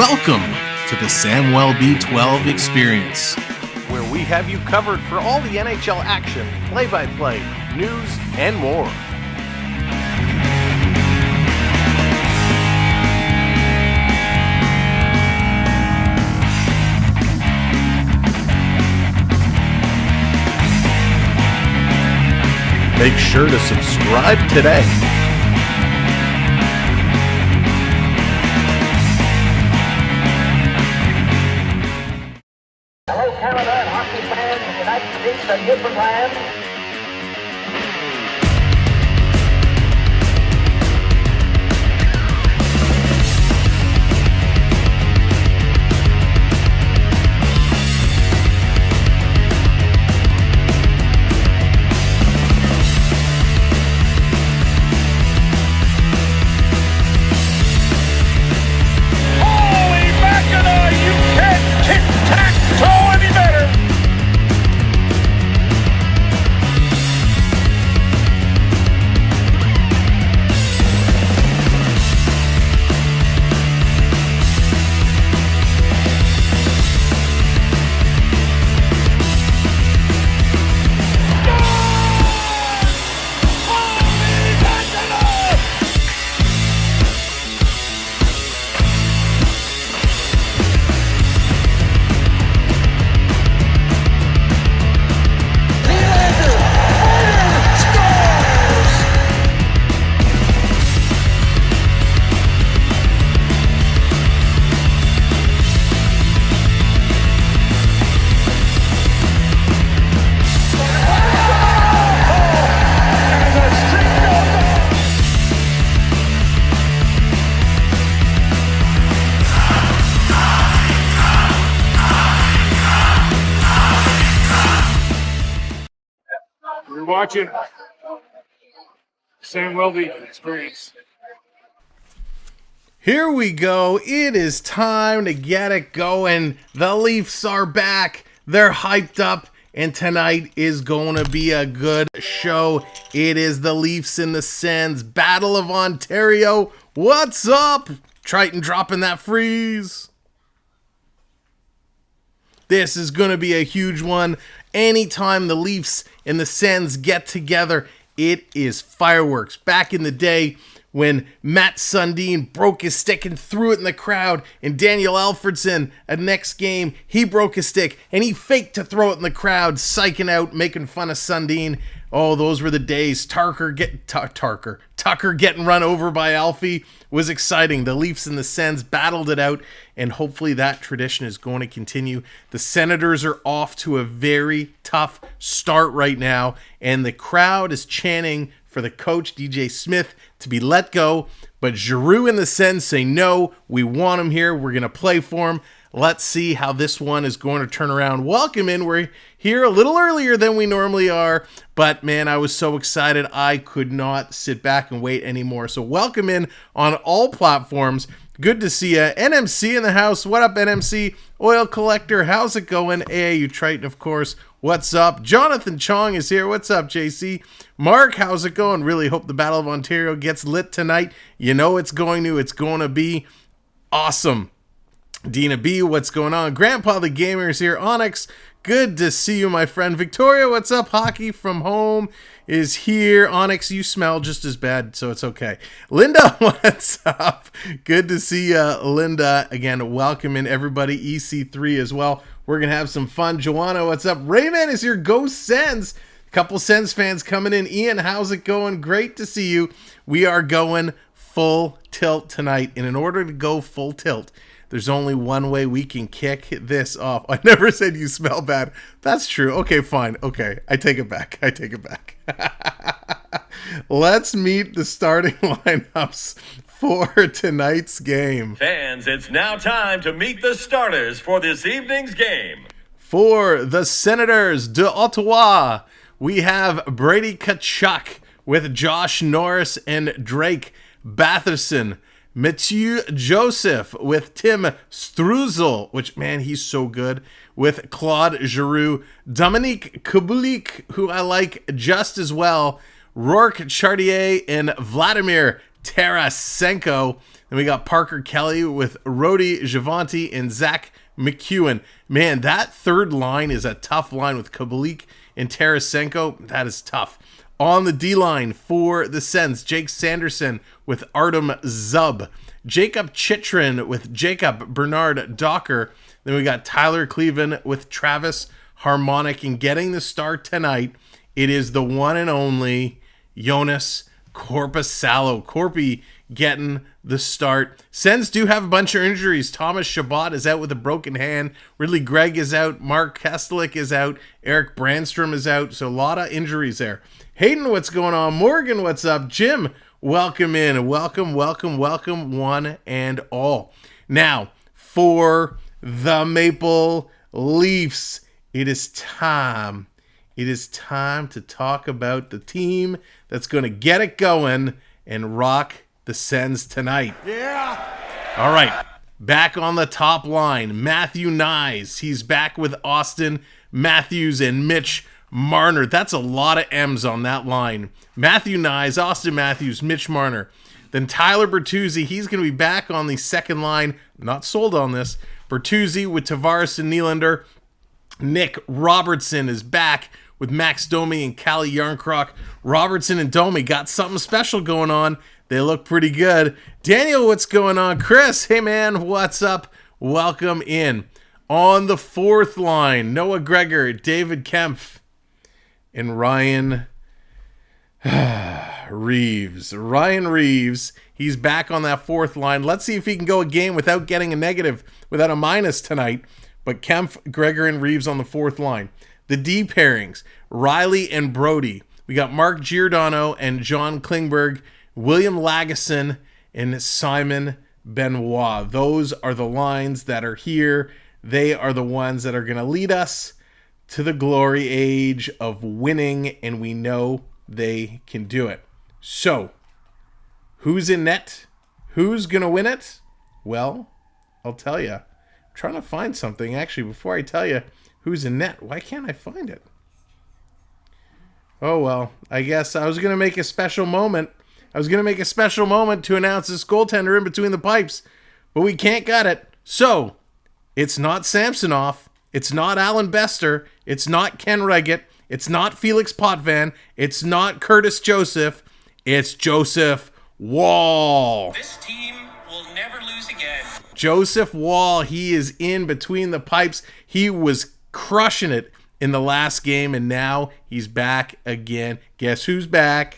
Welcome to the Samwell B12 Experience, where we have you covered for all the NHL action, play-by-play, news, and more. Make sure to subscribe today. Hello, Canada and hockey fans of the United States and Newfoundland. Holy Mackinac, you can't tic-tac-toe any better! Holy Mackinac! You're watching Sam Welby Experience. Here we go. It is time to get it going. The Leafs are back. They're hyped up. And tonight is going to be a good show. It is the Leafs and the Sens. Battle of Ontario. What's up? Triton dropping that freeze. This is going to be a huge one. Anytime the Leafs and the Sens get together, it is fireworks. Back in the day when Matt Sundin broke his stick and threw it in the crowd, and Daniel Alfredson, next game, he broke his stick and he faked to throw it in the crowd, psyching out, making fun of Sundin. Oh, those were the days. Tucker getting run over by Alfie was exciting. The Leafs and the Sens battled it out, and hopefully that tradition is going to continue. The Senators are off to a very tough start right now, and the crowd is chanting for the coach, DJ Smith, to be let go. But Giroux and the Sens say, no, we want him here. We're going to play for him. Let's see how this one is going to turn around. Welcome in. We're here a little earlier than we normally are, but man, I was so excited. I could not sit back and wait anymore. So welcome in on all platforms. Good to see you. NMC in the house. What up, NMC? Oil Collector, how's it going? AAU Triton, of course. What's up? Jonathan Chong is here. What's up, JC? Mark, how's it going? Really hope the Battle of Ontario gets lit tonight. You know it's going to be awesome. Dina B, what's going on? Grandpa the Gamer is here. Onyx, good to see you, my friend. Victoria, what's up? Hockey from home is here. Onyx, you smell just as bad, so it's okay. Linda, what's up? Good to see you, Linda. Again, welcome in everybody. EC3 as well. We're going to have some fun. Joanna, what's up? Rayman is here. Go Sens. Couple Sens fans coming in. Ian, how's it going? Great to see you. We are going full tilt tonight. And in order to go full tilt, there's only one way we can kick this off. I never said you smell bad. That's true. Okay, fine. Okay, I take it back. Let's meet the starting lineups for tonight's game. Fans, it's now time to meet the starters for this evening's game. For the Senators de Ottawa, we have Brady Tkachuk with Josh Norris and Drake Batherson. Mathieu Joseph with Tim Struzel, which, man, he's so good, with Claude Giroux. Dominique Kubelik, who I like just as well. Rourke Chartier and Vladimir Tarasenko. Then we got Parker Kelly with Rody Giovanti and Zach McEwen. Man, that third line is a tough line with Kubalik and Tarasenko. That is tough. On the D-line for the Sens, Jake Sanderson with Artem Zub. Jacob Chychrun with Jacob Bernard Docker. Then we got Tyler Cleven with Travis Harmonic. And getting the start tonight, it is the one and only Jonas Korpisalo. Corpy getting the start. Sens do have a bunch of injuries. Thomas Chabot is out with a broken hand. Ridley Gregg is out. Mark Kestelik is out. Eric Brandstrom is out. So a lot of injuries there. Hayden, what's going on? Morgan, what's up? Jim, welcome in. Welcome, one and all. Now, for the Maple Leafs, it is time. It is time to talk about the team that's going to get it going and rock the Sens tonight. Yeah. All right. Back on the top line, Matthew Nyes. He's back with Austin Matthews and Mitch Marner. That's a lot of M's on that line. Matthew Nyes, Austin Matthews, Mitch Marner. Then Tyler Bertuzzi. He's going to be back on the second line. Not sold on this. Bertuzzi with Tavares and Nylander. Nick Robertson is back with Max Domi and Kalle Yarncroc. Robertson and Domi got something special going on. They look pretty good. Daniel, what's going on? Chris, hey man, what's up? Welcome in. On the fourth line, Noah Gregor, David Kempf, and Ryan Reeves. Ryan Reeves, he's back on that fourth line. Let's see if he can go a game without getting a negative, without a minus tonight. But Kempf, Gregor, and Reeves on the fourth line. The D pairings, Riley and Brody. We got Mark Giordano and John Klingberg, William Lagesson, and Simon Benoit. Those are the lines that are here. They are the ones that are going to lead us to the glory age of winning, and we know they can do it. So, who's in net? Who's going to win it? Well, I'll tell you. I'm trying to find something, actually, before I tell you who's in net. Why can't I find it? Oh, well, I guess I was going to make a special moment. To announce this goaltender in between the pipes, but we can't get it. So, it's not Samsonov. It's not Alan Bester. It's not Ken Reggett. It's not Felix Potvin. It's not Curtis Joseph. It's Joseph Wall. This team will never lose again. Joseph Wall, he is in between the pipes. He was crushing it in the last game, and now he's back again. Guess who's back?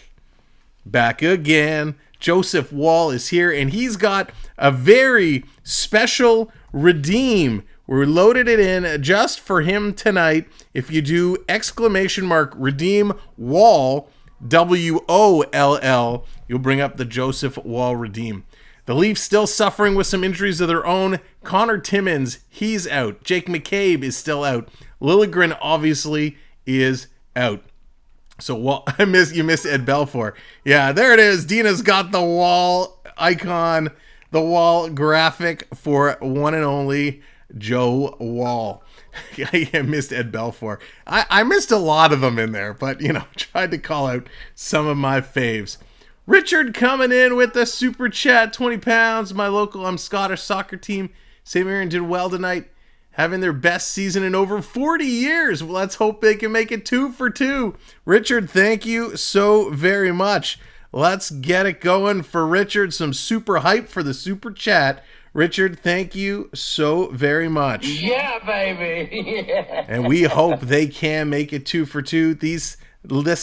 Back again. Joseph Wall is here, and he's got a very special redeem. We loaded it in just for him tonight. If you do !redeem Wall, WOLL, you'll bring up the Joseph Wall redeem. The Leafs still suffering with some injuries of their own. Connor Timmins, he's out. Jake McCabe is still out. Liljegren obviously is out. So you missed Ed Belfour. Yeah, there it is. Dina's got the Wall icon, the Wall graphic for one and only Joe Wall. I missed Ed Belfour. I missed a lot of them in there, but tried to call out some of my faves. Richard coming in with the super chat, 20 pounds. My local Scottish soccer team, St. Mirren, did well tonight, having their best season in over 40 years. Well, let's hope they can make it 2 for 2. Richard, thank you so very much. Let's get it going for Richard. Some super hype for the super chat. Richard, thank you so very much. Yeah, baby. Yeah. And we hope they can make it 2 for 2. This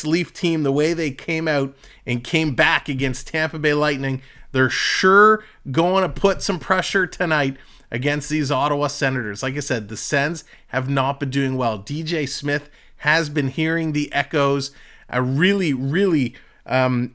Leaf team, the way they came out and came back against Tampa Bay Lightning, they're sure going to put some pressure tonight against these Ottawa Senators. Like I said, the Sens have not been doing well. DJ Smith has been hearing the echoes. A really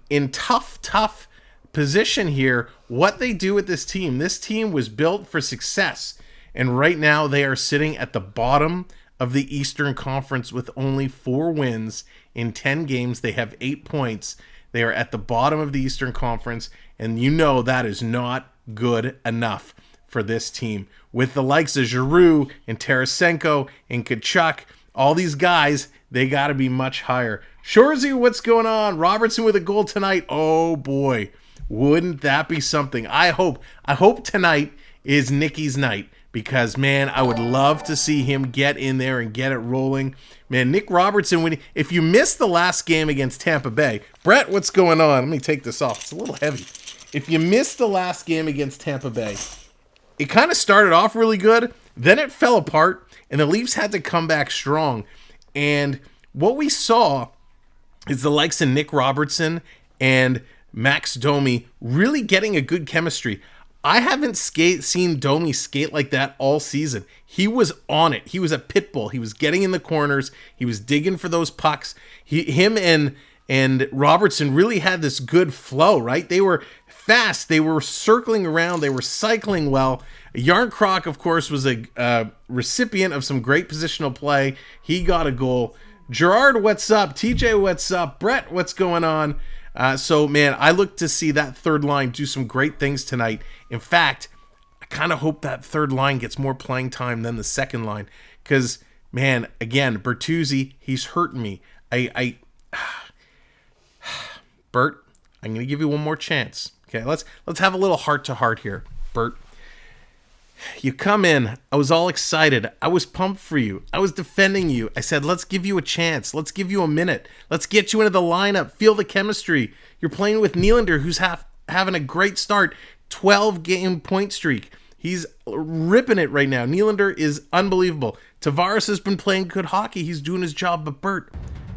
in tough position here. What they do with this team was built for success. And right now they are sitting at the bottom of the Eastern Conference with only 4 wins in 10 games. They have 8 points. They are at the bottom of the Eastern Conference, and that is not good enough for this team. With the likes of Giroux and Tarasenko and Tkachuk, all these guys, they got to be much higher. Shorzy, what's going on? Robertson with a goal tonight. Oh boy. Wouldn't that be something? I hope tonight is Nicky's night, because, man, I would love to see him get in there and get it rolling. Man, Nick Robertson, if you missed the last game against Tampa Bay, Brett, what's going on? Let me take this off. It's a little heavy. If you missed the last game against Tampa Bay, it kind of started off really good, then it fell apart, and the Leafs had to come back strong. And what we saw is the likes of Nick Robertson and Max Domi really getting a good chemistry. I haven't seen Domi skate like that all season. He was on it. He was a pit bull. He was getting in the corners. He was digging for those pucks. Him and Robertson really had this good flow, right? They were fast. They were circling around. They were cycling well. Yarncroc, of course, was a recipient of some great positional play. He got a goal. Gerard, what's up? TJ, what's up? Brett, what's going on? So, man, I look to see that third line do some great things tonight. In fact, I kind of hope that third line gets more playing time than the second line. Because, man, again, Bertuzzi, he's hurting me. Bert, I'm going to give you one more chance. Okay, let's have a little heart-to-heart here. Bert, you come in. I was all excited. I was pumped for you. I was defending you. I said, let's give you a chance. Let's give you a minute. Let's get you into the lineup. Feel the chemistry. You're playing with Nylander, who's having a great start. 12-game point streak. He's ripping it right now. Nylander is unbelievable. Tavares has been playing good hockey. He's doing his job. But Bert,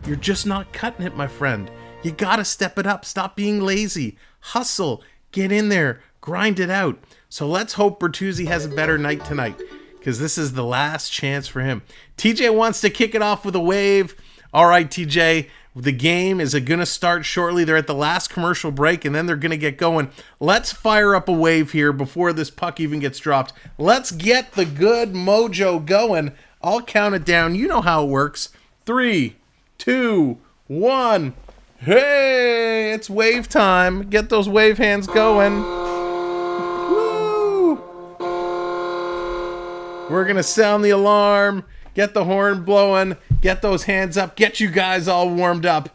you're just not cutting it, my friend. You got to step it up. Stop being lazy. Hustle. Get in there. Grind it out. So let's hope Bertuzzi has a better night tonight, because this is the last chance for him. TJ wants to kick it off with a wave. All right, TJ, the game is going to start shortly. They're at the last commercial break, and then they're going to get going. Let's fire up a wave here before this puck even gets dropped. Let's get the good mojo going. I'll count it down. You know how it works. 3, 2, 1. Hey, it's wave time. Get those wave hands going. We're going to sound the alarm, get the horn blowing, get those hands up, get you guys all warmed up.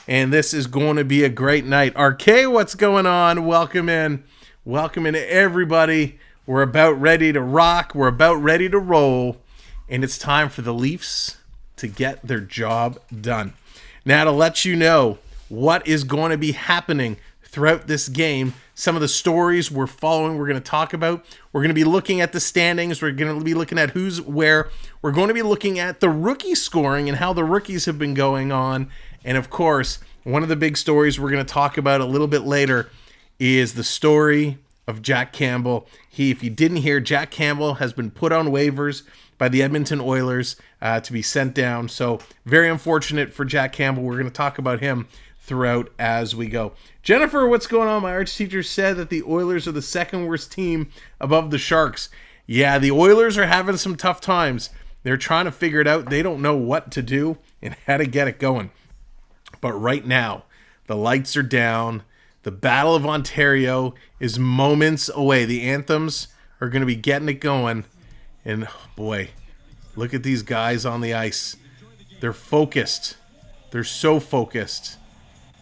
And this is going to be a great night. RK, what's going on? Welcome in. Welcome in, everybody. We're about ready to rock. We're about ready to roll. And it's time for the Leafs to get their job done. Now, to let you know what is going to be happening throughout this game, some of the stories we're following, we're going to talk about. We're going to be looking at the standings. We're going to be looking at who's where. We're going to be looking at the rookie scoring and how the rookies have been going on. And, of course, one of the big stories we're going to talk about a little bit later is the story of Jack Campbell. If you didn't hear, Jack Campbell has been put on waivers by the Edmonton Oilers to be sent down. So, very unfortunate for Jack Campbell. We're going to talk about him throughout as we go. Jennifer, what's going on? My arts teacher said that the Oilers are the second worst team above the Sharks. Yeah, the Oilers are having some tough times. They're trying to figure it out. They don't know what to do and how to get it going. But right now, the lights are down. The Battle of Ontario is moments away. The anthems are going to be getting it going. And boy, look at these guys on the ice. They're focused. They're so focused.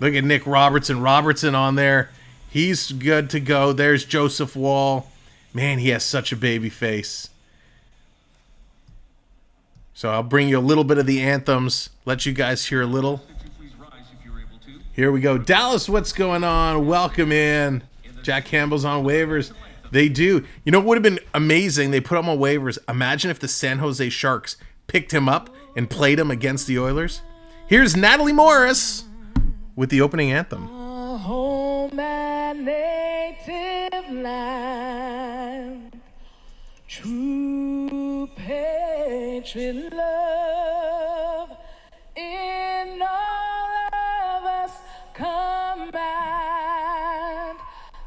Look at Nick Robertson on there. He's good to go. There's Joseph Wall. Man, he has such a baby face. So I'll bring you a little bit of the anthems. Let you guys hear a little. Here we go. Dallas, what's going on? Welcome in. Jack Campbell's on waivers. They do. You know what would have been amazing? They put him on waivers. Imagine if the San Jose Sharks picked him up and played him against the Oilers. Here's Natalie Morris with the opening anthem. Home and native land, true patriot love, in all of us command.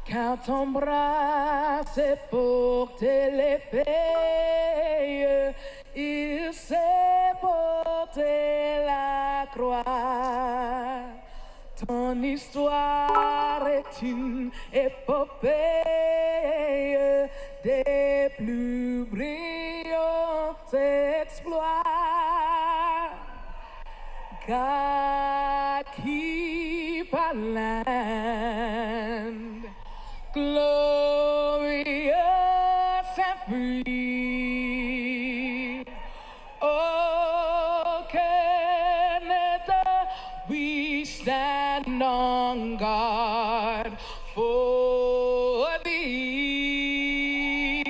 Quand ton bras s'est porté l'épée, il s'est porté la croix. Ton histoire est une épopée des plus brillants exploits. God keep our land. stand on guard for thee.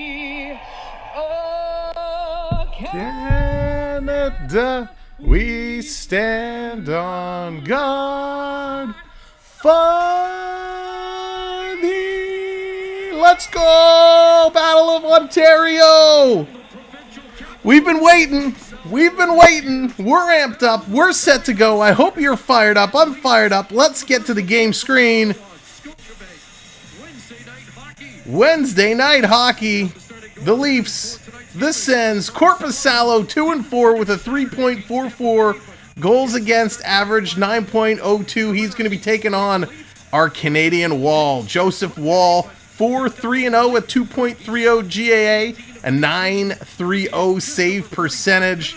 Oh, Canada, we stand on guard for thee. Let's go! Battle of Ontario! We've been waiting. We're amped up. We're set to go. I hope you're fired up. I'm fired up. Let's get to the game screen. Wednesday night hockey. The Leafs, the Sens, Korpisalo 2-4 with a 3.44 goals against average, 9.02. He's going to be taking on our Canadian Wall. Joseph Wall, 4-3-0 with 2.30 GAA, a 9.30 save percentage.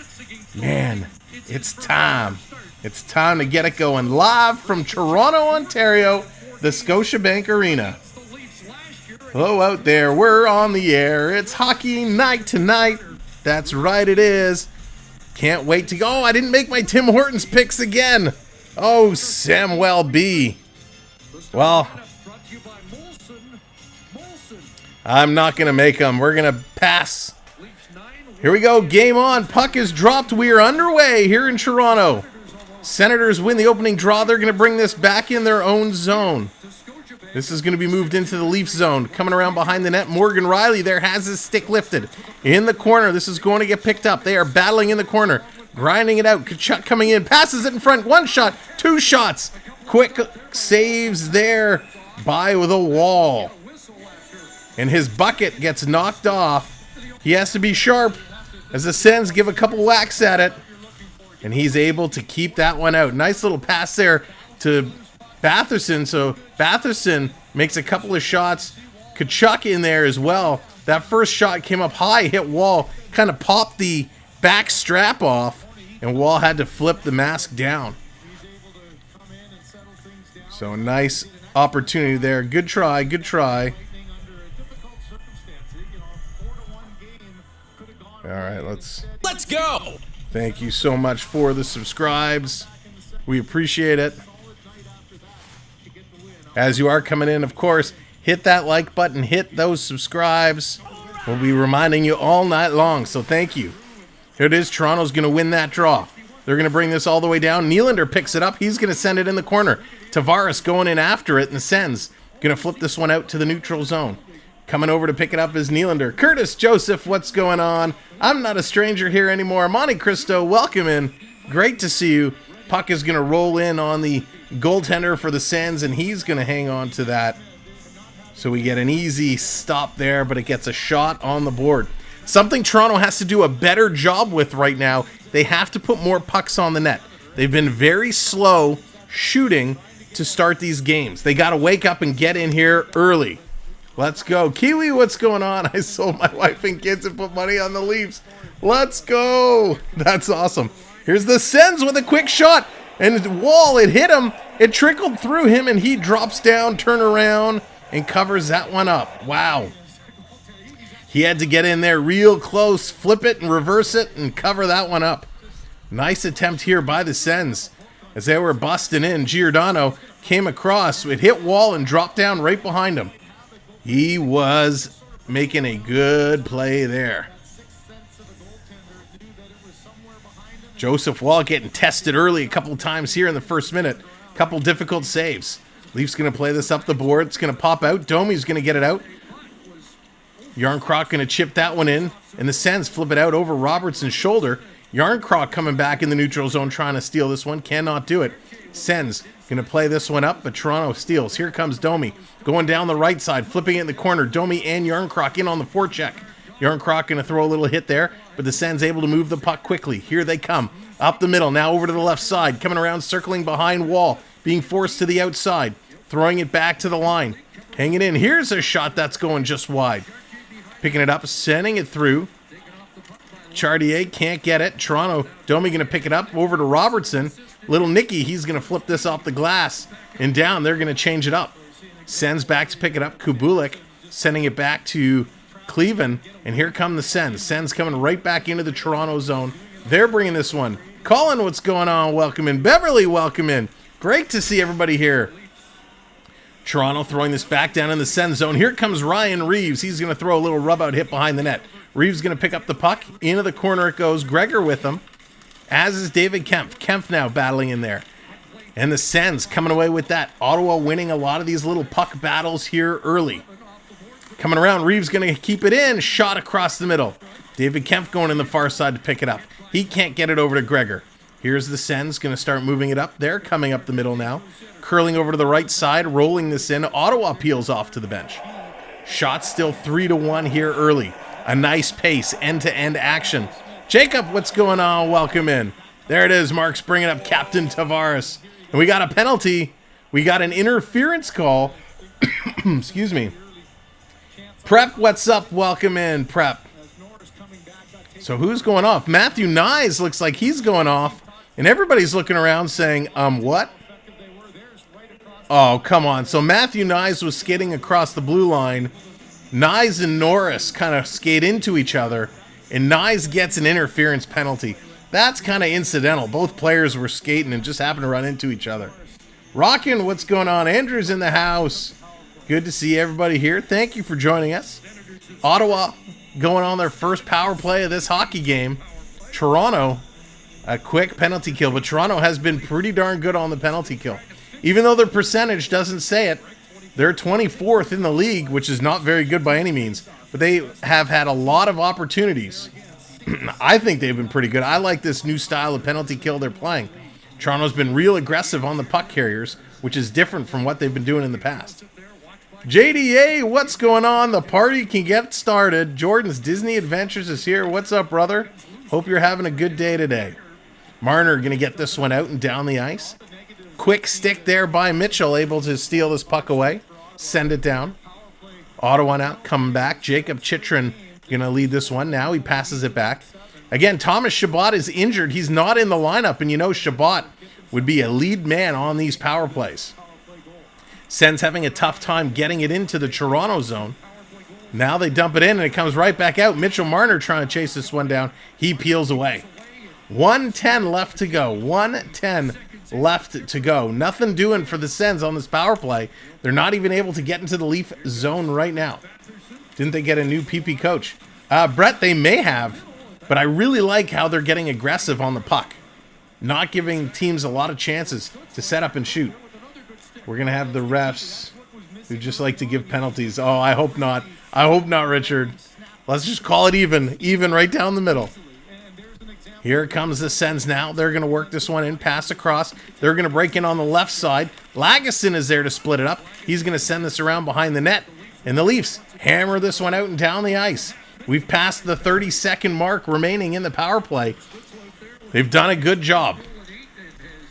Man, it's time. It's time to get it going. Live from Toronto, Ontario, the Scotiabank Arena. Hello out there, we're on the air. It's hockey night tonight. That's right, it is. Can't wait to go. Oh, I didn't make my Tim Hortons picks again. Oh, Samuel B. Well, I'm not going to make them. We're going to pass. Here we go. Game on. Puck is dropped. We are underway here in Toronto. Senators win the opening draw. They're going to bring this back in their own zone. This is going to be moved into the Leaf zone. Coming around behind the net, Morgan Riley there has his stick lifted. In the corner, this is going to get picked up. They are battling in the corner, grinding it out. Kachuk coming in, passes it in front. One shot, two shots. Quick saves there by the Wall. And his bucket gets knocked off. He has to be sharp as the Sens give a couple whacks at it. And he's able to keep that one out. Nice little pass there to Batherson, so Batherson makes a couple of shots. Kachuk in there as well. That first shot came up high, hit Wall, kind of popped the back strap off, and Wall had to flip the mask down. So a nice opportunity there. Good try, good try. All right, let's go. Thank you so much for the subscribes. We appreciate it. As you are coming in, of course, hit that like button, hit those subscribes. We'll be reminding you all night long, so thank you. Here it is. Toronto's going to win that draw. They're going to bring this all the way down. Nylander picks it up. He's going to send it in the corner. Tavares going in after it, and the Sens going to flip this one out to the neutral zone. Coming over to pick it up is Nylander. Curtis Joseph, what's going on? I'm not a stranger here anymore. Monte Cristo, welcome in. Great to see you. Puck is going to roll in on the goaltender for the Sens, and he's going to hang on to that. So we get an easy stop there, but it gets a shot on the board. Something Toronto has to do a better job with right now. They have to put more pucks on the net. They've been very slow shooting to start these games. They got to wake up and get in here early. Let's go. Kiwi, what's going on? I sold my wife and kids and put money on the Leafs. Let's go. That's awesome. Here's the Sens with a quick shot. And Wall, it hit him. It trickled through him, and he drops down, turn around, and covers that one up. Wow. He had to get in there real close, flip it and reverse it, and cover that one up. Nice attempt here by the Sens. As they were busting in, Giordano came across. It hit Wall and dropped down right behind him. He was making a good play there. Joseph Wall getting tested early a couple of times here in the first minute. Couple difficult saves. Leafs going to play this up the board. It's going to pop out. Domi's going to get it out. Yarncroc going to chip that one in. And the Sens flip it out over Robertson's shoulder. Yarncroc coming back in the neutral zone trying to steal this one. Cannot do it. Sens going to play this one up, but Toronto steals. Here comes Domi. Going down the right side, flipping it in the corner. Domi and Yarncroc in on the forecheck. Yarncroc going to throw a little hit there, but the Sens able to move the puck quickly. Here they come. Up the middle, now over to the left side. Coming around, circling behind Wall. Being forced to the outside. Throwing it back to the line. Hanging in. Here's a shot that's going just wide. Picking it up, sending it through. Chartier can't get it. Toronto, Domi going to pick it up. Over to Robertson. Little Nicky, he's going to flip this off the glass. And down, they're going to change it up. Sends back to pick it up. Kubulik sending it back to Cleveland. And here come the Sens. Sens coming right back into the Toronto zone. They're bringing this one. Colin, what's going on? Welcome in. Beverly, welcome in. Great to see everybody here. Toronto throwing this back down in the send zone. Here comes Ryan Reeves. He's going to throw a little rub-out hit behind the net. Reeves going to pick up the puck. Into the corner it goes. Gregor with him, as is David Kempf. Kempf now battling in there. And the Sens coming away with that. Ottawa winning a lot of these little puck battles here early. Coming around, Reeves going to keep it in. Shot across the middle. David Kempf going in the far side to pick it up. He can't get it over to Gregor. Here's the Sens going to start moving it up. They're coming up the middle now. Curling over to the right side, rolling this in. Ottawa peels off to the bench. Shot still 3-1 here early. A nice pace, end-to-end action. Jacob, what's going on? Welcome in. There it is. Mark's bringing up Captain Tavares. And we got a penalty. We got an interference call. Excuse me. Prep, what's up? Welcome in, Prep. So who's going off? Matthew Nyes looks like he's going off. And everybody's looking around saying, what? Oh, come on. So Matthew Nyes was skating across the blue line. Nyes and Norris kind of skate into each other. And Nyes gets an interference penalty. That's kind of incidental. Both players were skating and just happened to run into each other. Rockin', what's going on? Andrew's in the house. Good to see everybody here. Thank you for joining us. Ottawa going on their first power play of this hockey game. Toronto, a quick penalty kill. But Toronto has been pretty darn good on the penalty kill. Even though their percentage doesn't say it, they're 24th in the league, which is not very good by any means. But they have had a lot of opportunities. I think they've been pretty good. I like this new style of penalty kill they're playing. Toronto's been real aggressive on the puck carriers, which is different from what they've been doing in the past. JDA, what's going on? The party can get started. Jordan's Disney Adventures is here. What's up, brother? Hope you're having a good day today. Marner going to get this one out and down the ice. Quick stick there by Mitchell, able to steal this puck away. Send it down. Ottawa now coming back. Jacob Chychrun going to lead this one. Now he passes it back. Again, Thomas Chabot is injured. He's not in the lineup, and you know Chabot would be a lead man on these power plays. Sens having a tough time getting it into the Toronto zone. Now they dump it in, and it comes right back out. Mitchell Marner trying to chase this one down. He peels away. 1:10 left to go. 1:10 left to go. Nothing doing for the Sens on this power play. They're not even able to get into the Leaf zone right now. Didn't they get a new PP coach? Brett, they may have, but I really like how they're getting aggressive on the puck. Not giving teams a lot of chances to set up and shoot. We're going to have the refs who just like to give penalties. Oh, I hope not. I hope not, Richard. Let's just call it even. Even right down the middle. Here comes the Sens now. They're going to work this one in, pass across. They're going to break in on the left side. Lagesson is there to split it up. He's going to send this around behind the net. And the Leafs hammer this one out and down the ice. We've passed the 30-second mark remaining in the power play. They've done a good job.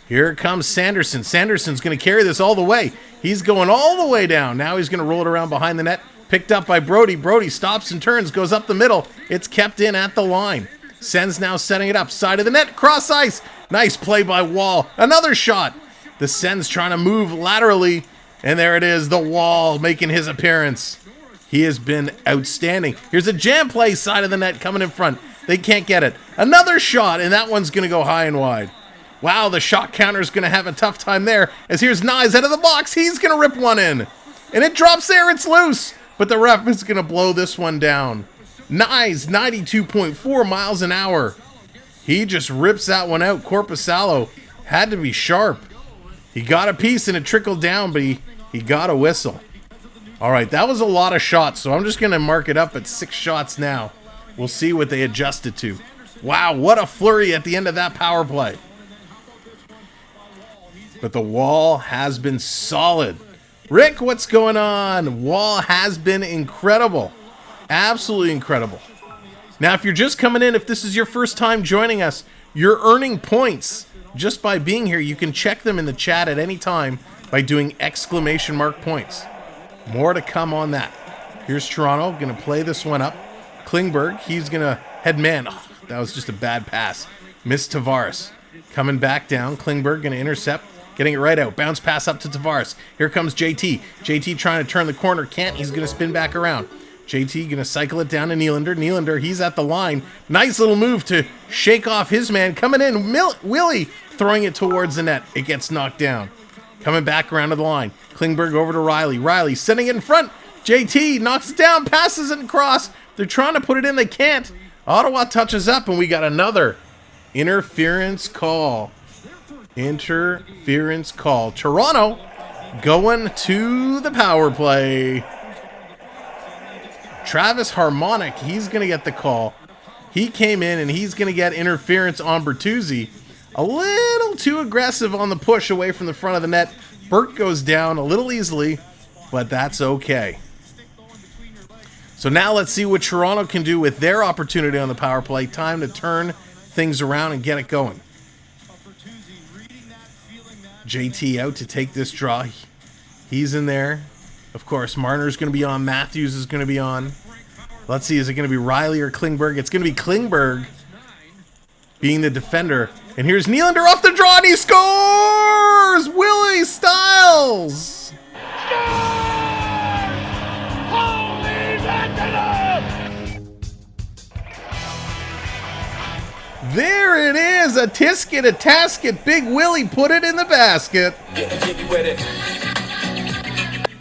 Here comes Sanderson. Sanderson's going to carry this all the way. He's going all the way down. Now he's going to roll it around behind the net. Picked up by Brody. Brody stops and turns, goes up the middle. It's kept in at the line. Sens now setting it up. Side of the net. Cross ice. Nice play by Wall. Another shot. The Sens trying to move laterally. And there it is. The Wall making his appearance. He has been outstanding. Here's a jam play. Side of the net coming in front. They can't get it. Another shot. And that one's going to go high and wide. Wow, the shot counter's going to have a tough time there. As here's Nyes out of the box. He's going to rip one in. And it drops there. It's loose. But the ref is going to blow this one down. Nyes, 92.4 miles an hour. He just rips that one out. Korpisalo had to be sharp. He got a piece and it trickled down, but he got a whistle. All right, that was a lot of shots, so I'm just going to mark it up at 6 shots now. We'll see what they adjusted to. Wow, what a flurry at the end of that power play. But the Wall has been solid. Rick, what's going on? Wall has been incredible. Absolutely incredible. Now, if you're just coming in, if this is your first time joining us, you're earning points just by being here. You can check them in the chat at any time by doing ! points. More to come on that. Here's Toronto, going to play this one up. Klingberg, he's going to head man. Oh, that was just a bad pass. Missed Tavares. Coming back down. Klingberg going to intercept. Getting it right out. Bounce pass up to Tavares. Here comes JT. JT trying to turn the corner. Can't. He's going to spin back around. JT going to cycle it down to Nylander. Nylander, he's at the line. Nice little move to shake off his man. Coming in, Willie throwing it towards the net. It gets knocked down. Coming back around to the line. Klingberg over to Riley. Riley sending it in front. JT knocks it down, passes it across. They're trying to put it in. They can't. Ottawa touches up, and we got another interference call. Interference call. Toronto going to the power play. Travis Harmonic, he's going to get the call. He came in, and he's going to get interference on Bertuzzi. A little too aggressive on the push away from the front of the net. Burt goes down a little easily, but that's okay. So now let's see what Toronto can do with their opportunity on the power play. Time to turn things around and get it going. JT out to take this draw. He's in there. Of course, Marner's going to be on. Matthews is going to be on. Let's see, is it going to be Riley or Klingberg? It's going to be Klingberg being the defender. And here's Nylander off the draw, and he scores! Willie Stiles! There it is, a tisket, a tasket. Big Willie put it in the basket.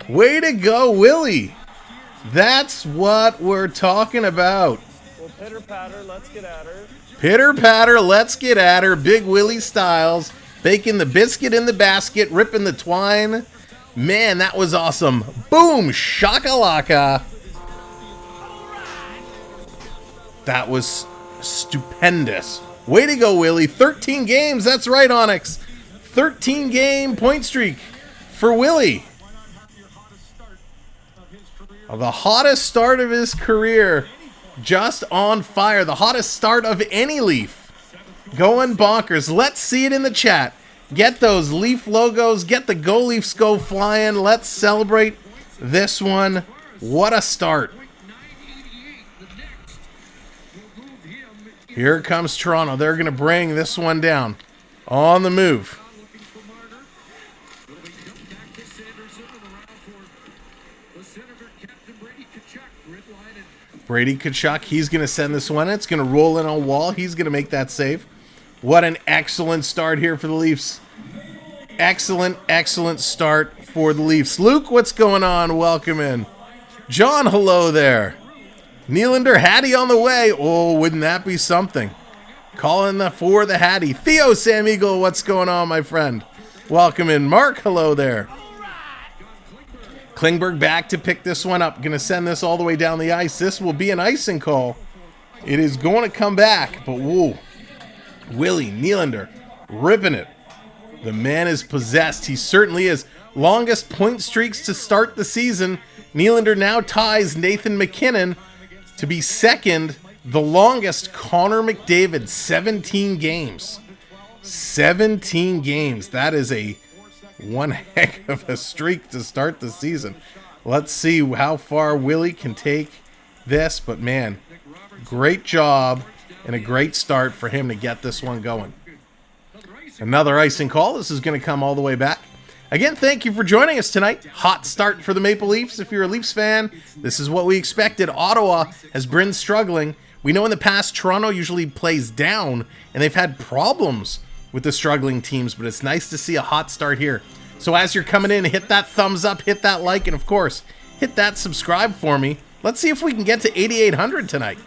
Way to go, Willie. That's what we're talking about. Well, pitter patter, let's get at her. Pitter patter, let's get at her. Big Willie Stiles baking the biscuit in the basket, ripping the twine. Man, that was awesome. Boom, shakalaka. That was stupendous. Way to go, Willie. 13 games. That's right, Onyx. 13-game point streak for Willie. The hottest start of his career. Just on fire. The hottest start of any Leaf. Going bonkers. Let's see it in the chat. Get those Leaf logos. Get the Go Leafs Go flying. Let's celebrate this one. What a start. Here comes Toronto. They're going to bring this one down. On the move. Brady Tkachuk, he's going to send this one. It's going to roll in on Wall. He's going to make that save. What an excellent start here for the Leafs. Excellent, excellent start for the Leafs. Luke, what's going on? Welcome in. John, hello there. Nylander, Hattie on the way. Oh, wouldn't that be something? Calling for the Hattie. Theo Sam Eagle, what's going on, my friend? Welcome in. Mark, hello there. Klingberg back to pick this one up. Going to send this all the way down the ice. This will be an icing call. It is going to come back, but whoa. Willie Nylander ripping it. The man is possessed. He certainly is. Longest point streaks to start the season. Nylander now ties Nathan MacKinnon to be second. The longest, Connor McDavid, 17 games. 17 games. That is a one heck of a streak to start the season. Let's see how far Willie can take this. But man, great job and a great start for him to get this one going. Another icing call. This is going to come all the way back. Again, thank you for joining us tonight. Hot start for the Maple Leafs. If you're a Leafs fan, this is what we expected. Ottawa has been struggling. We know in the past, Toronto usually plays down, and they've had problems with the struggling teams, but it's nice to see a hot start here. So as you're coming in, hit that thumbs up, hit that like, and of course, hit that subscribe for me. Let's see if we can get to 8,800 tonight.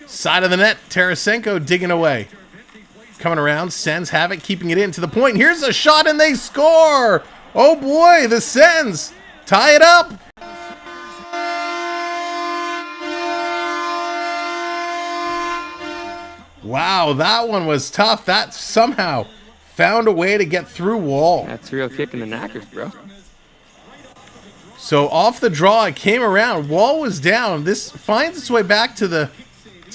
Side of the net, Tarasenko digging away. Coming around, Sens have it, keeping it in to the point. Here's a shot, and they score! Oh boy, the Sens tie it up! Wow, that one was tough. That somehow found a way to get through Wall. That's real kicking the knackers, bro. So off the draw, it came around. Wall was down. This finds its way back to the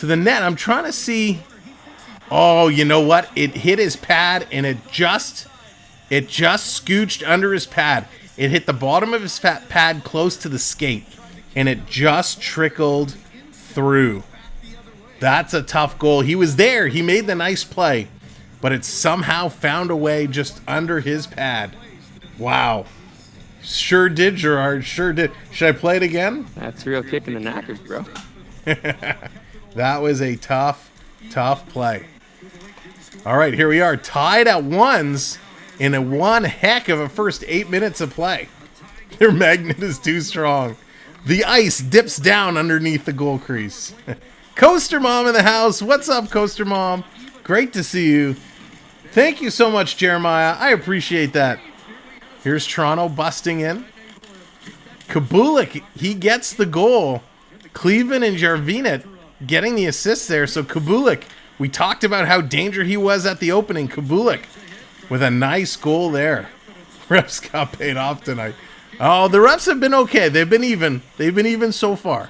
net. I'm trying to see. Oh, you know what? It hit his pad, and it just scooched under his pad. It hit the bottom of his pad close to the skate, and it just trickled through. That's a tough goal. He was there. He made the nice play, but it somehow found a way just under his pad. Wow. Sure did, Gerard. Sure did. Should I play it again? That's a real kick in the knackers, bro. That was a tough play. All right, here we are, tied at ones in a one heck of a first 8 minutes of play. Their magnet is too strong. The ice dips down underneath the goal crease. Coaster Mom in the house. What's up, Coaster Mom? Great to see you. Thank you so much, Jeremiah. I appreciate that. Here's Toronto busting in. Kabulik, he gets the goal. Cleveland and Jarvinet getting the assist there. So Kabulik, we talked about how dangerous he was at the opening. Kabulik with a nice goal there. Refs got paid off tonight. Oh, the refs have been okay. They've been even. They've been even so far.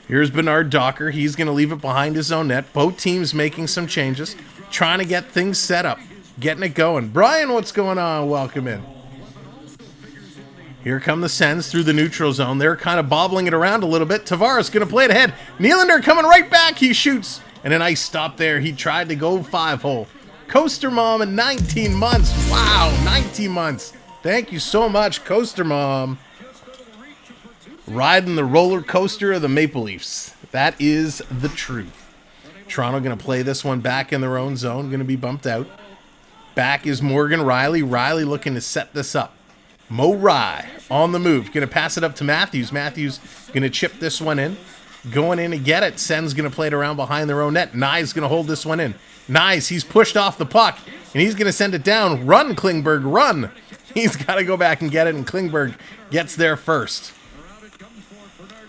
Here's Bernard Docker. He's going to leave it behind his own net. Both teams making some changes, trying to get things set up, getting it going. Brian, what's going on? Welcome in. Here come the Sens through the neutral zone. They're kind of bobbling it around a little bit. Tavares going to play it ahead. Nylander coming right back. He shoots. And a nice stop there. He tried to go 5-hole. Coaster Mom in 19 months. Wow, 19 months. Thank you so much, Coaster Mom. Riding the roller coaster of the Maple Leafs. That is the truth. Toronto going to play this one back in their own zone. Going to be bumped out. Back is Morgan Riley. Riley looking to set this up. Mo Rye on the move. Going to pass it up to Matthews. Matthews going to chip this one in. Going in to get it. Sen's going to play it around behind their own net. Nye's going to hold this one in. Nyes, he's pushed off the puck. And he's going to send it down. Run, Klingberg, run. He's got to go back and get it. And Klingberg gets there first.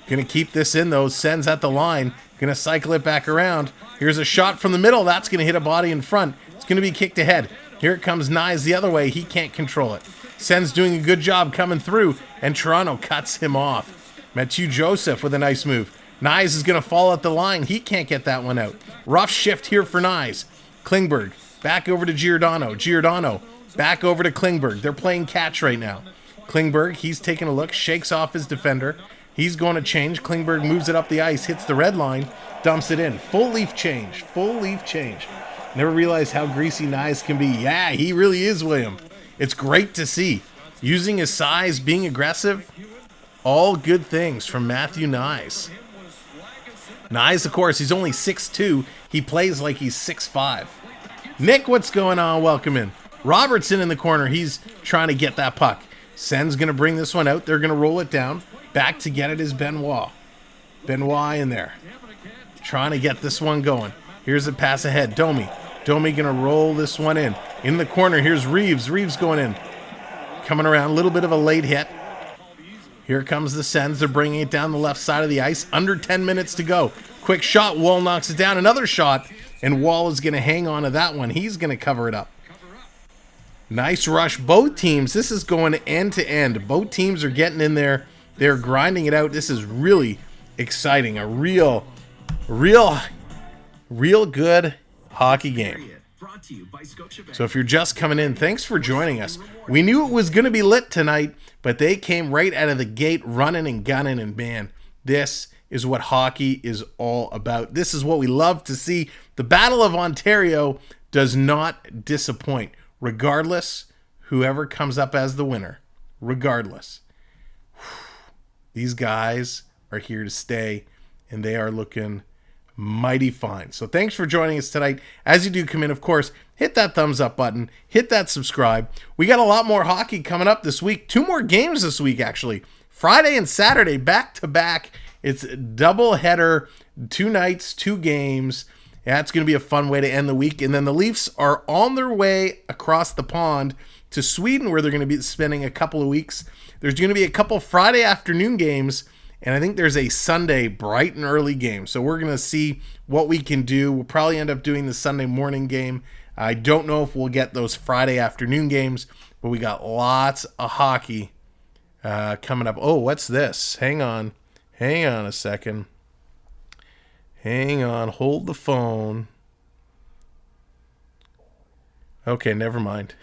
Going to keep this in, though. Sen's at the line. Going to cycle it back around. Here's a shot from the middle. That's going to hit a body in front. It's going to be kicked ahead. Here it comes Nyes the other way. He can't control it. Sen's doing a good job coming through, and Toronto cuts him off. Mathieu Joseph with a nice move. Nyes is going to fall at the line. He can't get that one out. Rough shift here for Nyes. Klingberg back over to Giordano. Giordano back over to Klingberg. They're playing catch right now. Klingberg, he's taking a look, shakes off his defender. He's going to change. Klingberg moves it up the ice, hits the red line, dumps it in. Full leaf change. Full leaf change. Never realized how greasy Nyes can be. Yeah, he really is, William. It's great to see. Using his size, being aggressive, all good things from Matthew Nyes. Nyes, of course, he's only 6'2". He plays like he's 6'5". Nick, what's going on? Welcome in. Robertson in the corner. He's trying to get that puck. Sen's going to bring this one out. They're going to roll it down. Back to get it is Benoit. Benoit in there. Trying to get this one going. Here's a pass ahead. Domi going to roll this one in. In the corner, here's Reeves. Reeves going in. Coming around, a little bit of a late hit. Here comes the Sens. They're bringing it down the left side of the ice. Under 10 minutes to go. Quick shot. Wall knocks it down. Another shot. And Wall is going to hang on to that one. He's going to cover it up. Nice rush. Both teams. This is going end to end. Both teams are getting in there. They're grinding it out. This is really exciting. A real good hockey game. So if you're just coming in, thanks for joining us. We knew it was going to be lit tonight, but they came right out of the gate running and gunning, and man, this is what hockey is all about. This is what we love to see. The Battle of Ontario does not disappoint, regardless whoever comes up as the winner. Regardless. These guys are here to stay, and they are looking mighty fine. So thanks for joining us tonight. As you do come in, of course, hit that thumbs up button, hit that subscribe. We got a lot more hockey coming up this week. 2 more games this week, actually. Friday and Saturday, back to back. It's a double header, 2 nights, 2 games. That's going to be a fun way to end the week. And then the Leafs are on their way across the pond to Sweden, where they're going to be spending a couple of weeks. There's going to be a couple Friday afternoon games, and I think there's a Sunday bright and early game. So we're going to see what we can do. We'll probably end up doing the Sunday morning game. I don't know if we'll get those Friday afternoon games, but we got lots of hockey coming up. Oh, what's this? Hang on a second. Hang on. Hold the phone. Okay, never mind.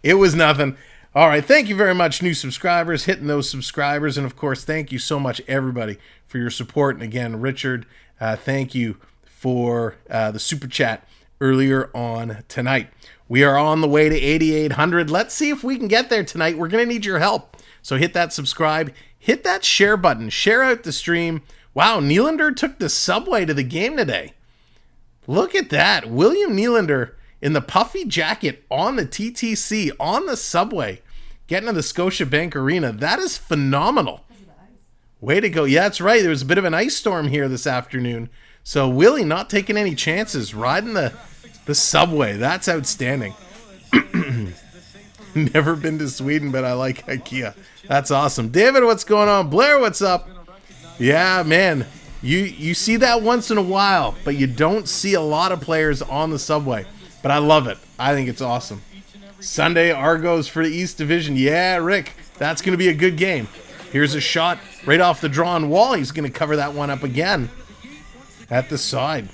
It was nothing. All right, thank you very much, new subscribers, hitting those subscribers. And, of course, thank you so much, everybody, for your support. And, again, Richard, thank you for the super chat earlier on tonight. We are on the way to 8,800. Let's see if we can get there tonight. We're going to need your help. So hit that subscribe, hit that share button, share out the stream. Wow, Nylander took the subway to the game today. Look at that. William Nylander in the puffy jacket on the TTC, on the subway, getting to the Scotiabank Arena. That is phenomenal. Way to go. Yeah, that's right. There was a bit of an ice storm here this afternoon. So Willie not taking any chances, riding the subway. That's outstanding. Never been to Sweden, but I like IKEA. That's awesome. David, what's going on? Blair, what's up? Yeah, man. You see that once in a while, but you don't see a lot of players on the subway. But I love it. I think it's awesome. Sunday, Argos for the East Division. Yeah, Rick, that's going to be a good game. Here's a shot right off the drawn wall. He's going to cover that one up again at the side.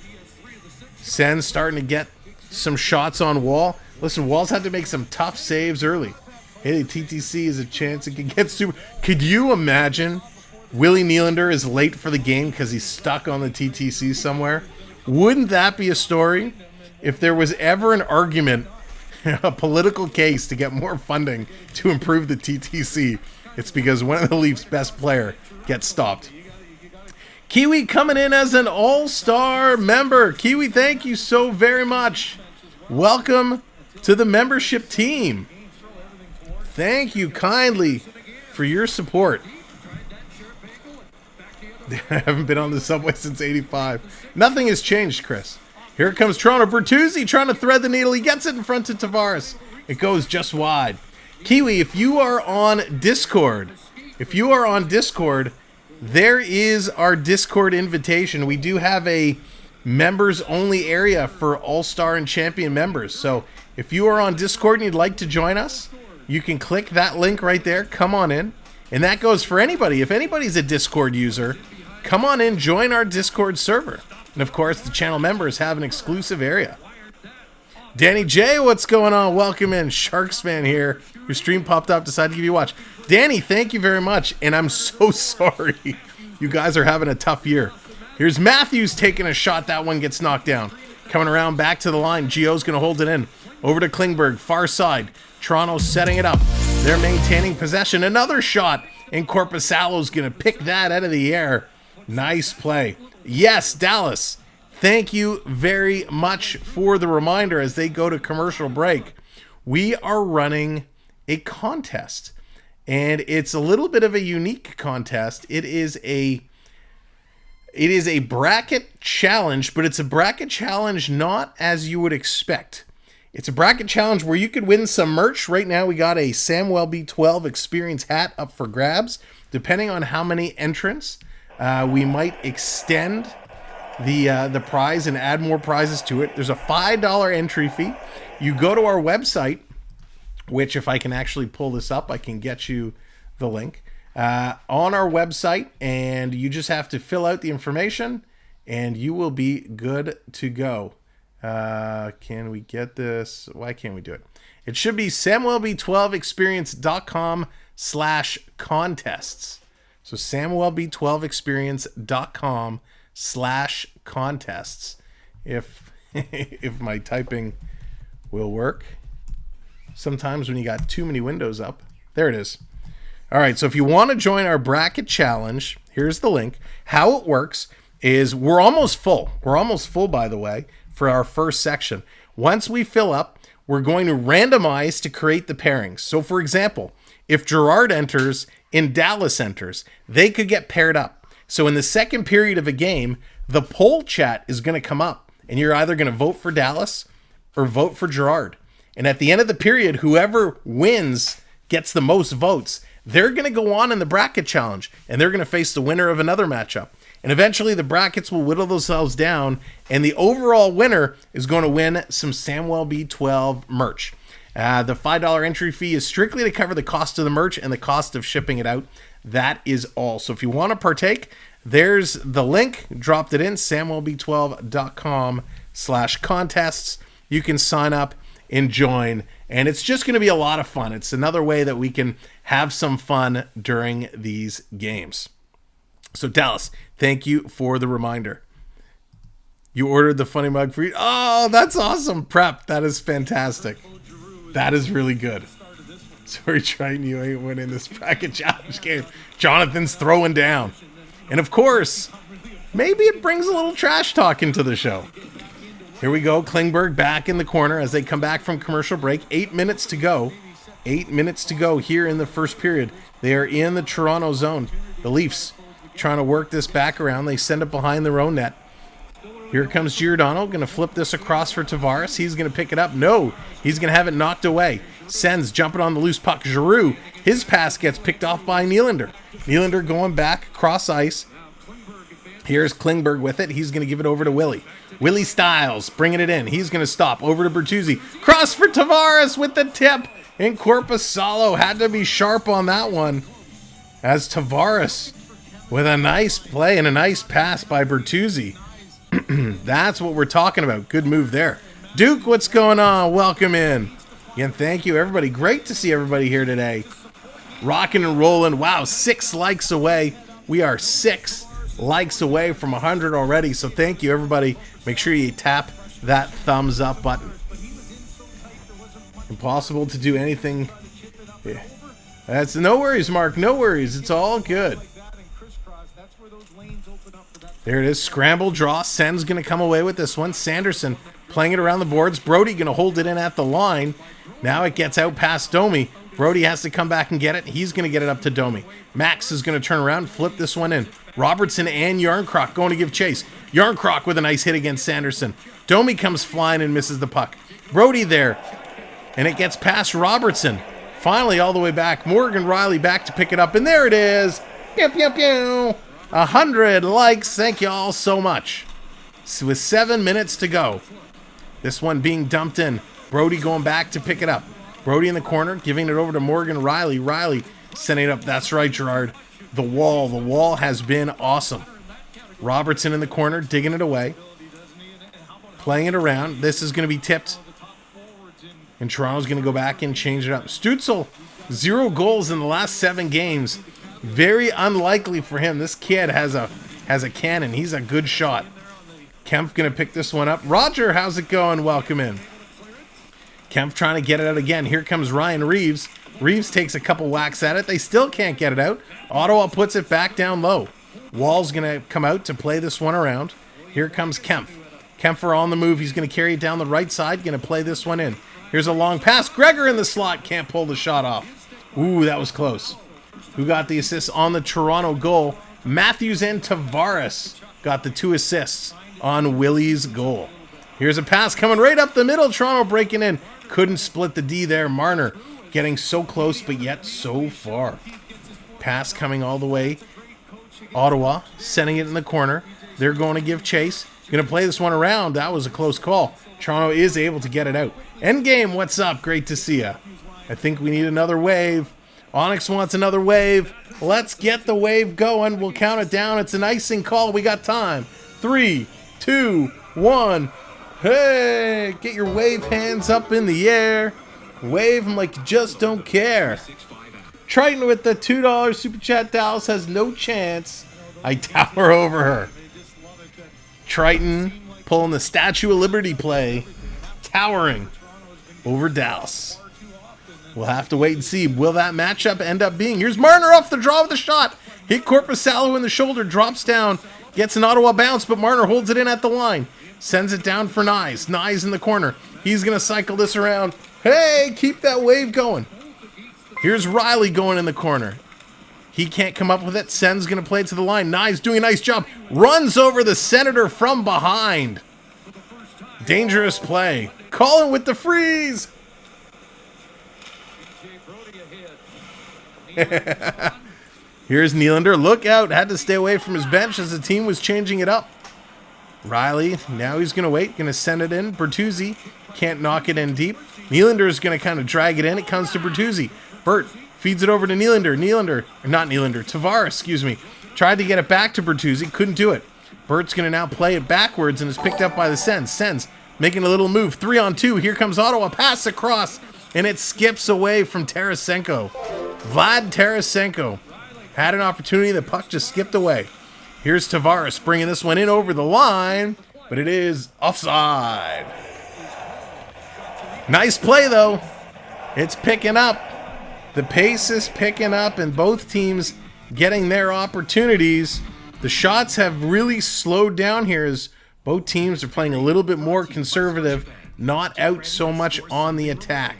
Sens starting to get some shots on Wall. Listen, Wall's had to make some tough saves early. Hey, TTC is a chance it can get super. Could you imagine Willie Nylander is late for the game because he's stuck on the TTC somewhere? Wouldn't that be a story? If there was ever an argument, a political case to get more funding to improve the TTC, it's because one of the Leafs' best player gets stopped. Kiwi coming in as an all-star member. Kiwi, thank you so very much. Welcome to the membership team. Thank you kindly for your support. I haven't been on the subway since 85. Nothing has changed, Chris. Here comes Toronto. Bertuzzi trying to thread the needle. He gets it in front of Tavares. It goes just wide. Kiwi, if you are on Discord, there is our Discord invitation. We do have a members-only area for All-Star and Champion members. So if you are on Discord and you'd like to join us, you can click that link right there. Come on in. And that goes for anybody. If anybody's a Discord user, come on in, join our Discord server. And of course, the channel members have an exclusive area. Danny J, what's going on? Welcome in. Sharks fan here. Your stream popped up, decided to give you a watch. Danny, thank you very much. And I'm so sorry. You guys are having a tough year. Here's Matthews taking a shot. That one gets knocked down. Coming around back to the line. Gio's going to hold it in. Over to Klingberg, far side. Toronto setting it up. They're maintaining possession. Another shot. And Korpisalo's going to pick that out of the air. Nice play. Yes, Dallas. Thank you very much for the reminder as they go to commercial break. We are running a contest. And it's a little bit of a unique contest. It is a bracket challenge, but it's a bracket challenge not as you would expect. It's a bracket challenge where you could win some merch. Right now we got a Samuel B12 Experience hat up for grabs. Depending on how many entrants, we might extend the prize and add more prizes to it. There's a $5 entry fee. You go to our website, which if I can actually pull this up, I can get you the link. On our website, and you just have to fill out the information, and you will be good to go. Can we get this? Why can't we do it? It should be samuelb12experience.com/contests. So samuelb12experience.com/contests. If my typing will work. Sometimes when you got too many windows up. There it is. All right, so if you want to join our bracket challenge, here's the link. How it works is we're almost full. We're almost full, by the way, for our first section. Once we fill up, we're going to randomize to create the pairings. So, for example, if Gerard enters and Dallas enters, they could get paired up. So in the second period of a game, the poll chat is going to come up, and you're either going to vote for Dallas or vote for Gerard. And at the end of the period, whoever wins gets the most votes. They're going to go on in the bracket challenge, and they're going to face the winner of another matchup. And eventually the brackets will whittle themselves down, and the overall winner is going to win some Samuel B12 merch. The $5 entry fee is strictly to cover the cost of the merch and the cost of shipping it out. That is all. So if you want to partake, there's the link. Dropped it in, samuelb12.com/contests. You can sign up and join, and it's just going to be a lot of fun. It's another way that we can have some fun during these games. So Dallas, thank you for the reminder. You ordered the funny mug for you. Oh, that's awesome. Prep. That is fantastic. That is really good. Sorry, Triton, you ain't winning this bracket challenge game. Jonathan's throwing down. And of course, maybe it brings a little trash talk into the show. Here we go. Klingberg back in the corner as they come back from commercial break. 8 minutes to go. 8 minutes to go here in the first period. They are in the Toronto zone. The Leafs trying to work this back around. They send it behind their own net. Here comes Giordano, going to flip this across for Tavares. He's going to pick it up. No, he's going to have it knocked away. Sens jumping on the loose puck. Giroux, his pass gets picked off by Nylander. Nylander going back across ice. Here's Klingberg with it. He's going to give it over to Willie. Willie Styles bringing it in. He's going to stop. Over to Bertuzzi. Cross for Tavares with the tip. And Korpisalo had to be sharp on that one. As Tavares with a nice play and a nice pass by Bertuzzi. That's what we're talking about. Good move there. Duke, what's going on? Welcome in. Again, thank you, everybody. Great to see everybody here today. Rocking and rolling. Wow, 6 likes away. We are 6 likes away from 100 already. So thank you, everybody. Make sure you tap that thumbs up button. Impossible to do anything. Yeah. That's no worries, Mark. No worries. It's all good. There it is. Scramble draw. Sen's going to come away with this one. Sanderson playing it around the boards. Brody going to hold it in at the line. Now it gets out past Domi. Brody has to come back and get it. He's going to get it up to Domi. Max is going to turn around, flip this one in. Robertson and Yarncroc going to give chase. Yarncroc with a nice hit against Sanderson. Domi comes flying and misses the puck. Brody there. And it gets past Robertson. Finally all the way back. Morgan Riley back to pick it up. And there it is. Pew, pew, pew. 100 likes. Thank you all so much. So with 7 minutes to go. This one being dumped in. Brody going back to pick it up. Brody in the corner, giving it over to Morgan Riley. Riley sending it up. That's right, Gerard. The wall. The wall has been awesome. Robertson in the corner, digging it away. Playing it around. This is going to be tipped. And Toronto's going to go back and change it up. Stützle, 0 goals in the last 7 games. Very unlikely for him. This kid has a cannon. He's a good shot. Kempf going to pick this one up. Roger, how's it going? Welcome in. Kempf trying to get it out again. Here comes Ryan Reeves. Reeves takes a couple whacks at it. They still can't get it out. Ottawa puts it back down low. Wall's going to come out to play this one around. Here comes Kempf. Kempfer on the move. He's going to carry it down the right side. Going to play this one in. Here's a long pass. Gregor in the slot. Can't pull the shot off. Ooh, that was close. Who got the assist on the Toronto goal? Matthews and Tavares got the 2 assists on Willie's goal. Here's a pass coming right up the middle. Toronto breaking in. Couldn't split the D there. Marner getting so close, but yet so far. Pass coming all the way. Ottawa sending it in the corner. They're going to give chase. Going to play this one around. That was a close call. Toronto is able to get it out. Endgame, what's up? Great to see ya. I think we need another wave. Onyx wants another wave. Let's get the wave going. We'll count it down. It's an icing call. We got time. 3, 2, 1. Hey, get your wave hands up in the air. Wave them like you just don't care. Triton with the $2 super chat. Dallas has no chance. I tower over her. Triton pulling the Statue of Liberty play. Towering over Dallas. We'll have to wait and see. Will that matchup end up being? Here's Marner off the draw with a shot. Hit Korpisalo in the shoulder. Drops down. Gets an Ottawa bounce, but Marner holds it in at the line. Sends it down for Nyes. Nyes in the corner. He's going to cycle this around. Hey, keep that wave going. Here's Riley going in the corner. He can't come up with it. Sen's going to play it to the line. Nyes doing a nice job. Runs over the Senator from behind. Dangerous play. Colin with the freeze. Here's Nylander. Look out. Had to stay away from his bench as the team was changing it up. Riley, now he's going to wait. Going to send it in. Bertuzzi can't knock it in deep. Nylander is going to kind of drag it in. It comes to Bertuzzi. Bert feeds it over to Nylander. Tavares, excuse me. Tried to get it back to Bertuzzi. Couldn't do it. Bert's going to now play it backwards and is picked up by the Sens. Sens making a little move. 3-on-2. Here comes Ottawa. Pass across. And it skips away from Tarasenko. Vlad Tarasenko had an opportunity. The puck just skipped away. Here's Tavares bringing this one in over the line. but it is offside. Nice play, though. It's picking up. The pace is picking up, and both teams getting their opportunities. The shots have really slowed down here as both teams are playing a little bit more conservative, not out so much on the attack.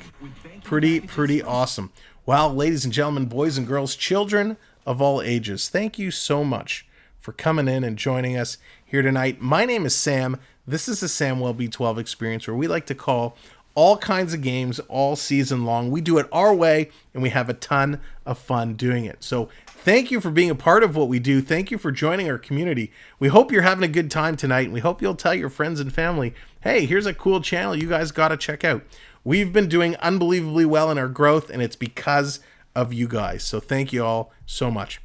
Pretty awesome. Well, ladies and gentlemen, boys and girls, children of all ages, thank you so much for coming in and joining us here tonight. My name is Sam. This is the Sam Well B12 Experience, where we like to call all kinds of games all season long. We do it our way, and we have a ton of fun doing it. So thank you for being a part of what we do. Thank you for joining our community. We hope you're having a good time tonight, and we hope you'll tell your friends and family, hey, here's a cool channel you guys got to check out. We've been doing unbelievably well in our growth, and it's because of you guys. So thank you all so much.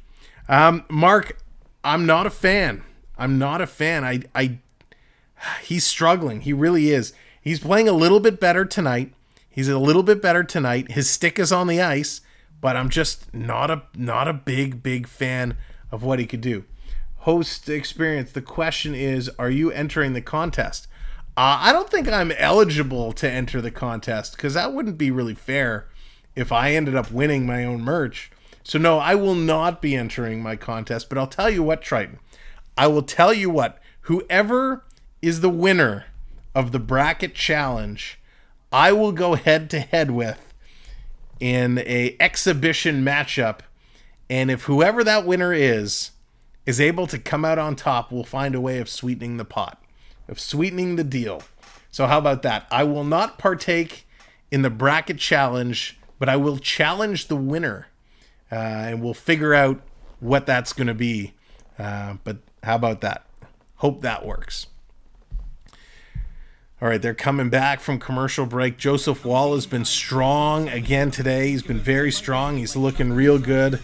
Mark, I'm not a fan. He's struggling. He really is. He's playing a little bit better tonight. His stick is on the ice, but I'm just not a big fan of what he could do. Host Experience, the question is, are you entering the contest? I don't think I'm eligible to enter the contest because that wouldn't be really fair if I ended up winning my own merch. So no, I will not be entering my contest, but I'll tell you what, Triton. I will tell you what, whoever is the winner of the bracket challenge, I will go head to head with in a exhibition matchup, and if whoever that winner is able to come out on top, we'll find a way of sweetening the pot, of sweetening the deal. So how about that? I will not partake in the bracket challenge, but I will challenge the winner, and we'll figure out what that's going to be. But how about that? Hope that works. All right, they're coming back from commercial break. Joseph Wall has been strong again today. He's been very strong. He's looking real good.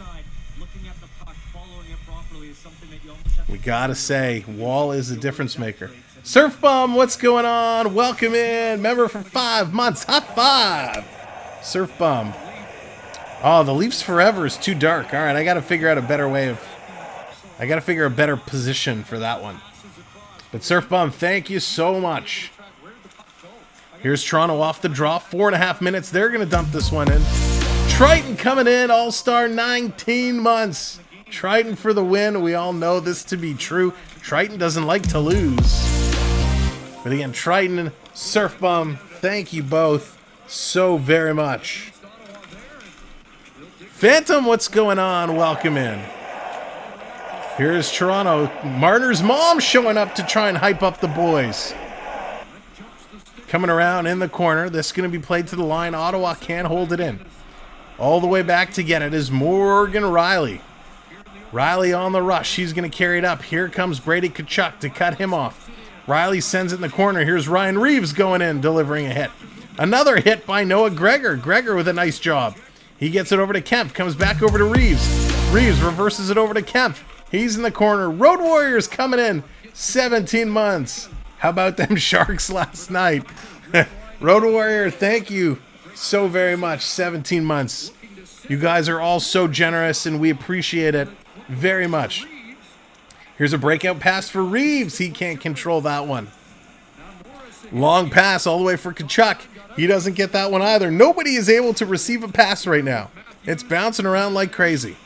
We got to say, Wall is a difference maker. Surf Bum, what's going on? Welcome in. Member for 5 months. High five. Surf Bum. Oh, the Leafs Forever is too dark. All right, I got to figure out a better way of... I got to figure a better position for that one. But Surf Bum, thank you so much. Here's Toronto off the draw. 4.5 minutes. They're going to dump this one in. Triton coming in. All-Star 19 months. Triton for the win. We all know this to be true. Triton doesn't like to lose. But again, Triton, Surf Bum, thank you both so very much. Phantom, what's going on? Welcome in. Here's Toronto. Marner's mom showing up to try and hype up the boys. Coming around in the corner. This is going to be played to the line. Ottawa can't hold it in. All the way back to get it is Morgan Riley. Riley on the rush. He's going to carry it up. Here comes Brady Tkachuk to cut him off. Riley sends it in the corner. Here's Ryan Reeves going in, delivering a hit. Another hit by Noah Gregor. Gregor with a nice job. He gets it over to Kemp. Comes back over to Reeves. Reeves reverses it over to Kemp. He's in the corner. Road Warriors coming in. 17 months. How about them Sharks last night? Road Warrior, thank you so very much. 17 months. You guys are all so generous, and we appreciate it very much. Here's a breakout pass for Reeves. He can't control that one. Long pass all the way for Tkachuk. He doesn't get that one either. Nobody is able to receive a pass right now. It's bouncing around like crazy.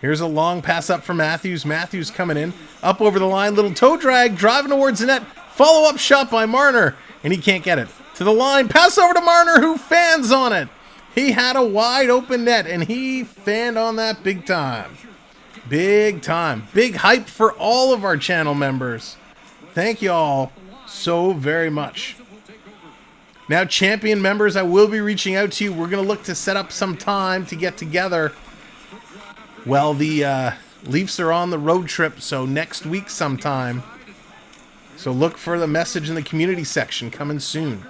Here's a long pass up for Matthews. Matthews coming in. Up over the line. Little toe drag. Driving towards the net. Follow-up shot by Marner. And he can't get it. To the line. Pass over to Marner, who fans on it. He had a wide open net, and he fanned on that big time. Big time. Big hype for all of our channel members. Thank you all so very much. Now, champion members, I will be reaching out to you. We're going to look to set up some time to get together. Well, the Leafs are on the road trip, so next week sometime. So look for the message in the community section coming soon.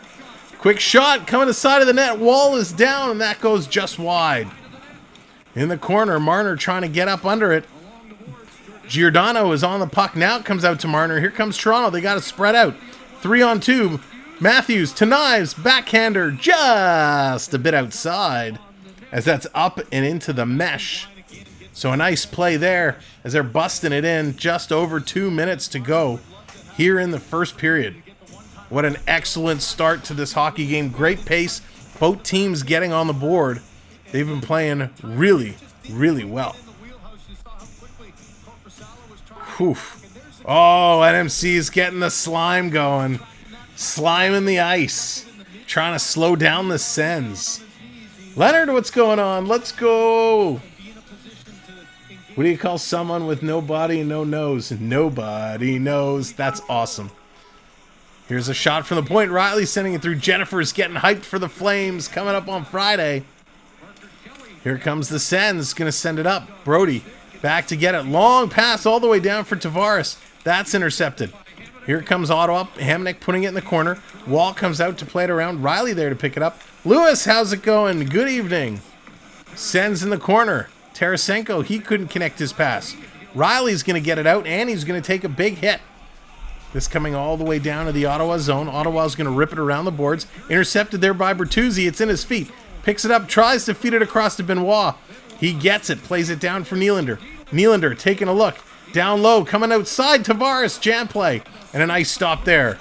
Quick shot coming to the side of the net. Wall is down, and that goes just wide. In the corner, Marner trying to get up under it. Giordano is on the puck. Now it comes out to Marner. Here comes Toronto. They got to spread out. 3-on-2. Matthews to Knives. Backhander just a bit outside as that's up and into the mesh. So a nice play there as they're busting it in. Just over 2 minutes to go here in the first period. What an excellent start to this hockey game. Great pace. Both teams getting on the board. They've been playing really, really well. Whew. Oh, NMC is getting the slime going. Slime in the ice. Trying to slow down the Sens. Leonard, what's going on? Let's go. What do you call someone with no body and no nose? Nobody knows. That's awesome. Here's a shot from the point. Riley sending it through. Jennifer's getting hyped for the Flames coming up on Friday. Here comes the Sens. Going to send it up. Brody back to get it. Long pass all the way down for Tavares. That's intercepted. Here comes Ottawa. Hamnick putting it in the corner. Wall comes out to play it around. Riley there to pick it up. Lewis, how's it going? Good evening. Sens in the corner. Tarasenko, he couldn't connect his pass. Riley's going to get it out, and he's going to take a big hit. This coming all the way down to the Ottawa zone. Ottawa's going to rip it around the boards. Intercepted there by Bertuzzi. It's in his feet. Picks it up, tries to feed it across to Benoit. He gets it, plays it down for Nylander. Nylander taking a look. Down low, coming outside. Tavares, jam play. And a nice stop there.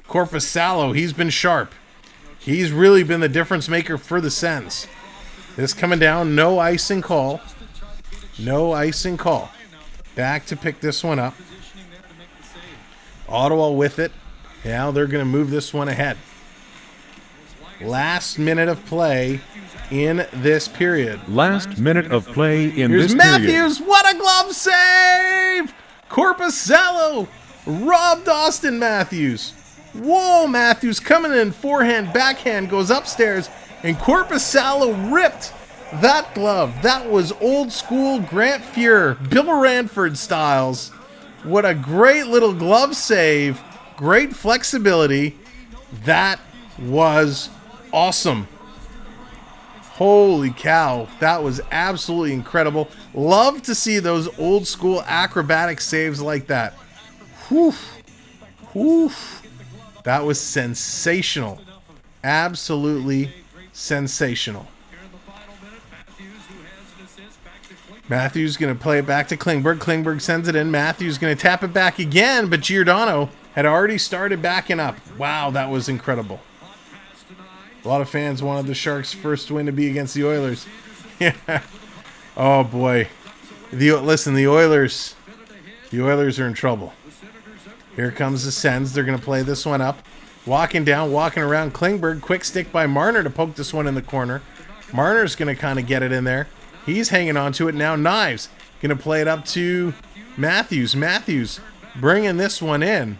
Korpisalo, he's been sharp. He's really been the difference maker for the Sens. This coming down, no icing call. No icing call. Back to pick this one up. Ottawa with it. Now they're going to move this one ahead. Last minute of play in this period. Last minute of play in Here's this Matthews. period. Matthews, what a glove save! Korpisalo robbed Austin Matthews. Whoa, Matthews coming in, forehand, backhand, goes upstairs, and Korpisalo ripped that glove. That was old school Grant Fuhr, Bill Ranford styles. What a great little glove save. Great flexibility. That was awesome. Holy cow. That was absolutely incredible. Love to see those old school acrobatic saves like that. Whew. Whew. That was sensational. Absolutely sensational. Matthews going to play it back to Klingberg. Klingberg sends it in. Matthews going to tap it back again, but Giordano had already started backing up. Wow, that was incredible. A lot of fans wanted the Sharks' first win to be against the Oilers. Yeah. Oh, boy. Listen, the Oilers are in trouble. Here comes the Sens. They're going to play this one up. Walking down, walking around Klingberg. Quick stick by Marner to poke this one in the corner. Marner's going to kind of get it in there. He's hanging on to it now. Knives going to play it up to Matthews. Matthews bringing this one in.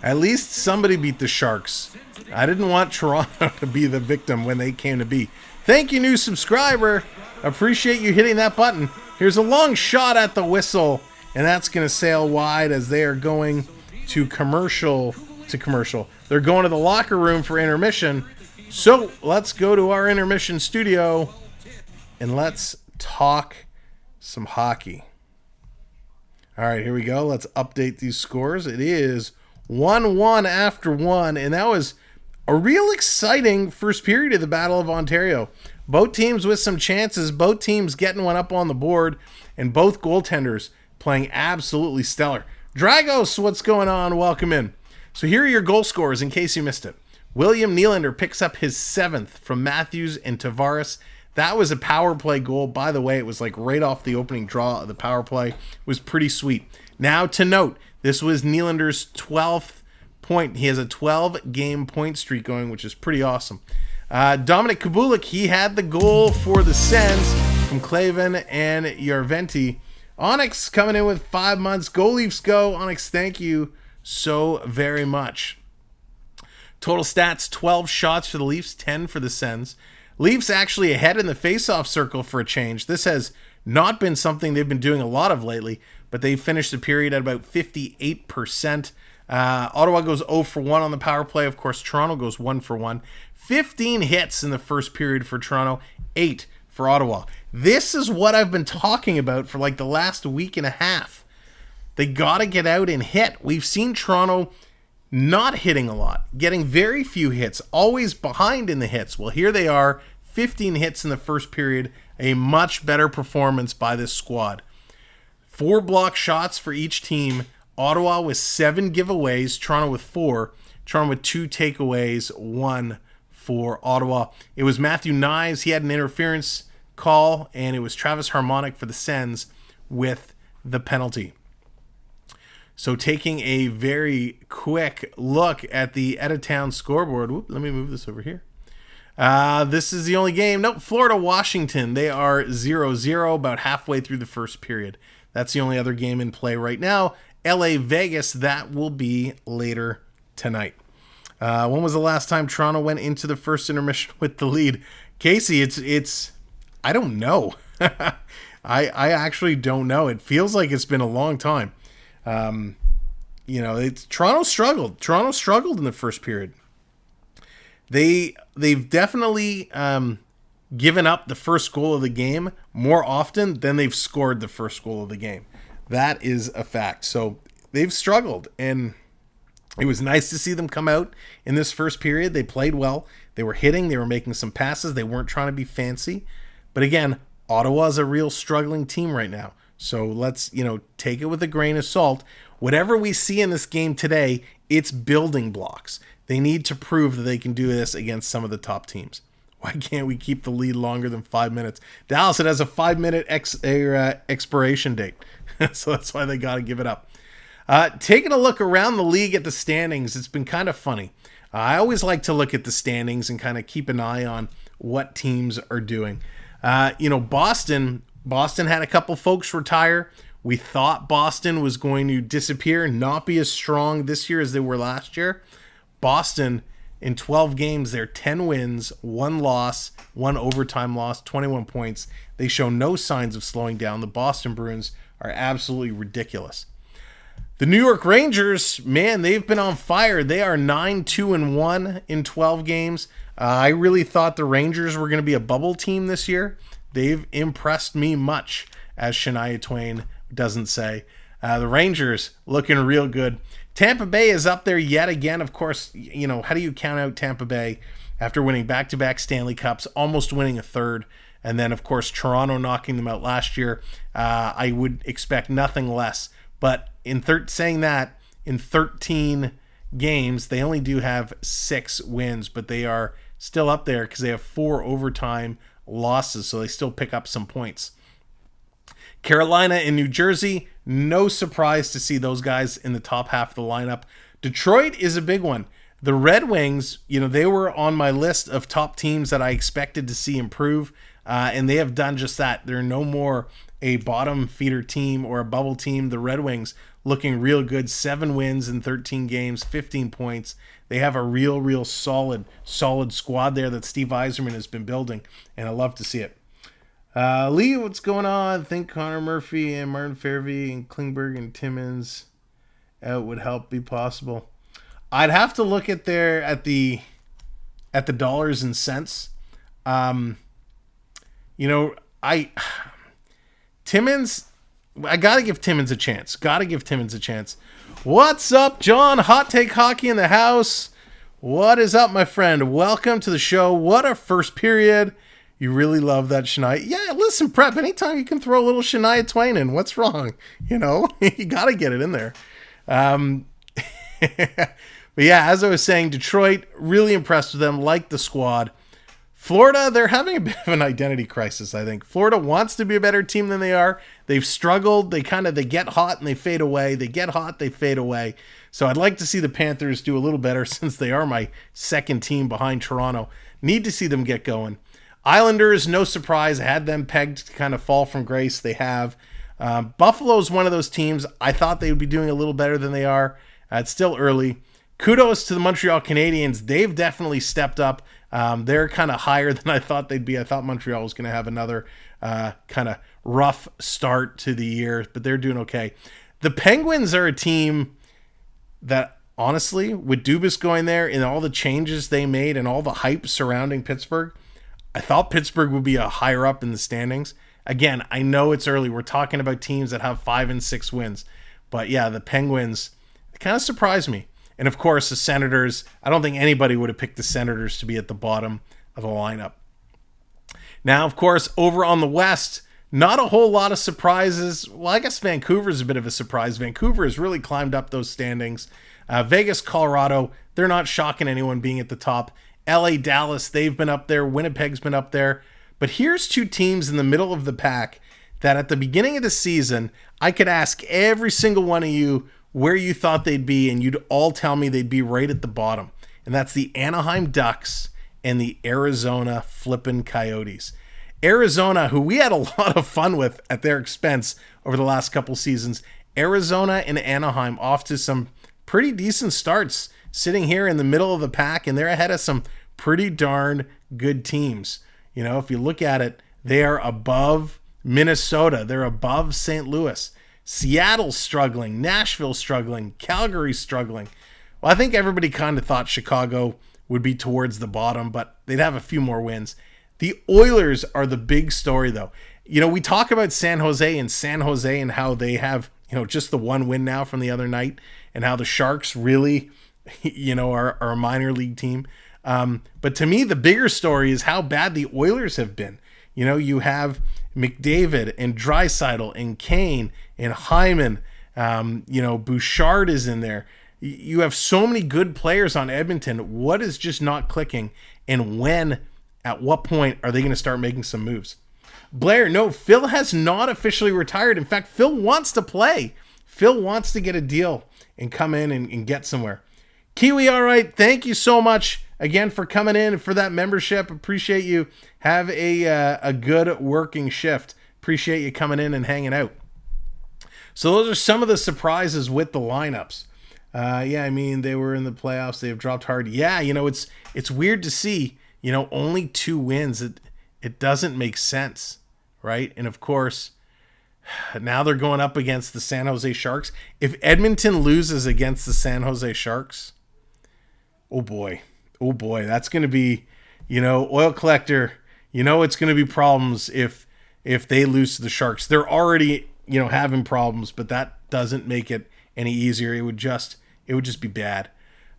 At least somebody beat the Sharks. I didn't want Toronto to be the victim when they came to be. Thank you, new subscriber. Appreciate you hitting that button. Here's a long shot at the whistle, and that's going to sail wide as they are going to commercial. They're going to the locker room for intermission. So let's go to our intermission studio and let's talk some hockey. All right, here we go. Let's update these scores. It is 1-1 after one, and that was a real exciting first period of the Battle of Ontario. Both teams with some chances, both teams getting one up on the board, and both goaltenders playing absolutely stellar. Dragos, what's going on? Welcome in. So here are your goal scorers in case you missed it. William Nylander picks up his 7th from Matthews and Tavares. That was a power play goal. By the way, it was like right off the opening draw of the power play. It was pretty sweet. Now to note, this was Nylander's 12th point. He has a 12-game point streak going, which is pretty awesome. Dominic Kubulik, he had the goal for the Sens from Clavin and Yarventi. Onyx coming in with 5 months. Go Leafs go. Onyx, thank you so very much. Total stats, 12 shots for the Leafs, 10 for the Sens. Leafs actually ahead in the face-off circle for a change. This has not been something they've been doing a lot of lately, but they finished the period at about 58%. Ottawa goes 0 for 1 on the power play. Of course, Toronto goes 1 for 1. 15 hits in the first period for Toronto, 8 for Ottawa. This is what I've been talking about for like the last week and a half. They got to get out and hit. We've seen Toronto not hitting a lot, getting very few hits, always behind in the hits. Well, here they are, 15 hits in the first period, a much better performance by this squad. 4 block shots for each team. Ottawa with 7 giveaways, Toronto with 4, Toronto with 2 takeaways, 1 for Ottawa. It was Matthew Knives, he had an interference call, and it was Travis Harmonic for the Sens with the penalty. So taking a very quick look at the out-of-town scoreboard. Whoop, let me move this over here. This is the only game. Nope, Florida-Washington. They are 0-0, about halfway through the first period. That's the only other game in play right now. LA-Vegas, that will be later tonight. When was the last time Toronto went into the first intermission with the lead? Casey, it's I don't know. I actually don't know. It feels like it's been a long time. Toronto struggled. Toronto struggled in the first period. They've definitely given up the first goal of the game more often than they've scored the first goal of the game. That is a fact. So they've struggled, and it was nice to see them come out in this first period. They played well. They were hitting. They were making some passes. They weren't trying to be fancy. But again, Ottawa's a real struggling team right now. So let's, take it with a grain of salt. Whatever we see in this game today, it's building blocks. They need to prove that they can do this against some of the top teams. Why can't we keep the lead longer than 5 minutes? Dallas, it has a 5-minute expiration date. So that's why they got to give it up. Taking a look around the league at the standings, it's been kind of funny. I always like to look at the standings and kind of keep an eye on what teams are doing. Boston had a couple folks retire. We thought Boston was going to disappear and not be as strong this year as they were last year. Boston, in 12 games, they're 10 wins, 1 loss, 1 overtime loss, 21 points. They show no signs of slowing down. The Boston Bruins are absolutely ridiculous. The New York Rangers, man, they've been on fire. They are 9-2-1 in 12 games. I really thought the Rangers were going to be a bubble team this year. They've impressed me much, as Shania Twain doesn't say. The Rangers looking real good. Tampa Bay is up there yet again. Of course, how do you count out Tampa Bay after winning back-to-back Stanley Cups, almost winning a third, and then, of course, Toronto knocking them out last year? I would expect nothing less. But saying that, in 13 games, they only do have 6 wins, but they are still up there because they have 4 overtime losses, so they still pick up some points. Carolina and New Jersey, no surprise to see those guys in the top half of the lineup. Detroit is a big one. The Red Wings, they were on my list of top teams that I expected to see improve, and they have done just that. They're no more a bottom feeder team or a bubble team. The Red Wings looking real good. 7 wins in 13 games, 15 points. They have a real solid squad there that Steve Yzerman has been building, and I love to see it. Lee, what's going on? I think Connor Murphy and Martin Fairvey and Klingberg and Timmins out would help be possible. I'd have to look at the dollars and cents. Timmins, I gotta give Timmins a chance. What's up, John? Hot Take Hockey in the house. What is up, my friend? Welcome to the show. What a first period. You really love that Shania. Yeah, listen, Prep, anytime you can throw a little Shania Twain in, what's wrong? You got to get it in there. But yeah, as I was saying, Detroit, really impressed with them, like the squad. Florida, they're having a bit of an identity crisis, I think. Florida wants to be a better team than they are. They've struggled. They get hot and they fade away. They get hot, they fade away. So I'd like to see the Panthers do a little better since they are my second team behind Toronto. Need to see them get going. Islanders, no surprise. I had them pegged to kind of fall from grace. They have. Buffalo's one of those teams. I thought they would be doing a little better than they are. It's still early. Kudos to the Montreal Canadiens. They've definitely stepped up. They're kind of higher than I thought they'd be. I thought Montreal was going to have another kind of rough start to the year, but they're doing okay. The Penguins are a team that, honestly, with Dubas going there and all the changes they made and all the hype surrounding Pittsburgh, I thought Pittsburgh would be a higher up in the standings. Again, I know it's early. We're talking about teams that have 5 and 6 wins. But yeah, the Penguins kind of surprised me. And of course, the Senators, I don't think anybody would have picked the Senators to be at the bottom of the lineup. Now, of course, over on the West, not a whole lot of surprises. Well, I guess Vancouver's a bit of a surprise. Vancouver has really climbed up those standings. Vegas, Colorado, they're not shocking anyone being at the top. LA, Dallas, they've been up there. Winnipeg's been up there. But here's two teams in the middle of the pack that at the beginning of the season, I could ask every single one of you where you thought they'd be, and you'd all tell me they'd be right at the bottom. And that's the Anaheim Ducks and the Arizona flippin' Coyotes. Arizona, who we had a lot of fun with at their expense over the last couple seasons. Arizona and Anaheim off to some pretty decent starts, sitting here in the middle of the pack, and they're ahead of some pretty darn good teams. You know, if you look at it, they are above Minnesota. They're above St. Louis. Seattle's struggling. Nashville's struggling. Calgary's struggling. Well, I think everybody kind of thought Chicago would be towards the bottom, but they'd have a few more wins. The Oilers are the big story, though. You know, we talk about San Jose and how they have, you know, just the one win now from the other night, and how the Sharks really, you know, are a minor league team. But to me, the bigger story is how bad the Oilers have been. You know, you have McDavid and Draisaitl and Kane and Hyman. You know, Bouchard is in there. You have so many good players on Edmonton. What is just not clicking? And when, at what point are they going to start making some moves? Blair, no, Phil has not officially retired. In fact, Phil wants to play. Phil wants to get a deal and come in and get somewhere. Kiwi, all right. Thank you so much again for coming in for that membership. Appreciate you. Have a good working shift. Appreciate you coming in and hanging out. So those are some of the surprises with the lineups. Yeah, I mean, they were in the playoffs. They've dropped hard. Yeah, you know, it's weird to see, you know, only 2 wins. It doesn't make sense, right? And of course, now they're going up against the San Jose Sharks. If Edmonton loses against the San Jose Sharks, oh boy, that's going to be, you know, Oil Collector, you know, it's going to be problems if they lose to the Sharks. They're already, you know, having problems, but that doesn't make it any easier. It would just be bad.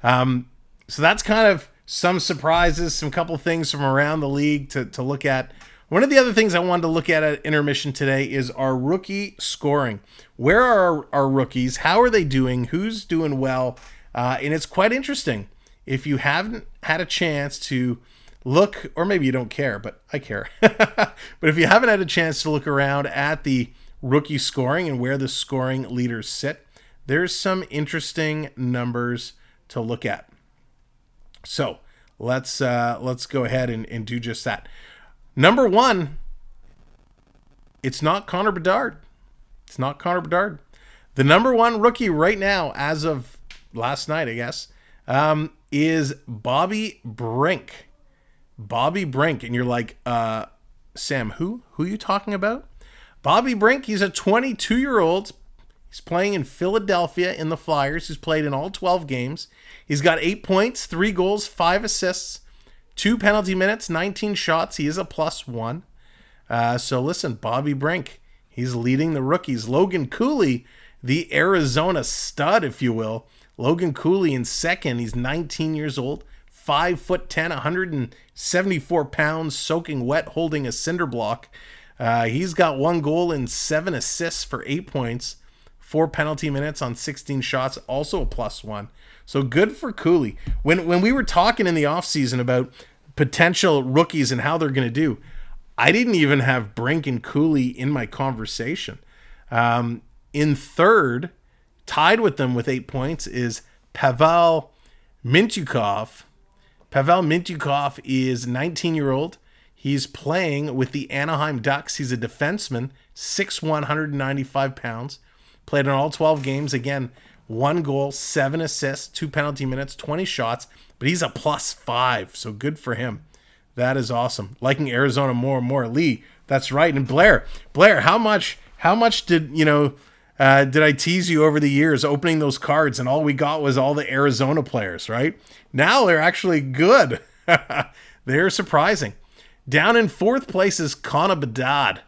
So that's kind of some surprises, some couple things from around the league to look at. One of the other things I wanted to look at intermission today is our rookie scoring. Where are our rookies? How are they doing? Who's doing well? And it's quite interesting. If you haven't had a chance to look, or maybe you don't care, but I care. But if you haven't had a chance to look around at the rookie scoring and where the scoring leaders sit, there's some interesting numbers to look at. So let's go ahead and do just that. Number 1, it's not Connor Bedard. It's not Connor Bedard. The number 1 rookie right now, as of last night, I guess, is Bobby Brink. Bobby Brink. And you're like, Sam, who are you talking about? Bobby Brink, he's a 22-year-old. He's playing in Philadelphia in the Flyers. He's played in all 12 games. He's got 8 points, 3 goals, 5 assists, 2 penalty minutes, 19 shots. He is a +1. So listen, Bobby Brink, he's leading the rookies. Logan Cooley, the Arizona stud, if you will. Logan Cooley in second. He's 19 years old, 5'10", 174 pounds, soaking wet, holding a cinder block. He's got 1 goal and 7 assists for 8 points, 4 penalty minutes on 16 shots, also a +1. So good for Cooley. When we were talking in the offseason about potential rookies and how they're going to do, I didn't even have Brink and Cooley in my conversation. In third, tied with them with 8 points, is Pavel Mintyukov. Pavel Mintyukov is 19-year-old. He's playing with the Anaheim Ducks. He's a defenseman, 6'1", 195 pounds. Played in all 12 games. Again, 1 goal, 7 assists, 2 penalty minutes, 20 shots. But he's a +5, so good for him. That is awesome. Liking Arizona more and more. Lee, that's right. And Blair, how much did did I tease you over the years opening those cards, and all we got was all the Arizona players, right? Now they're actually good. They're surprising. Down in 4th place is Connor Bedard.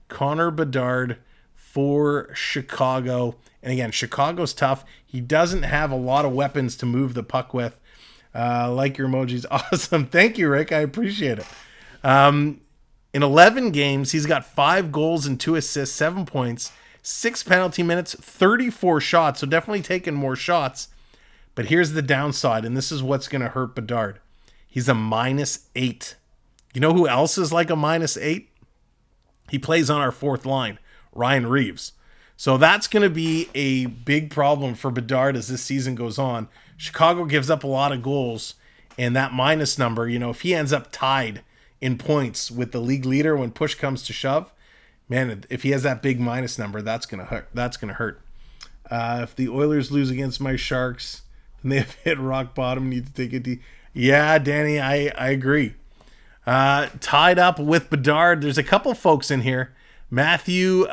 Connor Bedard for Chicago. And again, Chicago's tough. He doesn't have a lot of weapons to move the puck with. Like your emojis. Awesome. Thank you, Rick. I appreciate it. In 11 games, he's got 5 goals and 2 assists, 7 points, 6 penalty minutes, 34 shots. So definitely taking more shots. But here's the downside, and this is what's going to hurt Bedard. He's a -8. You know who else is like a -8? He plays on our 4th line, Ryan Reeves. So that's going to be a big problem for Bedard as this season goes on. Chicago gives up a lot of goals, and that minus number, if he ends up tied in points with the league leader when push comes to shove, man, if he has that big minus number, that's going to hurt. That's going to hurt. If the Oilers lose against my Sharks, then they have hit rock bottom. Need to take it deep. Yeah, Danny, I agree. Tied up with Bedard, there's a couple folks in here. Matthew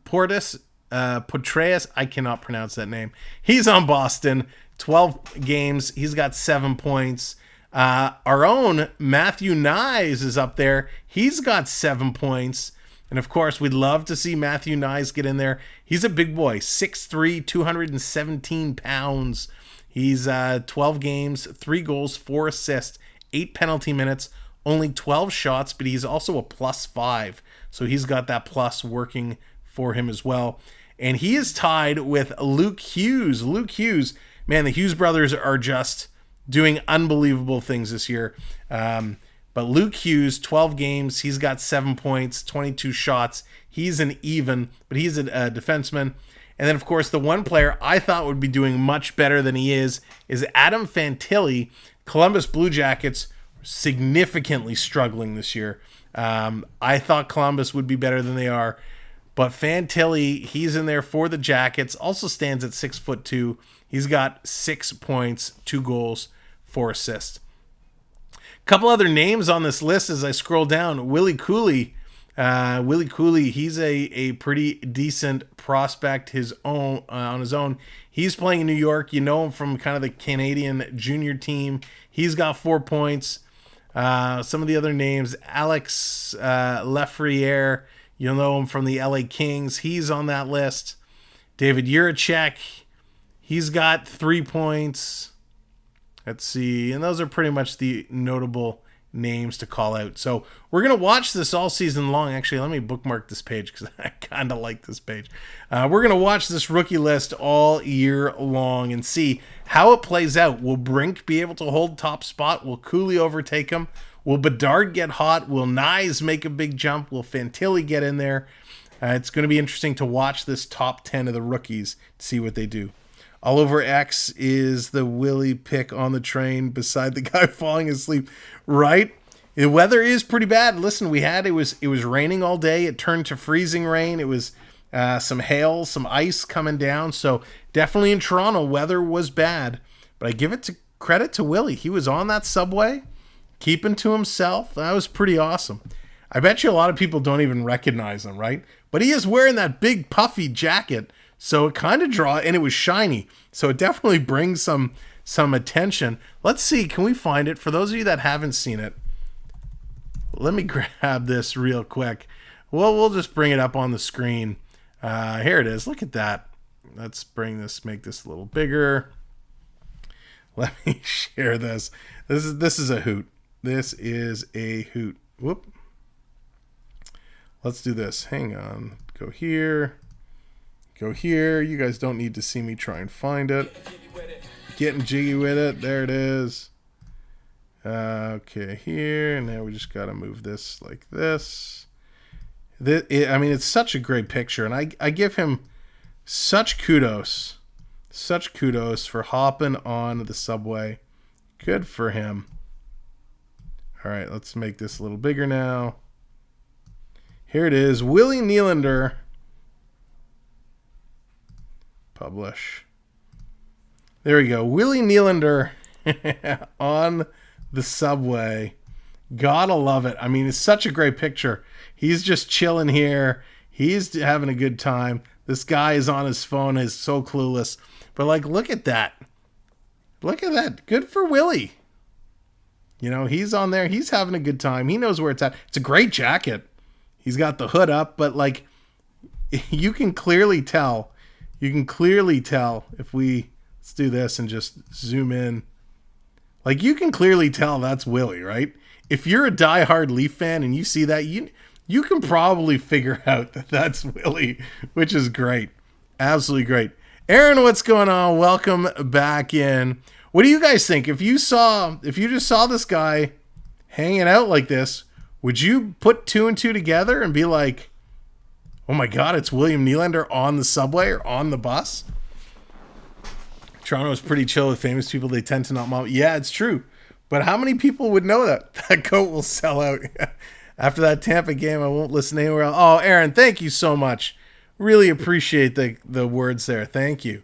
Potreas, I cannot pronounce that name. He's on Boston, 12 games. He's got 7 points. Our own Matthew Nyes is up there. He's got 7 points. And of course, we'd love to see Matthew Nyes get in there. He's a big boy, 6'3", 217 pounds. He's 12 games, 3 goals, 4 assists, 8 penalty minutes, only 12 shots, but he's also a +5. So he's got that plus working for him as well. And he is tied with Luke Hughes. Luke Hughes, man, the Hughes brothers are just doing unbelievable things this year. But Luke Hughes, 12 games, he's got 7 points, 22 shots. He's an even, but he's a defenseman. And then, of course, the one player I thought would be doing much better than he is Adam Fantilli. Columbus Blue Jackets significantly struggling this year. I thought Columbus would be better than they are. But Fantilli, he's in there for the Jackets, also stands at 6'2". He's got 6 points, 2 goals, 4 assists. Couple other names on this list as I scroll down. Willie Cooley. Willie Cooley, he's a pretty decent prospect on his own. He's playing in New York. You know him from kind of the Canadian junior team. He's got 4 points. Some of the other names, Alex Lafreniere, you'll know him from the LA Kings. He's on that list. David Juracek, he's got 3 points. Let's see. And those are pretty much the notable names to call out. So we're going to watch this all season long. Actually, let me bookmark this page because I kind of like this page. We're going to watch this rookie list all year long and see how it plays out. Will Brink be able to hold top spot? Will Cooley overtake him? Will Bedard get hot? Will Nyes make a big jump? Will Fantilli get in there? It's going to be interesting to watch this top 10 of the rookies to see what they do. All over X is the Willie pick on the train beside the guy falling asleep. Right? The weather is pretty bad. Listen, it was raining all day. It turned to freezing rain. It was some hail, some ice coming down. So definitely in Toronto, weather was bad. But I give credit to Willie. He was on that subway, keeping to himself. That was pretty awesome. I bet you a lot of people don't even recognize him, right? But he is wearing that big puffy jacket. So it kind of and it was shiny. So it definitely brings some attention. Let's see, can we find it? For those of you that haven't seen it, let me grab this real quick. Well, we'll just bring it up on the screen. Here it is. Look at that. Let's make this a little bigger. Let me share this. This is a hoot. This is a hoot. Whoop. Let's do this. Hang on. Go here. Go here. You guys don't need to see me try and find it. Getting jiggy with it. There it is. Okay, here. And now we just got to move this like this. It's such a great picture. And I give him such kudos. Such kudos for hopping on the subway. Good for him. All right, let's make this a little bigger now. Here it is. Willie Nylander. Publish. There we go. Willie Nylander on the subway. Gotta love it. It's such a great picture. He's just chilling here. He's having a good time. This guy is on his phone. Is so clueless. But look at that. Look at that. Good for Willie. He's on there. He's having a good time. He knows where it's at. It's a great jacket. He's got the hood up, but you can clearly tell. You can clearly tell if let's do this and just zoom in. Like, you can clearly tell that's Willie, right? If you're a diehard Leaf fan and you see that, you can probably figure out that that's Willie, which is great. Absolutely great. Aaron, what's going on? Welcome back in. What do you guys think? If you just saw this guy hanging out like this, would you put 2 and 2 together and be like, oh my God, it's William Nylander on the subway or on the bus? Toronto is pretty chill with famous people. They tend to not mob. Yeah, it's true. But how many people would know that? That coat will sell out. After that Tampa game, I won't listen anywhere else. Oh, Aaron, thank you so much. Really appreciate the words there. Thank you.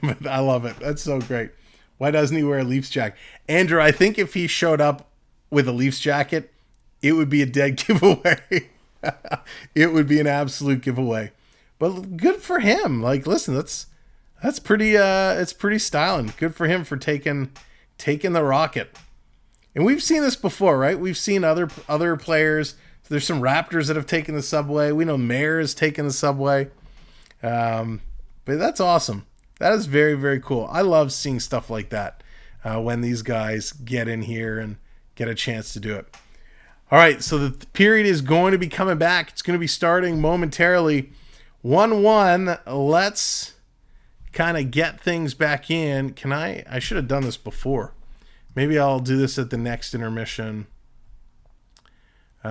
But I love it. That's so great. Why doesn't he wear a Leafs jacket? Andrew, I think if he showed up with a Leafs jacket, it would be a dead giveaway. It would be an absolute giveaway. But good for him. Like, listen, that's pretty it's pretty styling. Good for him for taking the rocket. And we've seen this before, right? We've seen other players. There's some Raptors that have taken the subway. We know Mayer has taken the subway. But that's awesome. That is very, very cool. I love seeing stuff like that when these guys get in here and get a chance to do it. All right, so the period is going to be coming back. It's going to be starting momentarily. 1-1. Let's kind of get things back in. I should have done this before. Maybe I'll do this at the next intermission. Do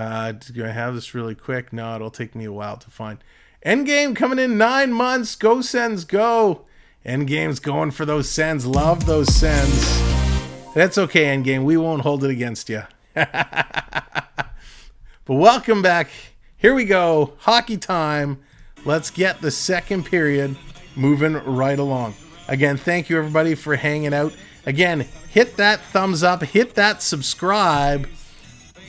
I have this really quick? No, it'll take me a while to find. Endgame coming in 9 months. Go Sens, go. Endgame's going for those Sens. Love those Sens. That's okay, Endgame. We won't hold it against you. But welcome back. Here we go. Hockey time. Let's get the second period moving right along. Again, thank you everybody for hanging out. Again, hit that thumbs up, hit that subscribe.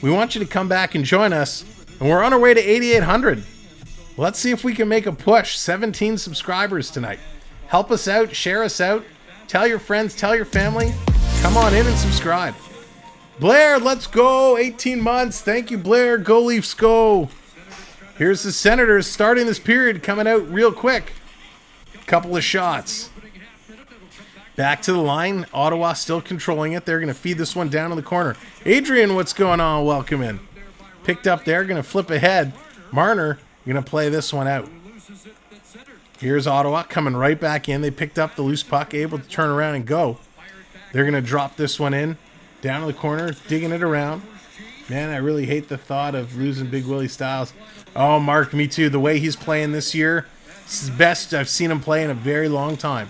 We want you to come back and join us. And we're on our way to 8,800. Let's see if we can make a push. 17 subscribers tonight. Help us out, share us out. Tell your friends, tell your family. Come on in and subscribe. Blair, let's go. 18 months. Thank you, Blair. Go Leafs, go. Here's the Senators starting this period, coming out real quick. Couple of shots. Back to the line. Ottawa still controlling it. They're going to feed this one down in the corner. Adrian, what's going on? Welcome in. Picked up there. Going to flip ahead. Marner going to play this one out. Here's Ottawa coming right back in. They picked up the loose puck, able to turn around and go. They're going to drop this one in. Down in the corner, digging it around. Man, I really hate the thought of losing Big Willie Styles. Oh, Mark, me too. The way he's playing this year, this is the best I've seen him play in a very long time.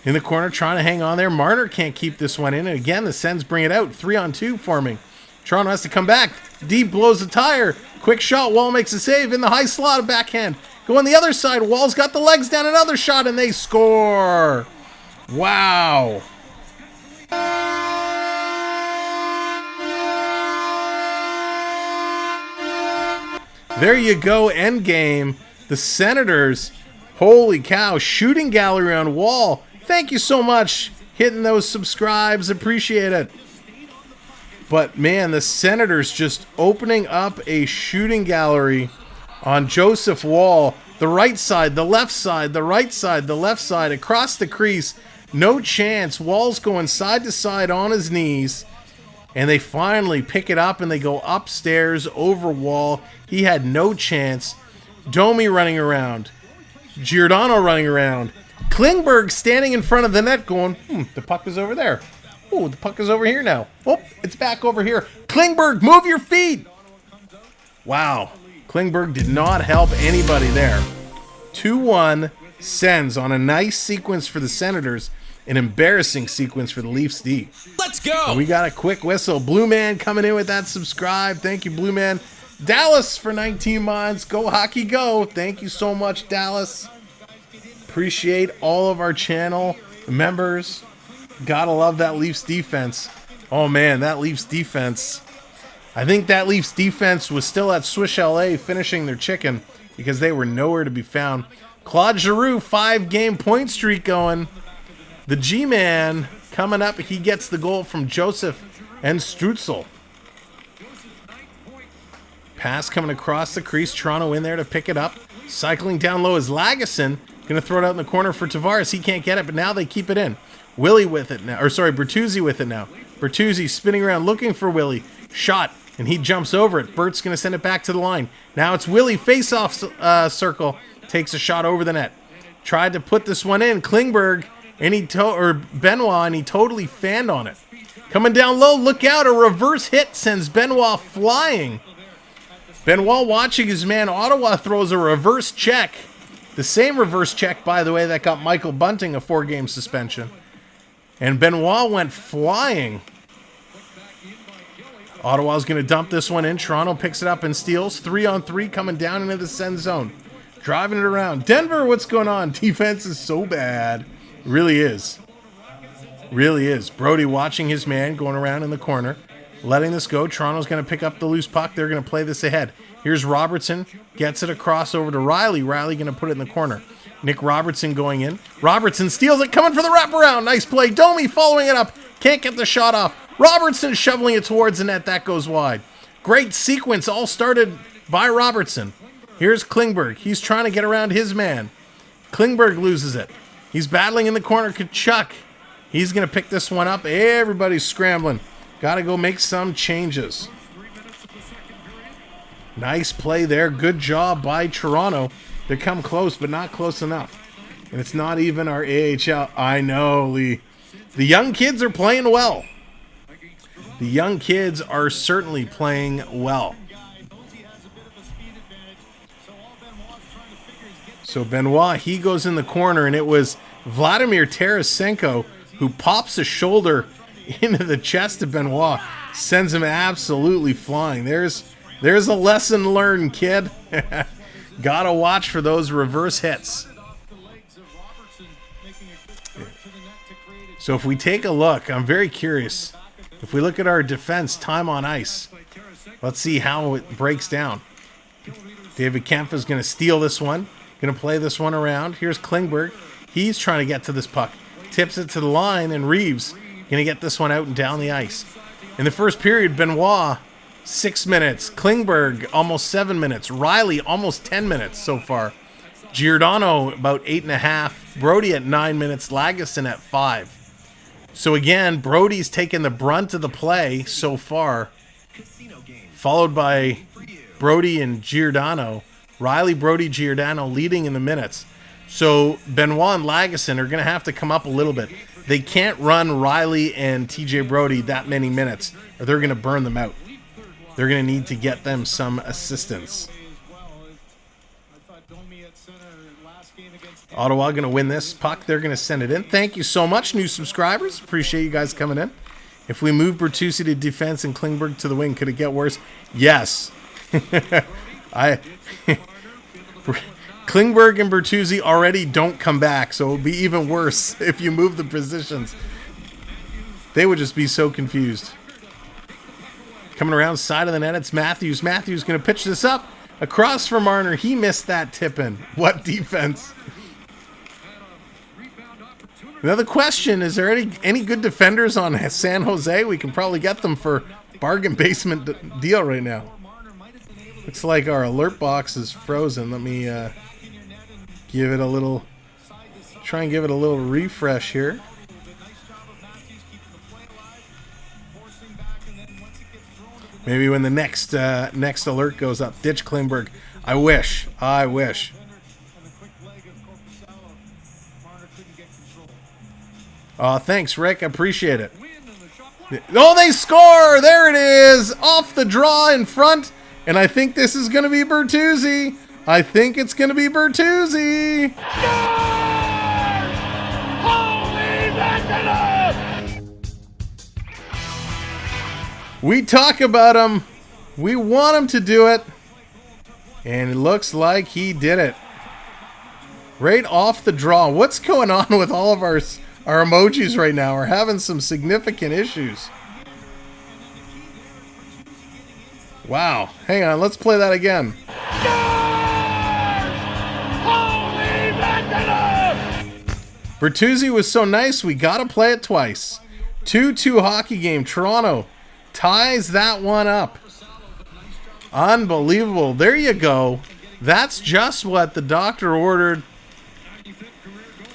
In the corner, trying to hang on there. Marner can't keep this one in. And again, the Sens bring it out. 3-on-2 forming. Toronto has to come back. Deep blows the tire. Quick shot. Wall makes a save in the high slot. A backhand. Go on the other side. Wall's got the legs down. Another shot, and they score. Wow. There you go, endgame. The Senators, holy cow, shooting gallery on Wall. Thank you so much. Hitting those subscribes, appreciate it. But man, the Senators just opening up a shooting gallery on Joseph Wall. The right side, the left side, the right side, the left side, across the crease. No chance. Wall's going side to side on his knees. And they finally pick it up and they go upstairs over Wall. He had no chance. Domi running around. Giordano running around. Klingberg standing in front of the net going, the puck is over there. Oh, the puck is over here now. Oh, it's back over here. Klingberg, move your feet. Wow. Klingberg did not help anybody there. 2-1 Sens on a nice sequence for the Senators. An embarrassing sequence for the Leafs D. Let's go! And we got a quick whistle. Blue Man coming in with that subscribe. Thank you, Blue Man. Dallas for 19 months. Go Hockey Go. Thank you so much, Dallas. Appreciate all of our channel members. Gotta love that Leafs defense. Oh man, that Leafs defense. I think that Leafs defense was still at Swish LA finishing their chicken because they were nowhere to be found. Claude Giroux, 5-game point streak going. The G-Man coming up. He gets the goal from Joseph and Strutzel. Pass coming across the crease. Toronto in there to pick it up. Cycling down low is Lagesson. Going to throw it out in the corner for Tavares. He can't get it, but now they keep it in. Willie with it now. Or sorry, Bertuzzi with it now. Bertuzzi spinning around looking for Willie. Shot, and he jumps over it. Bert's going to send it back to the line. Now it's Willie, face-off circle. Takes a shot over the net. Tried to put this one in. Klingberg, or Benoit, and he totally fanned on it. Coming down low, look out. A reverse hit sends Benoit flying. Benoit watching his man. Ottawa throws a reverse check. The same reverse check, by the way, that got Michael Bunting a 4-game suspension. And Benoit went flying. Ottawa's going to dump this one in. Toronto picks it up and steals. 3-on-3 coming down into the send zone. Driving it around. Denver, what's going on? Defense is so bad. It really is. Really is. Brody watching his man, going around in the corner. Letting this go. Toronto's going to pick up the loose puck. They're going to play this ahead. Here's Robertson. Gets it across over to Riley. Riley going to put it in the corner. Nick Robertson going in. Robertson steals it. Coming for the wraparound. Nice play. Domi following it up. Can't get the shot off. Robertson shoveling it towards the net. That goes wide. Great sequence. All started by Robertson. Here's Klingberg. He's trying to get around his man. Klingberg loses it. He's battling in the corner. Kachuk. He's going to pick this one up. Everybody's scrambling. Got to go make some changes. Nice play there. Good job by Toronto. They come close, but not close enough. And it's not even our AHL. I know, Lee. The young kids are playing well. The young kids are certainly playing well. So Benoit, he goes in the corner, and it was Vladimir Tarasenko who pops a shoulder into the chest of Benoit, sends him absolutely flying. There's a lesson learned, kid. Gotta watch for those reverse hits. So if we take a look, I'm very curious. If we look at our defense, time on ice, let's see how it breaks down. David Kempf is going to steal this one. Going to play this one around. Here's Klingberg. He's trying to get to this puck. Tips it to the line, and Reeves going to get this one out and down the ice. In the first period, Benoit, 6 minutes. Klingberg, almost 7 minutes. Riley, almost 10 minutes so far. Giordano, about 8.5. Brody at 9 minutes. Lagesson at 5. So again, Brody's taken the brunt of the play so far, followed by Brody and Giordano. Riley, Brody, Giordano leading in the minutes. So Benoit and Lagesson are going to have to come up a little bit. They can't run Riley and TJ Brody that many minutes, or they're going to burn them out. They're going to need to get them some assistance. Ottawa going to win this puck. They're going to send it in. Thank you so much, new subscribers. Appreciate you guys coming in. If we move Bertuzzi to defense and Klingberg to the wing, could it get worse? Yes. Klingberg and Bertuzzi already don't come back, so it would be even worse if you move the positions. They would just be so confused. Coming around side of the net, it's Matthews. Matthews going to pitch this up across from Marner. He missed that tip in. What defense? Now the question, is there any good defenders on San Jose? We can probably get them for bargain basement deal right now. Looks like our alert box is frozen. Let me give it a little, try and give it a little refresh here. Maybe when the next alert goes up. Ditch Klingberg. I wish. Thanks, Rick. I appreciate it. Oh, they score! There it is! Off the draw in front. And I think this is going to be Bertuzzi. I think it's going to be Bertuzzi. We talk about him. We want him to do it. And it looks like he did it. Right off the draw. What's going on with all of our emojis right now? We're having some significant issues. Wow. Hang on. Let's play that again. Bertuzzi was so nice, we got to play it twice. 2-2 hockey game. Toronto ties that one up. Unbelievable. There you go. That's just what the doctor ordered.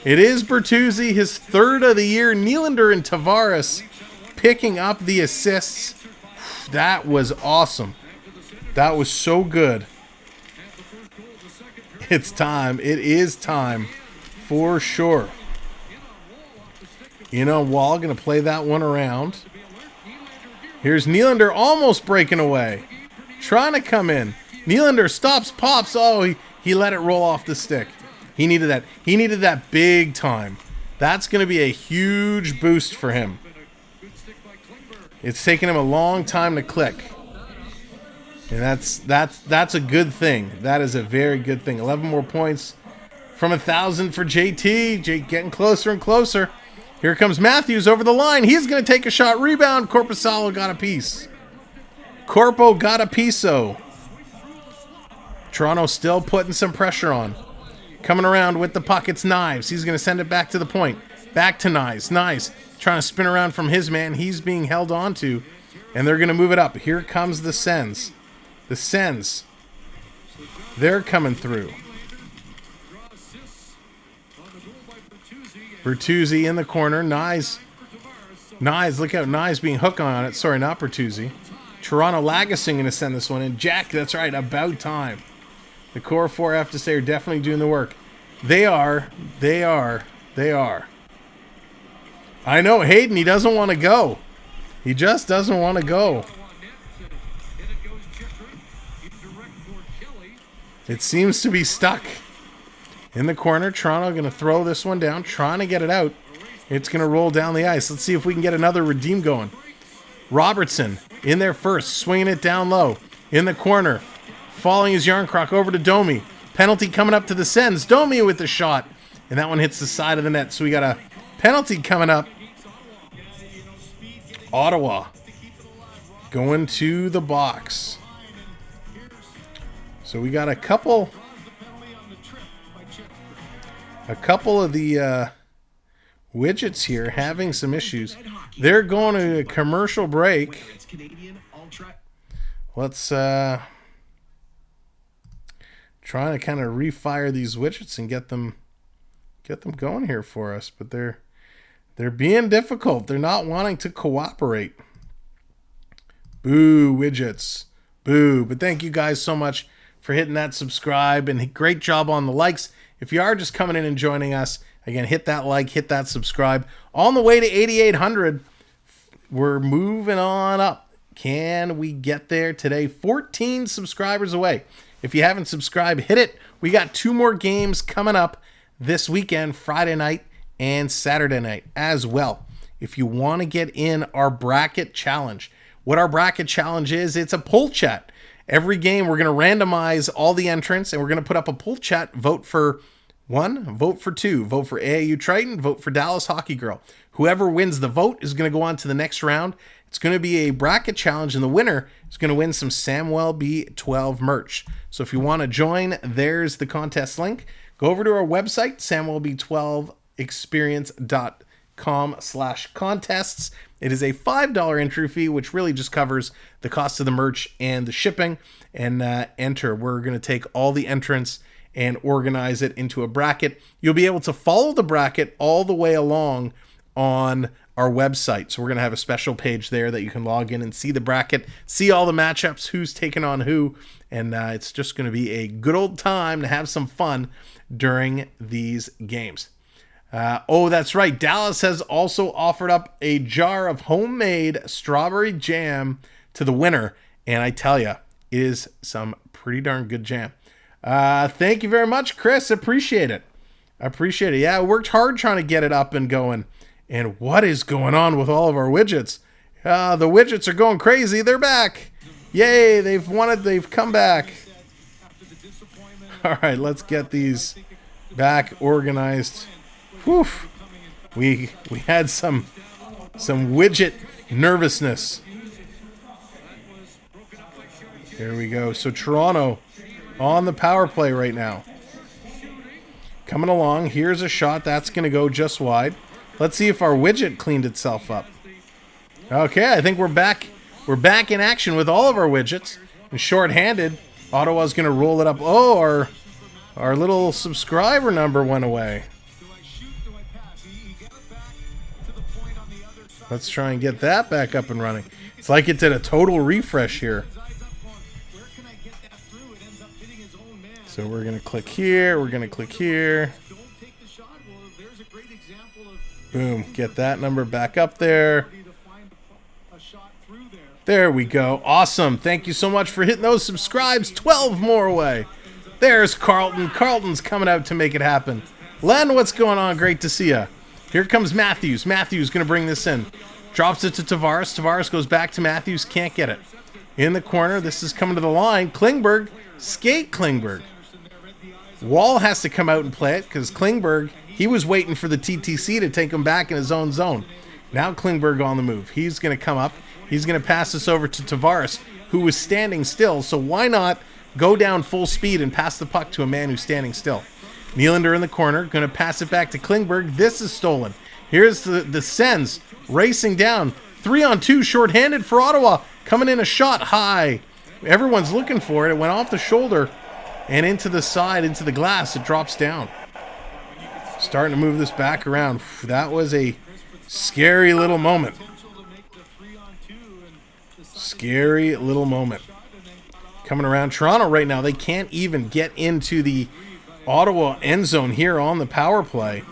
It is Bertuzzi, his third of the year. Nylander and Tavares picking up the assists. That was awesome. That was so good. It's time. It is time for sure. Wall going to play that one around. Here's Nylander almost breaking away. Trying to come in. Nylander stops, pops. Oh, he let it roll off the stick. He needed that. He needed that big time. That's going to be a huge boost for him. It's taken him a long time to click. And that's a good thing. That is a very good thing. 11 more points from 1,000 for JT. Jake getting closer and closer. Here comes Matthews over the line. He's going to take a shot. Rebound. Korpisalo got a piece. Corpo got a piece-o. Toronto still putting some pressure on. Coming around with the puck. It's Knives. He's going to send it back to the point. Back to Knives. Knives trying to spin around from his man. He's being held on to. And they're going to move it up. Here comes the Sens. The Sens. They're coming through. Bertuzzi in the corner. Knives, look out. Knives being hooked on it. Sorry, not Bertuzzi. Toronto Lagesson going to send this one in. Jack, that's right. About time. The core four, I have to say, are definitely doing the work. They are. I know, Hayden, he doesn't want to go. He just doesn't want to go. It seems to be stuck. In the corner, Toronto going to throw this one down, trying to get it out. It's going to roll down the ice. Let's see if we can get another redeem going. Robertson in there first, swinging it down low. In the corner, following his Yarncroc over to Domi. Penalty coming up to the Sens. Domi with the shot. And that one hits the side of the net. So we got a penalty coming up. Ottawa going to the box. So we got a couple of the widgets here having some issues. They're going to a commercial break. Let's try to kind of refire these widgets and get them going here for us, but they're being difficult. They're not wanting to cooperate. Boo, widgets. Boo. But thank you guys so much for hitting that subscribe, and great job on the likes. If you are just coming in and joining us, again, hit that like, hit that subscribe. On the way to 8,800, we're moving on up. Can we get there today? 14 subscribers away. If you haven't subscribed, hit it. We got 2 more games coming up this weekend, Friday night and Saturday night as well. If you want to get in our bracket challenge, what our bracket challenge is, it's a poll chat. Every game, we're going to randomize all the entrants, and we're going to put up a poll chat. Vote for 1, vote for 2, vote for AAU Triton, vote for Dallas Hockey Girl. Whoever wins the vote is going to go on to the next round. It's going to be a bracket challenge, and the winner is going to win some Samuel B12 merch. So if you want to join, there's the contest link. Go over to our website, samuelb12experience.com/contests. It is a $5 entry fee, which really just covers the cost of the merch and the shipping. And enter. We're going to take all the entrants and organize it into a bracket. You'll be able to follow the bracket all the way along on our website. So we're going to have a special page there that you can log in and see the bracket, see all the matchups, who's taking on who. And it's just going to be a good old time to have some fun during these games. Oh, that's right. Dallas has also offered up a jar of homemade strawberry jam to the winner. And I tell you, it is some pretty darn good jam. Thank you very much, Chris. Appreciate it. Yeah, I worked hard trying to get it up and going. And what is going on with all of our widgets? The widgets are going crazy. They're back. Yay, they've come back. All right, let's get these back organized. Whew. We had some widget nervousness. Here we go. So Toronto on the power play right now. Coming along. Here's a shot. That's going to go just wide. Let's see if our widget cleaned itself up. Okay, I think we're back. We're back in action with all of our widgets. And short-handed, Ottawa's going to roll it up. Oh, our little subscriber number went away. Let's try and get that back up and running. It's like it did a total refresh here. So we're going to click here. We're going to click here. Boom. Get that number back up there. There we go. Awesome. Thank you so much for hitting those subscribes. 12 more away. There's Carlton. Carlton's coming out to make it happen. Len, what's going on? Great to see ya. Here comes Matthews. Matthews going to bring this in. Drops it to Tavares. Tavares goes back to Matthews. Can't get it. In the corner. This is coming to the line. Klingberg. Skate Klingberg. Wall has to come out and play it because Klingberg, he was waiting for the TTC to take him back in his own zone. Now Klingberg on the move. He's going to come up. He's going to pass this over to Tavares, who was standing still. So why not go down full speed and pass the puck to a man who's standing still? Nylander in the corner, going to pass it back to Klingberg. This is stolen. Here's the Sens racing down. 3-on-2 shorthanded for Ottawa. Coming in a shot high. Everyone's looking for it. It went off the shoulder and into the side, into the glass. It drops down. Starting to move this back around. That was a scary little moment. Scary little moment. Coming around Toronto right now. They can't even get into the Ottawa end zone here on the power play.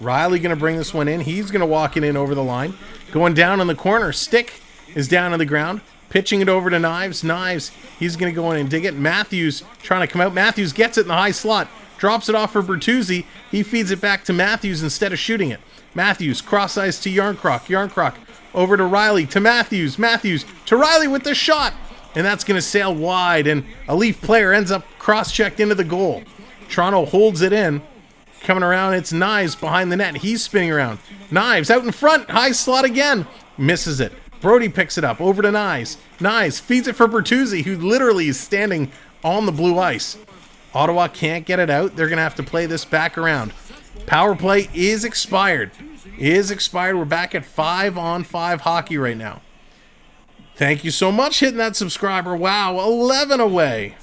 Riley going to bring this one in. He's going to walk it in over the line. Going down in the corner. Stick is down on the ground. Pitching it over to Knives. Knives, he's going to go in and dig it. Matthews trying to come out. Matthews gets it in the high slot. Drops it off for Bertuzzi. He feeds it back to Matthews instead of shooting it. Matthews, cross ice to Yarncroc. Yarncroc over to Riley, to Matthews. Matthews to Riley with the shot. And that's going to sail wide. And a Leaf player ends up cross-checked into the goal. Toronto holds it in. Coming around, it's Knives behind the net. He's spinning around. Knives out in front. High slot again. Misses it. Brody picks it up. Over to Knives. Knives feeds it for Bertuzzi, who literally is standing on the blue ice. Ottawa can't get it out. They're going to have to play this back around. Power play is expired. We're back at 5-on-5 hockey right now. Thank you so much hitting that subscriber. Wow, 11 away.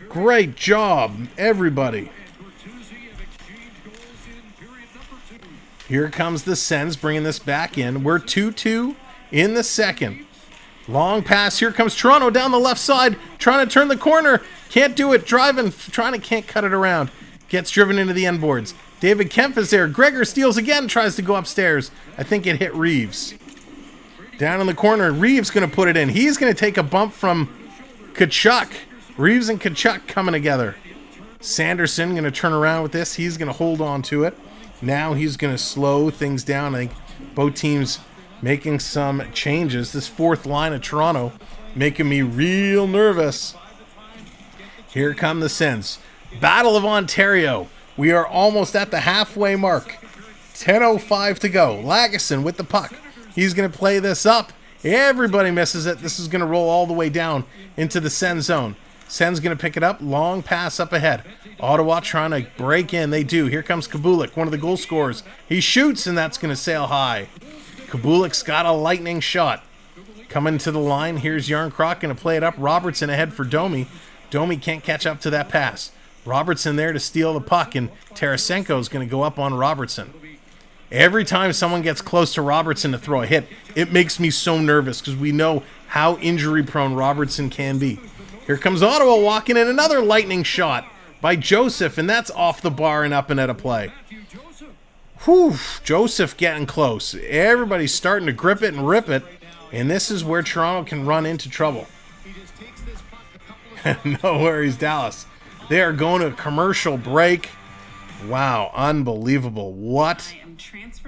Great job, everybody. Here comes the Sens bringing this back in. We're 2-2 in the second. Long pass. Here comes Toronto down the left side. Trying to turn the corner. Can't do it. Driving. Can't cut it around. Gets driven into the end boards. David Kempf is there. Gregor steals again. Tries to go upstairs. I think it hit Reeves. Down in the corner. Reeves going to put it in. He's going to take a bump from Tkachuk. Reeves and Tkachuk coming together. Sanderson going to turn around with this. He's going to hold on to it. Now he's going to slow things down. I think both teams making some changes. This fourth line of Toronto making me real nervous. Here come the Sens. Battle of Ontario. We are almost at the halfway mark. 10:05 to go. Lagesson with the puck. He's going to play this up. Everybody misses it. This is going to roll all the way down into the Sens zone. Sens going to pick it up. Long pass up ahead. Ottawa trying to break in. They do. Here comes Kabulik, one of the goal scorers. He shoots, and that's going to sail high. Kabulik's got a lightning shot. Coming to the line. Here's Yarncroc going to play it up. Robertson ahead for Domi. Domi can't catch up to that pass. Robertson there to steal the puck, and Tarasenko is going to go up on Robertson. Every time someone gets close to Robertson to throw a hit, it makes me so nervous because we know how injury-prone Robertson can be. Here comes Ottawa walking in, another lightning shot by Joseph, and that's off the bar and up and at a play. Whew, Joseph getting close. Everybody's starting to grip it and rip it, and this is where Toronto can run into trouble. No worries, Dallas. They are going to a commercial break. Wow, unbelievable. What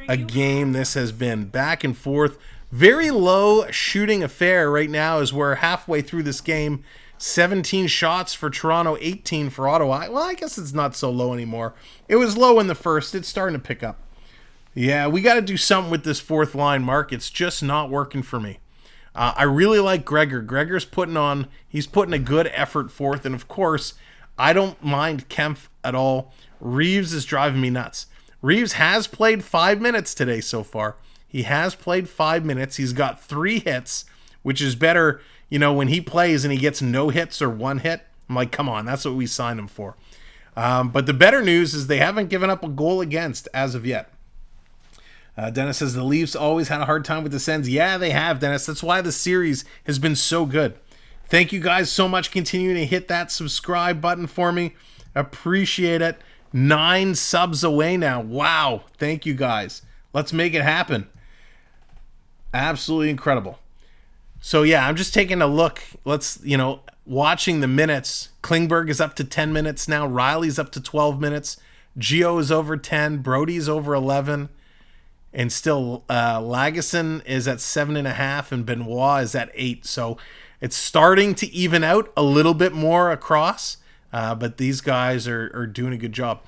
a game this has been. Back and forth. Very low shooting affair right now as we're halfway through this game. 17 shots for Toronto, 18 for Ottawa. Well, I guess it's not so low anymore. It was low in the first. It's starting to pick up. Yeah, we got to do something with this fourth line, Mark. It's just not working for me. I really like Gregor. Gregor's putting a good effort forth. And, of course, I don't mind Kempf at all. Reeves is driving me nuts. Reeves has played 5 minutes today so far. He has played 5 minutes. He's got 3 hits, which is better, when he plays and he gets no hits or 1 hit. I'm like, come on, that's what we signed him for. But the better news is they haven't given up a goal against as of yet. Dennis says the Leafs always had a hard time with the Sens. Yeah, they have, Dennis. That's why the series has been so good. Thank you guys so much. Continuing to hit that subscribe button for me. Appreciate it. 9 subs away now. Wow. Thank you guys. Let's make it happen. Absolutely incredible. So yeah, I'm just taking a look. Watching the minutes. Klingberg is up to 10 minutes now. Riley's up to 12 minutes. Gio is over 10. Brody's over 11. And still, Lagesson is at 7.5 and Benoit is at 8. So it's starting to even out a little bit more across. But these guys are doing a good job.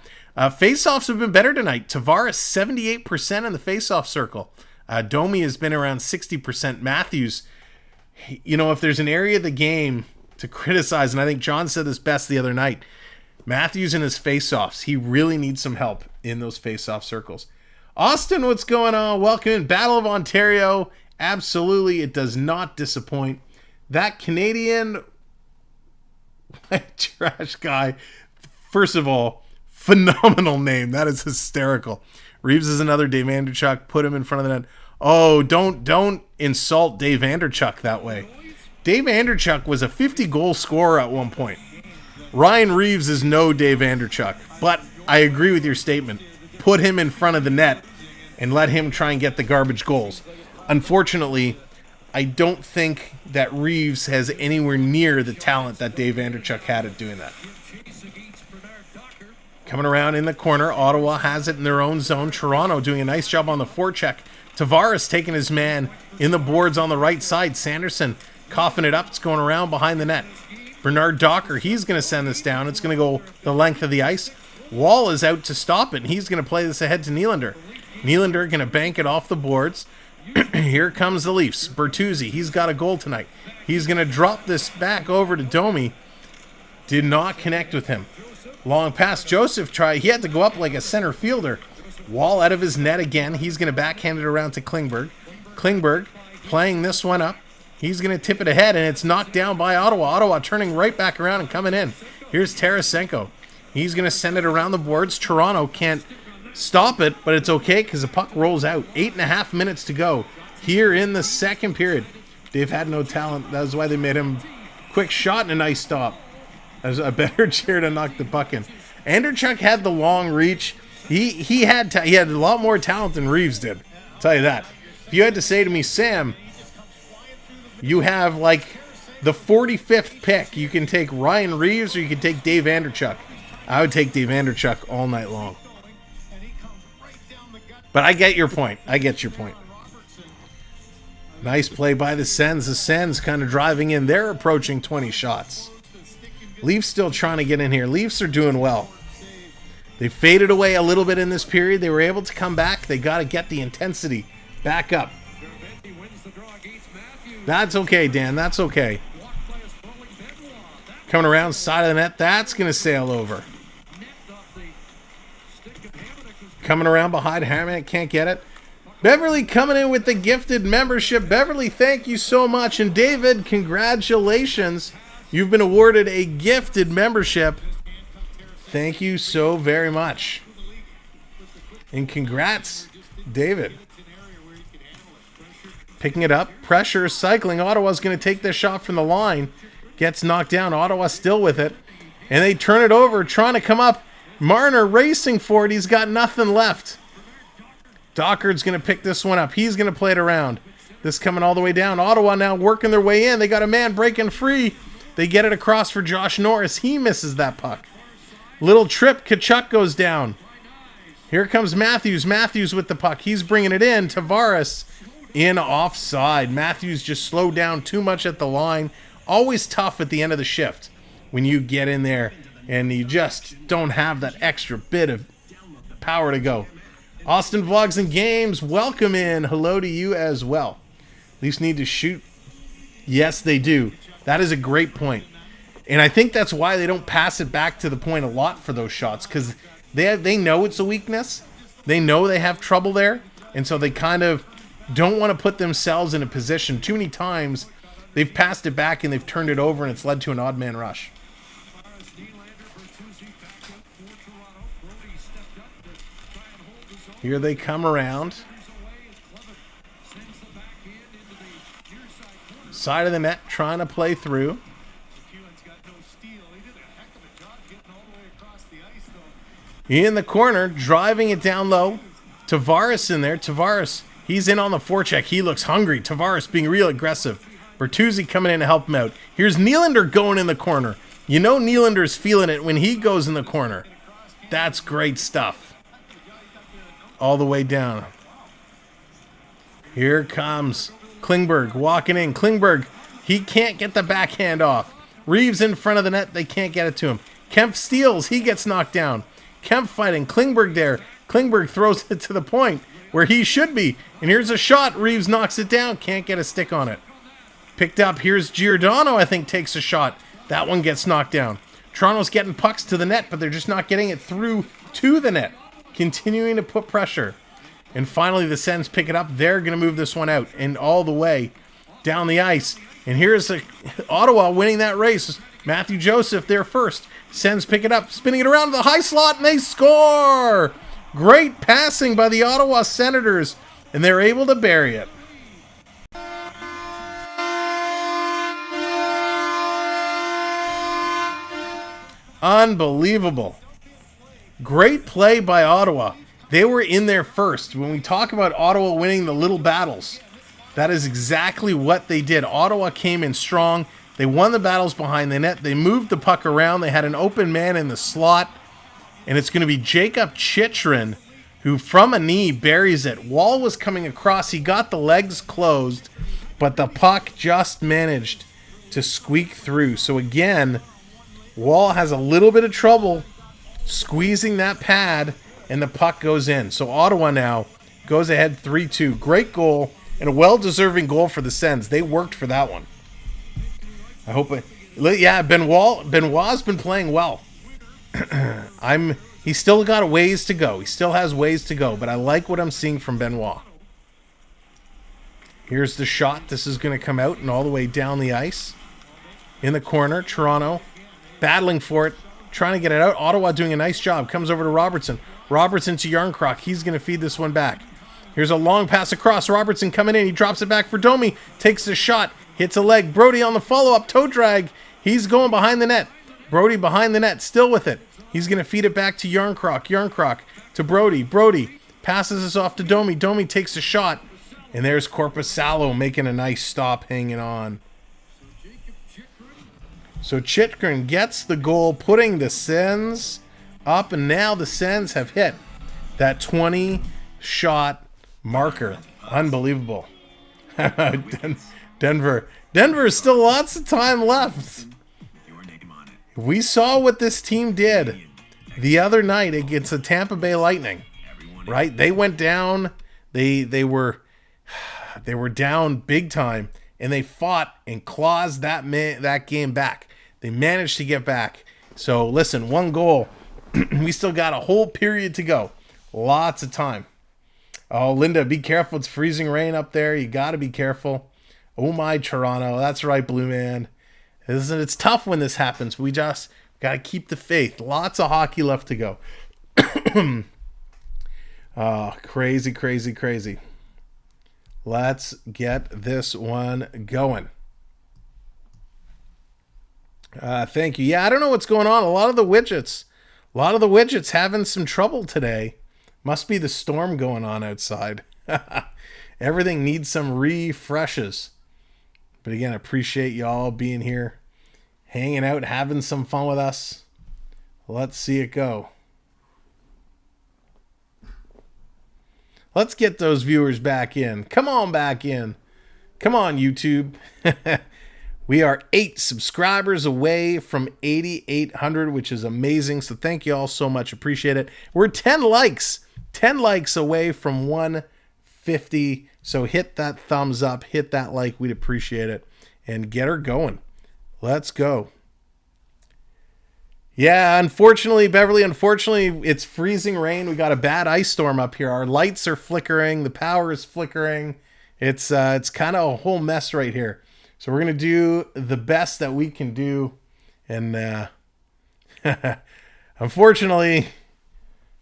Face-offs have been better tonight. Tavares, 78% in the face-off circle. Domi has been around 60%. Matthews, if there's an area of the game to criticize, and I think John said this best the other night, Matthews in his face-offs, he really needs some help in those face-off circles. Austin, what's going on? Welcome in. Battle of Ontario. Absolutely, it does not disappoint. That Canadian white trash guy, first of all, phenomenal name. That is hysterical. Reeves is another Dave Vanderchuk. Put him in front of the net. Oh, don't insult Dave Vanderchuk that way. Dave Vanderchuk was a 50-goal scorer at one point. Ryan Reeves is no Dave Vanderchuk, but I agree with your statement. Put him in front of the net and let him try and get the garbage goals. Unfortunately, I don't think that Reeves has anywhere near the talent that Dave Vanderchuk had at doing that. Coming around in the corner, Ottawa has it in their own zone. Toronto doing a nice job on the forecheck. Tavares taking his man in the boards on the right side. Sanderson coughing it up. It's going around behind the net. Bernard Docker, he's going to send this down. It's going to go the length of the ice. Wall is out to stop it, and he's going to play this ahead to Nylander. Nylander going to bank it off the boards. Here comes the Leafs. Bertuzzi, he's got a goal tonight. He's going to drop this back over to Domi. Did not connect with him. Long pass. Joseph tried. He had to go up like a center fielder. Wall out of his net again. He's going to backhand it around to Klingberg. Klingberg playing this one up. He's going to tip it ahead, and it's knocked down by Ottawa. Ottawa turning right back around and coming in. Here's Tarasenko. He's going to send it around the boards. Toronto can't stop it, but it's okay because the puck rolls out. 8.5 minutes to go here in the second period. They've had no talent. That's why they made him quick shot and a nice stop. That was a better chair to knock the puck in. Anderchuk had the long reach. He had a lot more talent than Reeves did. I'll tell you that. If you had to say to me, Sam, you have like the 45th pick. You can take Ryan Reeves or you can take Dave Anderchuk. I would take Dave Anderchuk all night long. But I get your point. Nice play by the Sens. The Sens kind of driving in. They're approaching 20 shots. Leafs still trying to get in here. Leafs are doing well. They faded away a little bit in this period. They were able to come back. They got to get the intensity back up. That's okay, Dan. That's okay. Coming around side of the net. That's going to sail over. Coming around behind Harman. Can't get it. Beverly coming in with the gifted membership. Beverly, thank you so much. And David, congratulations. You've been awarded a gifted membership. Thank you so very much. And congrats, David. Picking it up. Pressure cycling. Ottawa's going to take this shot from the line. Gets knocked down. Ottawa still with it. And they turn it over, trying to come up. Marner racing for it. He's got nothing left. Dockard's going to pick this one up. He's going to play it around. This coming all the way down. Ottawa now working their way in. They got a man breaking free. They get it across for Josh Norris. He misses that puck. Little trip. Tkachuk goes down. Here comes Matthews. Matthews with the puck. He's bringing it in. Tavares in offside. Matthews just slowed down too much at the line. Always tough at the end of the shift when you get in there and you just don't have that extra bit of power to go. Austin Vlogs and Games, welcome in. Hello to you as well. Leafs need to shoot. Yes, they do. That is a great point. And I think that's why they don't pass it back to the point a lot for those shots, because they know it's a weakness. They know they have trouble there. And so they kind of don't want to put themselves in a position. Too many times they've passed it back and they've turned it over and it's led to an odd man rush. Here they come around. Side of the net, trying to play through. In the corner, driving it down low. Tavares in there. Tavares, he's in on the forecheck. He looks hungry. Tavares being real aggressive. Bertuzzi coming in to help him out. Here's Nylander going in the corner. You know Nylander's feeling it when he goes in the corner. That's great stuff. All the way down. Here comes Klingberg walking in. Klingberg, he can't get the backhand off. Reeves in front of the net. They can't get it to him. Kemp steals. He gets knocked down. Kemp fighting. Klingberg there. Klingberg throws it to the point where he should be. And here's a shot. Reeves knocks it down. Can't get a stick on it. Picked up. Here's Giordano, I think, takes a shot. That one gets knocked down. Toronto's getting pucks to the net, but they're just not getting it through to the net. Continuing to put pressure. And finally, the Sens pick it up. They're going to move this one out and all the way down the ice. And here's Ottawa winning that race. Matthew Joseph there first. Sens pick it up, spinning it around to the high slot, and they score! Great passing by the Ottawa Senators, and they're able to bury it. Unbelievable. Great play by Ottawa. They were in there first. When we talk about Ottawa winning the little battles, that is exactly what they did. Ottawa came in strong. They won the battles behind the net. They moved the puck around. They had an open man in the slot. And it's going to be Jacob Chychrun, who from a knee buries it. Wall was coming across. He got the legs closed, but the puck just managed to squeak through. So again, Wall has a little bit of trouble squeezing that pad, and the puck goes in. So Ottawa now goes ahead 3-2. Great goal, and a well-deserving goal for the Sens. They worked for that one. I hope Benoit's been playing well. He's still got a ways to go. He still has ways to go, but I like what I'm seeing from Benoit. Here's the shot. This is going to come out and all the way down the ice. In the corner, Toronto battling for it, trying to get it out. Ottawa doing a nice job. Comes over to Robertson. Robertson to Yarncroc. He's going to feed this one back. Here's a long pass across. Robertson coming in. He drops it back for Domi. Takes a shot. Hits a leg. Brody on the follow-up. Toe drag. He's going behind the net. Brody behind the net. Still with it. He's going to feed it back to Yarncroc. Yarncroc to Brody. Brody passes this off to Domi. Domi takes a shot. And there's Korpisalo making a nice stop, hanging on. So Chychrun gets the goal, putting the Sens up. And now the Sens have hit that 20-shot marker. Unbelievable. Denver is still lots of time left. We saw what this team did the other night against the Tampa Bay Lightning, right? They went down. They were down big time, and they fought and clawed that game back. They managed to get back. So listen, one goal. We still got a whole period to go. Lots of time. Oh, Linda, be careful. It's freezing rain up there. You got to be careful. Oh my, Toronto. That's right, Blue Man. It's tough when this happens. We just got to keep the faith. Lots of hockey left to go. Oh, crazy, crazy, crazy. Let's get this one going. Thank you. Yeah, I don't know what's going on. A lot of the widgets having some trouble today. Must be the storm going on outside. Everything needs some refreshes. But again, I appreciate y'all being here, hanging out, having some fun with us. Let's see it go. Let's get those viewers back in. Come on back in. Come on, YouTube. We are 8 subscribers away from 8,800, which is amazing. So thank you all so much. Appreciate it. We're 10 likes. 10 likes away from 150. So hit that thumbs up. Hit that like. We'd appreciate it. And get her going. Let's go. Yeah, unfortunately, Beverly, it's freezing rain. We got a bad ice storm up here. Our lights are flickering. The power is flickering. It's kind of a whole mess right here. So we're going to do the best that we can do. And unfortunately,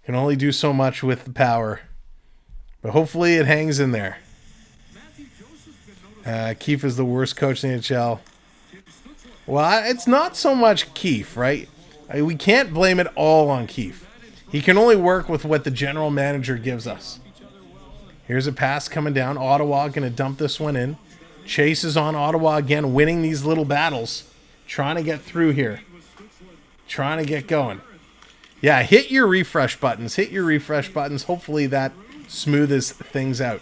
can only do so much with the power. But hopefully it hangs in there. Keefe is the worst coach in the NHL. Well, it's not so much Keefe, right? We can't blame it all on Keefe. He can only work with what the general manager gives us. Here's a pass coming down. Ottawa going to dump this one in. Chase is on Ottawa again, winning these little battles. Trying to get through here. Trying to get going. Yeah, hit your refresh buttons. Hit your refresh buttons. Hopefully that smoothes things out.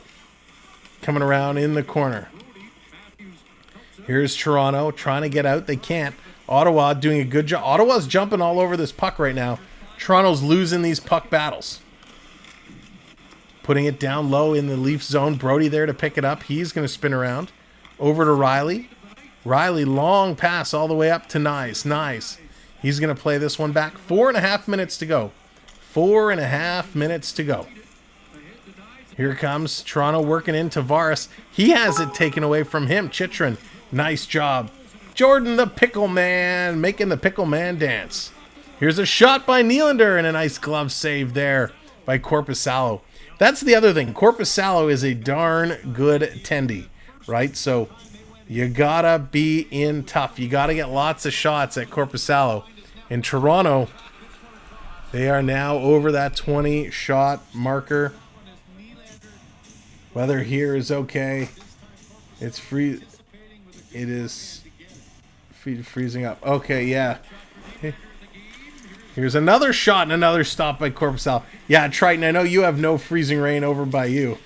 Coming around in the corner. Here's Toronto trying to get out. They can't. Ottawa doing a good job. Ottawa's jumping all over this puck right now. Toronto's losing these puck battles. Putting it down low in the Leaf zone. Brody there to pick it up. He's going to spin around. Over to Riley. Riley, long pass all the way up to Nyes. Nyes. He's going to play this one back. 4.5 minutes to go. 4.5 minutes to go. Here comes Toronto working in Tavares. He has it taken away from him. Chychrun, nice job. Jordan the Pickle Man, making the Pickle Man dance. Here's a shot by Nylander and a nice glove save there by Korpisalo. That's the other thing. Korpisalo is a darn good tendy, right? So you gotta be in tough. You gotta get lots of shots at Korpisalo. In Toronto, they are now over that 20-shot marker. Weather here is okay. It's free. It is freezing up. Okay, yeah. Here's another shot and another stop by Korpisalo. Yeah, Triton, I know you have no freezing rain over by you.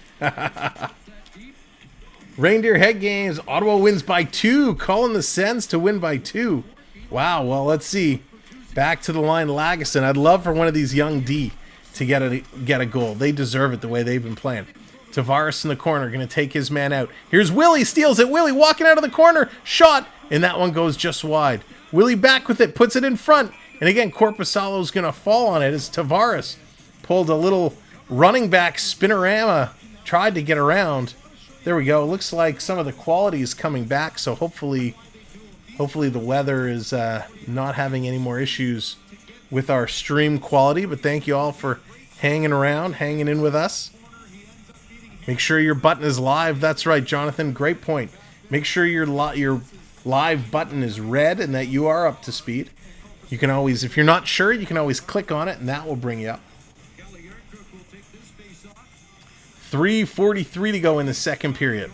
Reindeer Head Games. Ottawa wins by 2. Calling the Sens to win by 2. Wow, well, let's see. Back to the line, Lagesson. I'd love for one of these young D to get a goal. They deserve it the way they've been playing. Tavares in the corner, going to take his man out. Here's Willie, steals it. Willie walking out of the corner. Shot, and that one goes just wide. Willie back with it, puts it in front. And again, Korpisalo's going to fall on it as Tavares pulled a little running back spinorama, tried to get around. There we go. Looks like some of the quality is coming back, so hopefully the weather is not having any more issues with our stream quality. But thank you all for hanging around, hanging in with us. Make sure your button is live. That's right, Jonathan. Great point. Make sure your live button is red and that you are up to speed. You can always, if you're not sure, you can always click on it and that will bring you up. 3:43 to go in the second period.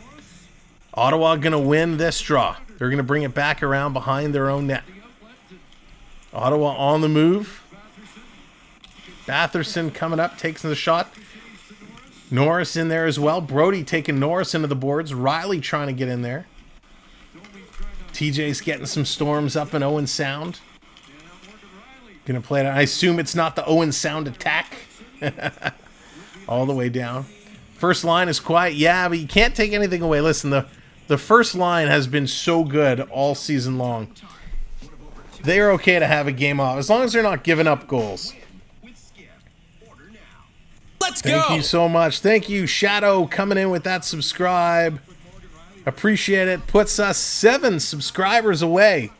Ottawa going to win this draw. They're going to bring it back around behind their own net. Ottawa on the move. Batherson coming up, takes the shot. Norris in there as well. Brody taking Norris into the boards. Riley trying to get in there. TJ's getting some storms up in Owen Sound. Gonna play it. I assume it's not the Owen Sound attack. All the way down. First line is quiet. Yeah, but you can't take anything away. Listen, the first line has been so good all season long. They're okay to have a game off as long as they're not giving up goals. Let's go. Thank you so much. Thank you, Shadow, coming in with that subscribe. Appreciate it. Puts us 7 subscribers away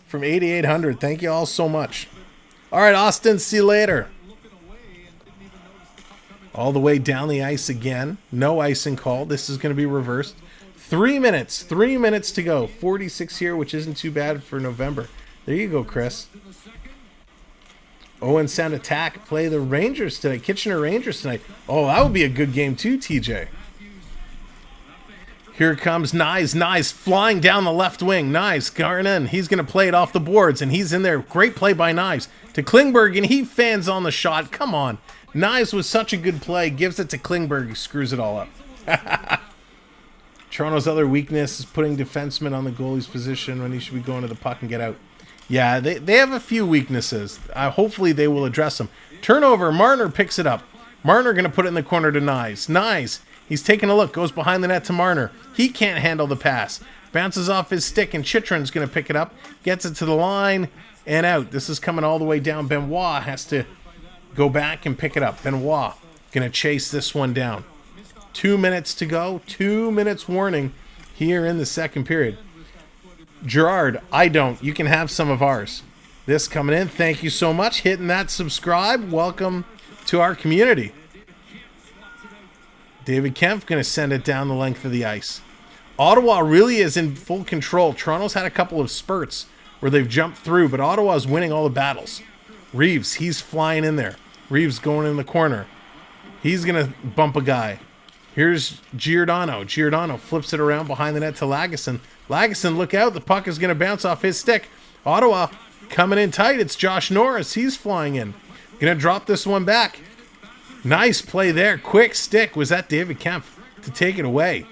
from 8,800. Thank you all so much. All right, Austin, see you later. All the way down the ice again. No icing call. This is going to be reversed. 3 minutes. 3 minutes to go. 46 here, which isn't too bad for November. There you go, Chris. Owen Sound attack. Play the Rangers today. Kitchener Rangers tonight. Oh, that would be a good game too, TJ. Here comes Nyes. Nyes flying down the left wing. Nyes going in. He's going to play it off the boards, and he's in there. Great play by Nyes to Klingberg, and he fans on the shot. Come on. Nyes was such a good play. Gives it to Klingberg. He screws it all up. Toronto's other weakness is putting defensemen on the goalie's position when he should be going to the puck and get out. Yeah, they have a few weaknesses. Hopefully they will address them. Turnover. Marner picks it up. Marner going to put it in the corner to Nyes. Nyes. He's taking a look. Goes behind the net to Marner. He can't handle the pass. Bounces off his stick, and Chychrun's going to pick it up. Gets it to the line and out. This is coming all the way down. Benoit has to go back and pick it up. Benoit going to chase this one down. 2 minutes to go. 2 minutes warning here in the second period. Gerard, I don't. You can have some of ours. This coming in. Thank you so much. Hitting that subscribe. Welcome to our community. David Kempf going to send it down the length of the ice. Ottawa really is in full control. Toronto's had a couple of spurts where they've jumped through, but Ottawa's winning all the battles. Reeves, he's flying in there. Reeves going in the corner. He's going to bump a guy. Here's Giordano. Giordano flips it around behind the net to Lagesson. Lagesson, look out. The puck is going to bounce off his stick. Ottawa coming in tight. It's Josh Norris. He's flying in. Going to drop this one back. Nice play there. Quick stick. Was that David Kempf to take it away?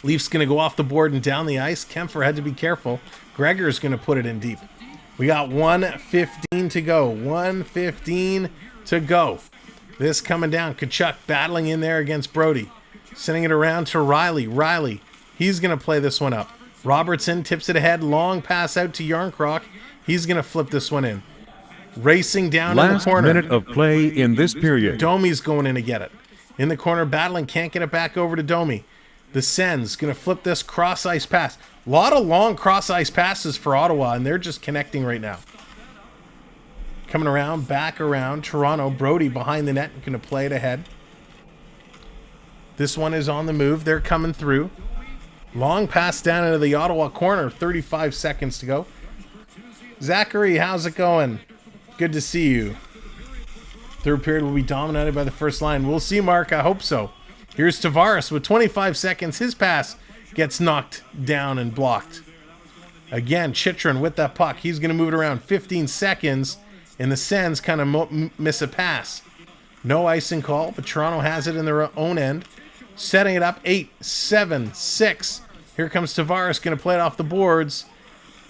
Leafs going to go off the board and down the ice. Kempfer had to be careful. Gregor's going to put it in deep. We got 1:15 to go. 1:15 to go. This coming down. Tkachuk battling in there against Brody. Sending it around to Riley. Riley, he's going to play this one up. Robertson tips it ahead. Long pass out to Yarncroc. He's going to flip this one in. Racing down in the corner. Last minute of play in this period. Domi's going in to get it. In the corner, battling. Can't get it back over to Domi. The Sens going to flip this cross-ice pass. A lot of long cross-ice passes for Ottawa, and they're just connecting right now. Coming around, back around. Toronto, Brody behind the net, going to play it ahead. This one is on the move. They're coming through. Long pass down into the Ottawa corner. 35 seconds to go. Zachary, how's it going? Good to see you. Third period will be dominated by the first line. We'll see, Mark. I hope so. Here's Tavares with 25 seconds. His pass gets knocked down and blocked. Again, Chychrun with that puck. He's going to move it around 15 seconds, and the Sens kind of miss a pass. No icing call, but Toronto has it in their own end. Setting it up, 8, 7, 6. Here comes Tavares, going to play it off the boards.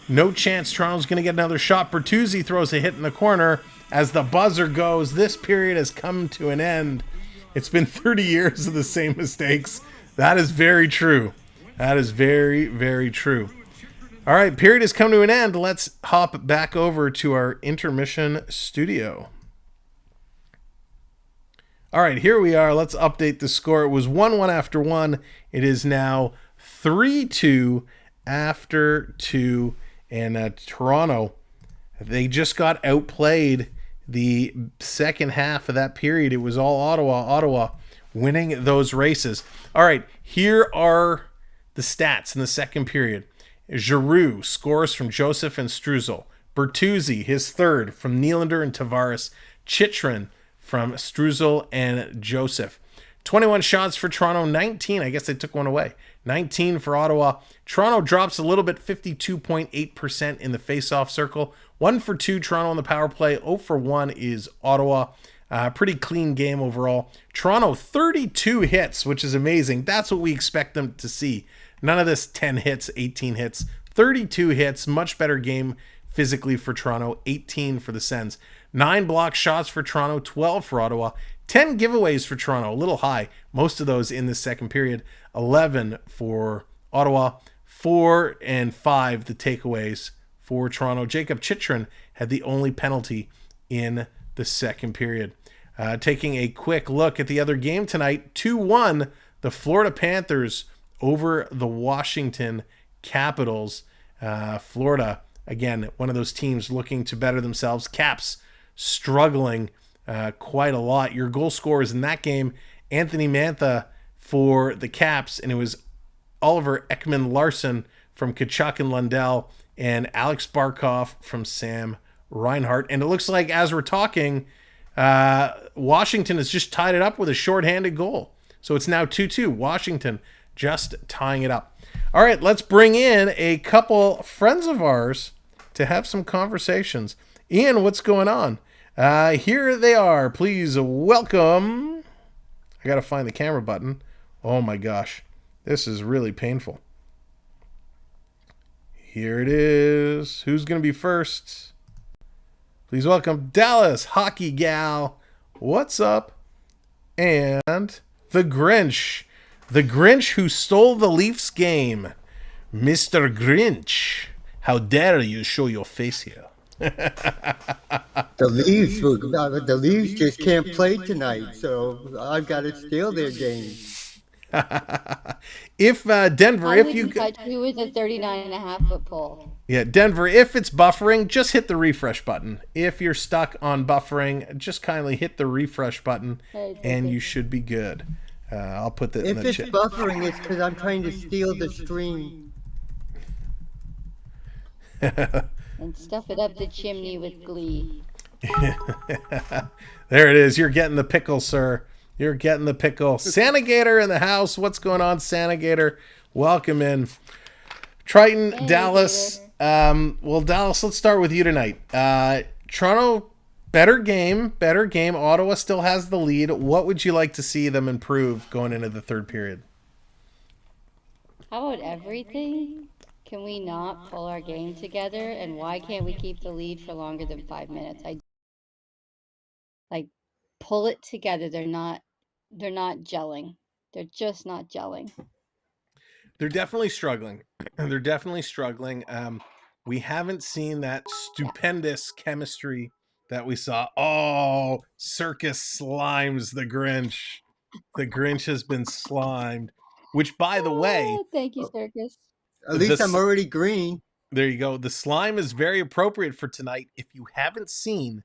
No chance Toronto's going to get another shot. Bertuzzi throws a hit in the corner. As the buzzer goes, this period has come to an end. It's been 30 years of the same mistakes. That is very true. That is very, very true. All right, period has come to an end. Let's hop back over to our intermission studio. All right, here we are. Let's update the score. It was 1-1 after 1. It is now 3-2 after 2. And Toronto, they just got outplayed the second half of that period. It was all Ottawa winning those races. All right, here are the stats in the second period. Giroux scores from Joseph and Struzal. Bertuzzi, his third from Nylander and Tavares. Chychrun from Struzal and Joseph. 21 shots for Toronto, 19. I guess they took one away. 19 for Ottawa. Toronto drops a little bit, 52.8% in the face-off circle. 1 for 2 Toronto on the power play. 0 for 1 is Ottawa. Pretty clean game overall. Toronto, 32 hits, which is amazing. That's what we expect them to see. None of this 10 hits, 18 hits. 32 hits, much better game physically for Toronto. 18 for the Sens. 9 block shots for Toronto, 12 for Ottawa. 10 giveaways for Toronto, a little high. Most of those in the second period. 11 for Ottawa. 4 and 5 the takeaways for Toronto. Jacob Chychrun had the only penalty in the second period. Taking a quick look at the other game tonight. 2-1, the Florida Panthers over the Washington Capitals. Florida, again, one of those teams looking to better themselves. Caps struggling quite a lot. Your goal scorers in that game, Anthony Mantha for the Caps, and it was Oliver Ekman-Larsson from Tkachuk and Lundell, and Alex Barkov from Sam Reinhart. And it looks like, as we're talking, Washington has just tied it up with a shorthanded goal. So it's now 2-2. Washington just tying it up. All right, let's bring in a couple friends of ours to have some conversations. Ian, what's going on? Here they are. Please welcome. I got to find the camera button. Oh my gosh. This is really painful. Here it is. Who's going to be first? Please welcome Dallas Hockey Gal. What's up? And the Grinch. The Grinch who stole the Leafs game. Mr. Grinch. How dare you show your face here? The Leafs just can't play tonight, so I've got to steal their game. If Denver, I if you touch you with a 39.5-foot pole. Yeah, Denver, if it's buffering, just hit the refresh button. If you're stuck on buffering, just kindly hit the refresh button and you should be good. I'll put that in If the it's chat. buffering, it's because I'm trying to steal the stream. And stuff it up the chimney with glee. There it is. You're getting the pickle, sir. You're getting the pickle. Santa Gator in the house. What's going on, Santa Gator? Welcome in. Triton, Hey, Dallas. Well, Dallas, let's start with you tonight. Toronto, better game. Ottawa still has the lead. What would you like to see them improve going into the third period? How about everything? Can we not pull our game together? And why can't we keep the lead for longer than 5 minutes? Like, pull it together. They're not gelling. They're just not gelling. They're definitely struggling. We haven't seen that stupendous chemistry that we saw. Oh, Circus slimes the Grinch. The Grinch has been slimed. Which, by the way, thank you, Circus. At least I'm already green. There you go. The slime is very appropriate for tonight. If you haven't seen,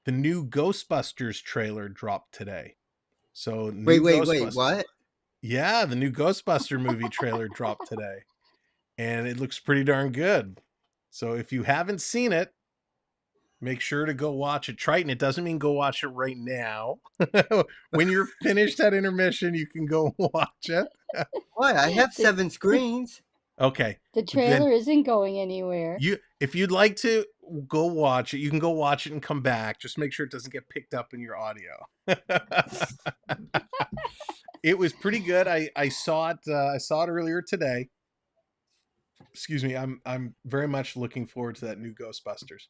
the new Ghostbusters trailer dropped today. So wait, what? Yeah, the new Ghostbuster movie trailer dropped today. And it looks pretty darn good. So if you haven't seen it, make sure to go watch it. Triton, it doesn't mean go watch it right now. When you're finished at intermission, you can go watch it. Why? I have 7 screens. Okay. The trailer isn't going anywhere. If you'd like to go watch it, you can go watch it and come back. Just make sure it doesn't get picked up in your audio. It was pretty good. I saw it. I saw it earlier today. Excuse me. I'm very much looking forward to that new Ghostbusters.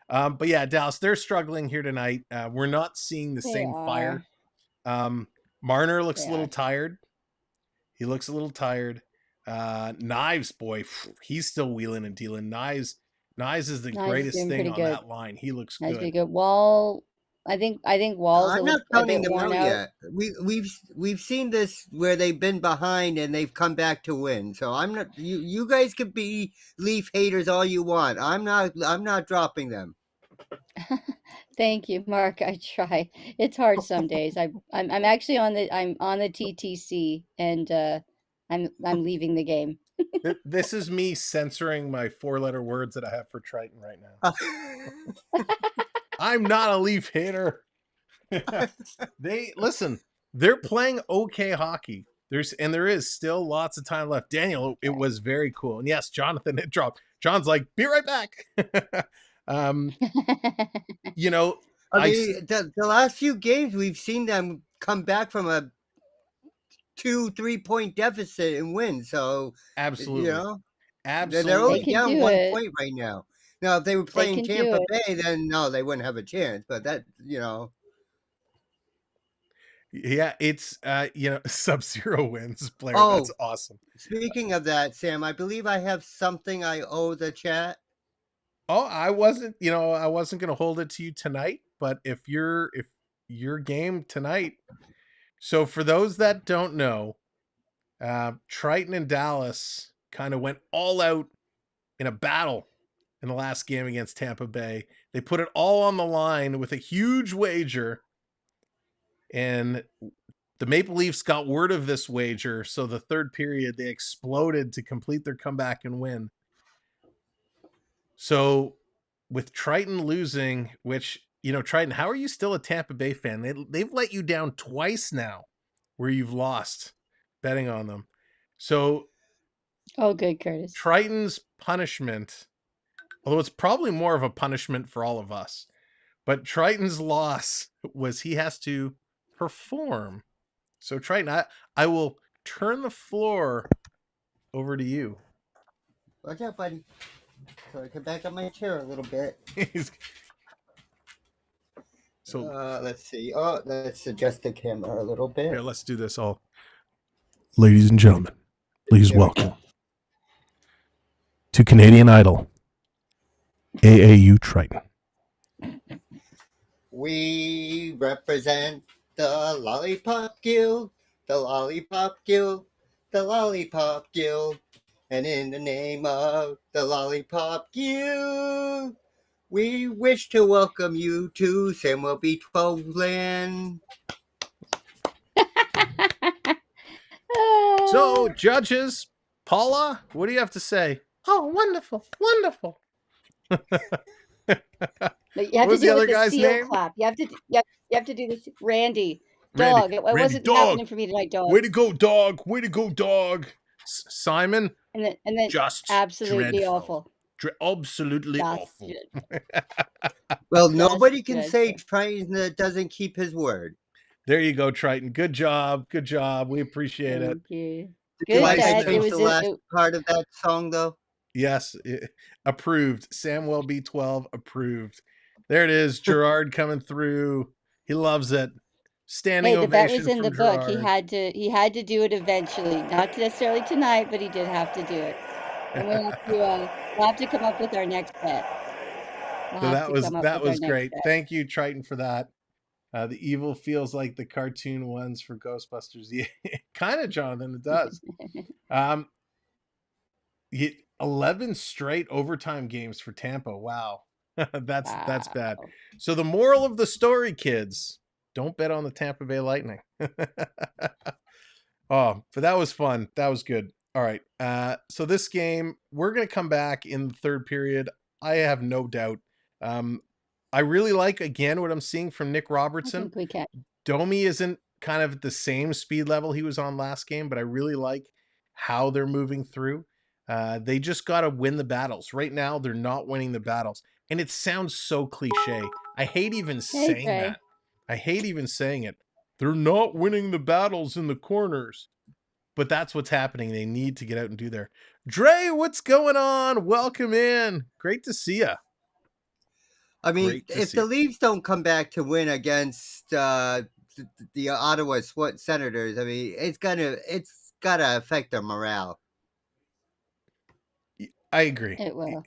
But yeah, Dallas, they're struggling here tonight. We're not seeing the same fire. Marner looks a little tired. He looks a little tired. Knives, boy, he's still wheeling and dealing. Knives is the greatest thing on that line. He looks good. Pretty good. Wall, I think Wall's I'm not counting them out yet. We've seen this where they've been behind and they've come back to win. So I'm not. You guys could be Leaf haters all you want. I'm not dropping them. Thank you, Mark. I try. It's hard some days. I'm actually on the TTC and I'm leaving the game. This is me censoring my 4-letter words that I have for Triton right now. I'm not a Leaf hater. They're playing okay hockey. There is still lots of time left. Daniel, it was very cool. And yes, Jonathan, it dropped. John's like, be right back. You know, I mean, the last few games we've seen them come back from a 2-3 point deficit and win. So absolutely, you know, absolutely, they're only down 1 point right now. Now, if they were playing Tampa Bay, then no, they wouldn't have a chance. But that, you know. Yeah, it's Sub-Zero wins player. Oh, that's awesome. Speaking of that, Sam, I believe I have something I owe the chat. Oh, I wasn't going to hold it to you tonight, but if your game tonight. So for those that don't know, Triton and Dallas kind of went all out in a battle in the last game against Tampa Bay. They put it all on the line with a huge wager, and the Maple Leafs got word of this wager. So the third period, they exploded to complete their comeback and win. So with Triton losing, which, Triton, how are you still a Tampa Bay fan? They've let you down twice now where you've lost betting on them. So, oh, good, Curtis. Triton's punishment, although it's probably more of a punishment for all of us, but Triton's loss was he has to perform. So, Triton, I will turn the floor over to you. Watch out, buddy. So I can back up my chair a little bit. So let's see. Oh, let's adjust the camera a little bit. Here, let's do this all. Ladies and gentlemen, please welcome to Canadian Idol, AAU Triton. We represent the Lollipop Guild, the Lollipop Guild, the Lollipop Guild. And in the name of the Lollipop Guild, we wish to welcome you to Samuel B. 12 Land. So, judges, Paula, what do you have to say? Oh, wonderful, wonderful. But you have What to was the do it other with the guy's seal name? clap. You have to do this. Randy, Randy, dog. It Randy, wasn't dog. happening for me tonight, dog. Way to go, dog. Way to go, dog. Simon, And then just absolutely dreadful. awful. Absolutely That's awful. Well, Just nobody can say dreadful. Triton doesn't keep his word. There you go, Triton. Good job. Good job. We appreciate it. Thank you. Did you Good, like Dad. to It change was the last part of that song, though? Yes, approved. Samwell B12 approved. There it is. Gerard coming through. He loves it. Standing Hey, the bet ovation was in from the book. Gerard. He had to do it eventually. Not necessarily tonight, but he did have to do it. And we'll have to come up with our next bet. So that was great. Thank you, Triton, for that. The evil feels like the cartoon ones for Ghostbusters. Yeah, kind of, Jonathan. It does. 11 straight overtime games for Tampa. Wow. That's bad. So the moral of the story, kids, don't bet on the Tampa Bay Lightning. Oh, but that was fun. That was good. All right. So this game, we're going to come back in the third period. I have no doubt. I really like, again, what I'm seeing from Nick Robertson. I think we can. Domi isn't kind of at the same speed level he was on last game, but I really like how they're moving through. They just got to win the battles. Right now, they're not winning the battles. And it sounds so cliche. I hate even saying that. I hate even saying it. They're not winning the battles in the corners. But that's what's happening. They need to get out and do their. Dre, what's going on? Welcome in. Great to see you. I mean, if the Leafs don't come back to win against the Ottawa Senators, I mean, it's gotta affect their morale. I agree. It will.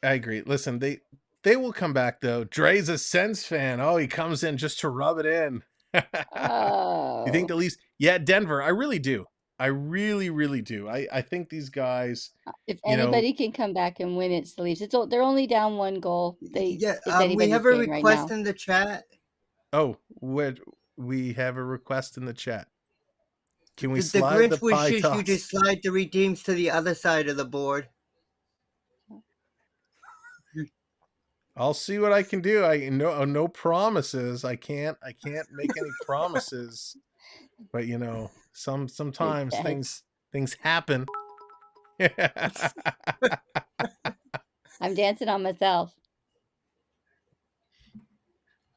I agree. Listen, they will come back though. Dre's a Sens fan. Oh, he comes in just to rub it in. You think the Leafs? Yeah, Denver. I really do. I really, really do. I think these guys. If anybody can come back and win, it's the Leafs. They're only down 1 goal. We have a request in the chat. Oh, we have a request in the chat. Can we the slide Grinch the pie wishes toss? you to slide the redeems to the other side of the board. I'll see what I can do. I no promises. I can't make any promises. But sometimes things happen. I'm dancing on myself.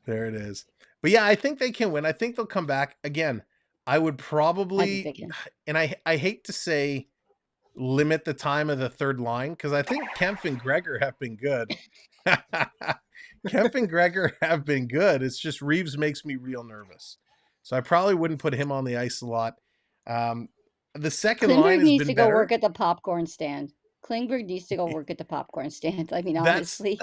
There it is. But yeah, I think they can win. I think they'll come back again. I would probably, and I hate to say limit the time of the third line because I think Kemp and Gregor have been good. Kemp and Gregor have been good. It's just Reeves makes me real nervous. So I probably wouldn't put him on the ice a lot. The second line has needs been to better. Go work at the popcorn stand. Klingberg needs to go work at the popcorn stand. I mean, honestly.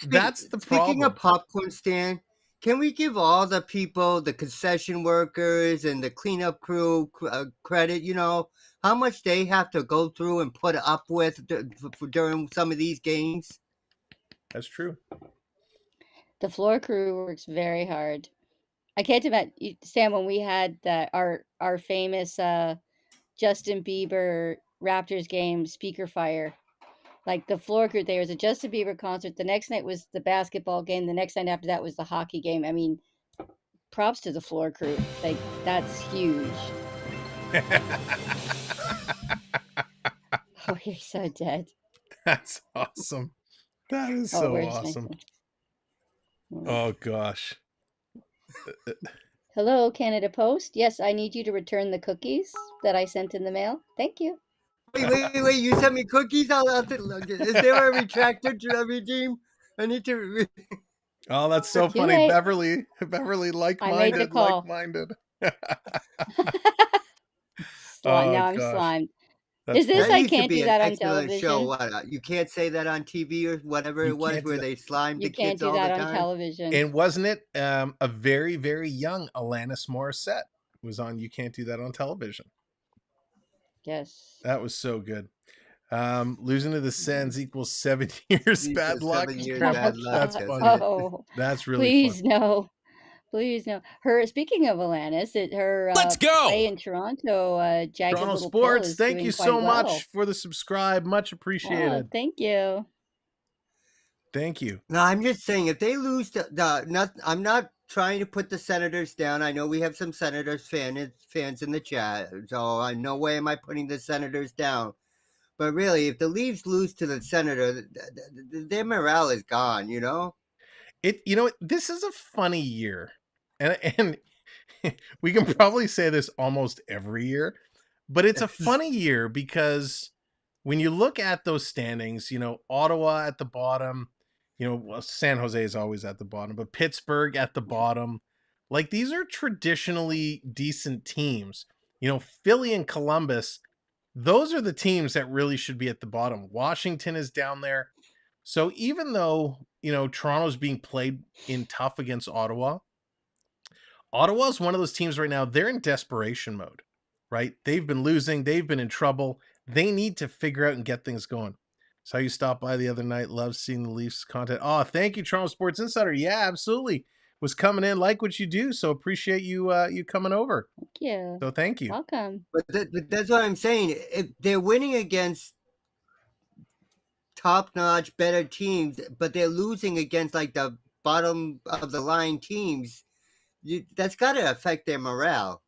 That's the problem. Speaking of popcorn stand, can we give all the people, the concession workers and the cleanup crew credit? How much they have to go through and put up with during some of these games? That's true. The floor crew works very hard. I can't imagine, Sam, when we had our famous Justin Bieber Raptors game speaker fire, like the floor crew, there was a Justin Bieber concert. The next night was the basketball game. The next night after that was the hockey game. I mean, props to the floor crew. Like, that's huge. Oh, you're so dead. That's awesome. That is so awesome. Oh, gosh. Hello, Canada Post. Yes, I need you to return the cookies that I sent in the mail. Thank you. Wait. You sent me cookies? Is there a retractor to redeem? I need to. Oh, that's so funny. Beverly, like-minded. Now I'm slimed. Is this I can't do that on television? Show. What, you can't say that on TV or whatever it was where they slimed the kids all the time? You can't do that on television. And wasn't it a very, very young Alanis Morissette was on You Can't Do That on Television? Yes. That was so good. Losing to the Sens equals 7 years bad luck. 7 years bad luck. That's funny. Oh, that's really please fun. no. Please, no. Her speaking of Alanis, her Let's go! play in Toronto, Jagged Toronto Little Pill Sports, is thank doing you quite so much well. for the subscribe. Much Oh, appreciated. thank you. Thank you. No, I'm just saying if they lose I'm not trying to put the Senators down. I know we have some Senators fans in the chat, so no way am I putting the Senators down. But really, if the Leafs lose to the Senators, their morale is gone, you know? This is a funny year. And we can probably say this almost every year, but it's a funny year because when you look at those standings, Ottawa at the bottom, San Jose is always at the bottom, but Pittsburgh at the bottom, like these are traditionally decent teams. Philly and Columbus, those are the teams that really should be at the bottom. Washington is down there. So even though, Toronto's being played in tough against Ottawa, Ottawa's one of those teams right now, they're in desperation mode, right? They've been losing. They've been in trouble. They need to figure out and get things going. Saw you stop by the other night. Love seeing the Leafs content. Oh, thank you, Toronto Sports Insider. Yeah, absolutely. Was coming in, like what you do. So appreciate you you coming over. Thank you. So thank you. Welcome. But that's what I'm saying. If they're winning against top-notch, better teams, but they're losing against like the bottom of the line teams, that's got to affect their morale.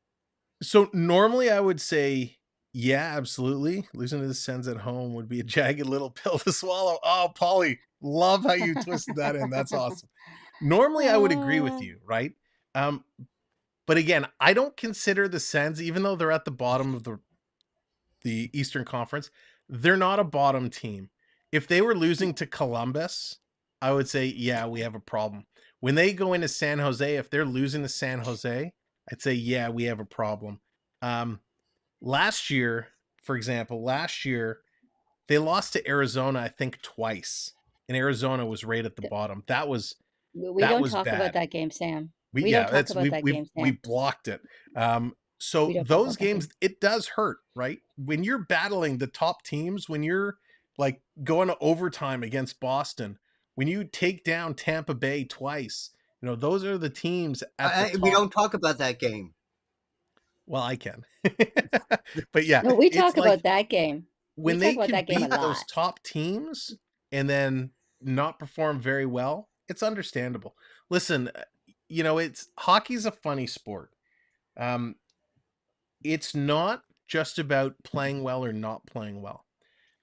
So normally I would say, yeah, absolutely. Losing to the Sens at home would be a jagged little pill to swallow. Oh, Paulie, love how you twisted that in. That's awesome. Normally I would agree with you, right? But again, I don't consider the Sens, even though they're at the bottom of the Eastern Conference, they're not a bottom team. If they were losing to Columbus, I would say, yeah, we have a problem. When they go into San Jose, if they're losing to San Jose, I'd say, yeah, we have a problem. Last year, for example, they lost to Arizona, I think twice, and Arizona was right at the bottom. We don't talk about that game, Sam. We don't talk about that game, Sam. We blocked it. So those games, it does hurt, right? When you're battling the top teams, when you're like going to overtime against Boston, when you take down Tampa Bay twice, those are the teams at the top. We don't talk about that game. Well, I can. But yeah. No, we talk about that game. When they can beat those top teams and then not perform very well, it's understandable. Listen, hockey's a funny sport. It's not just about playing well or not playing well.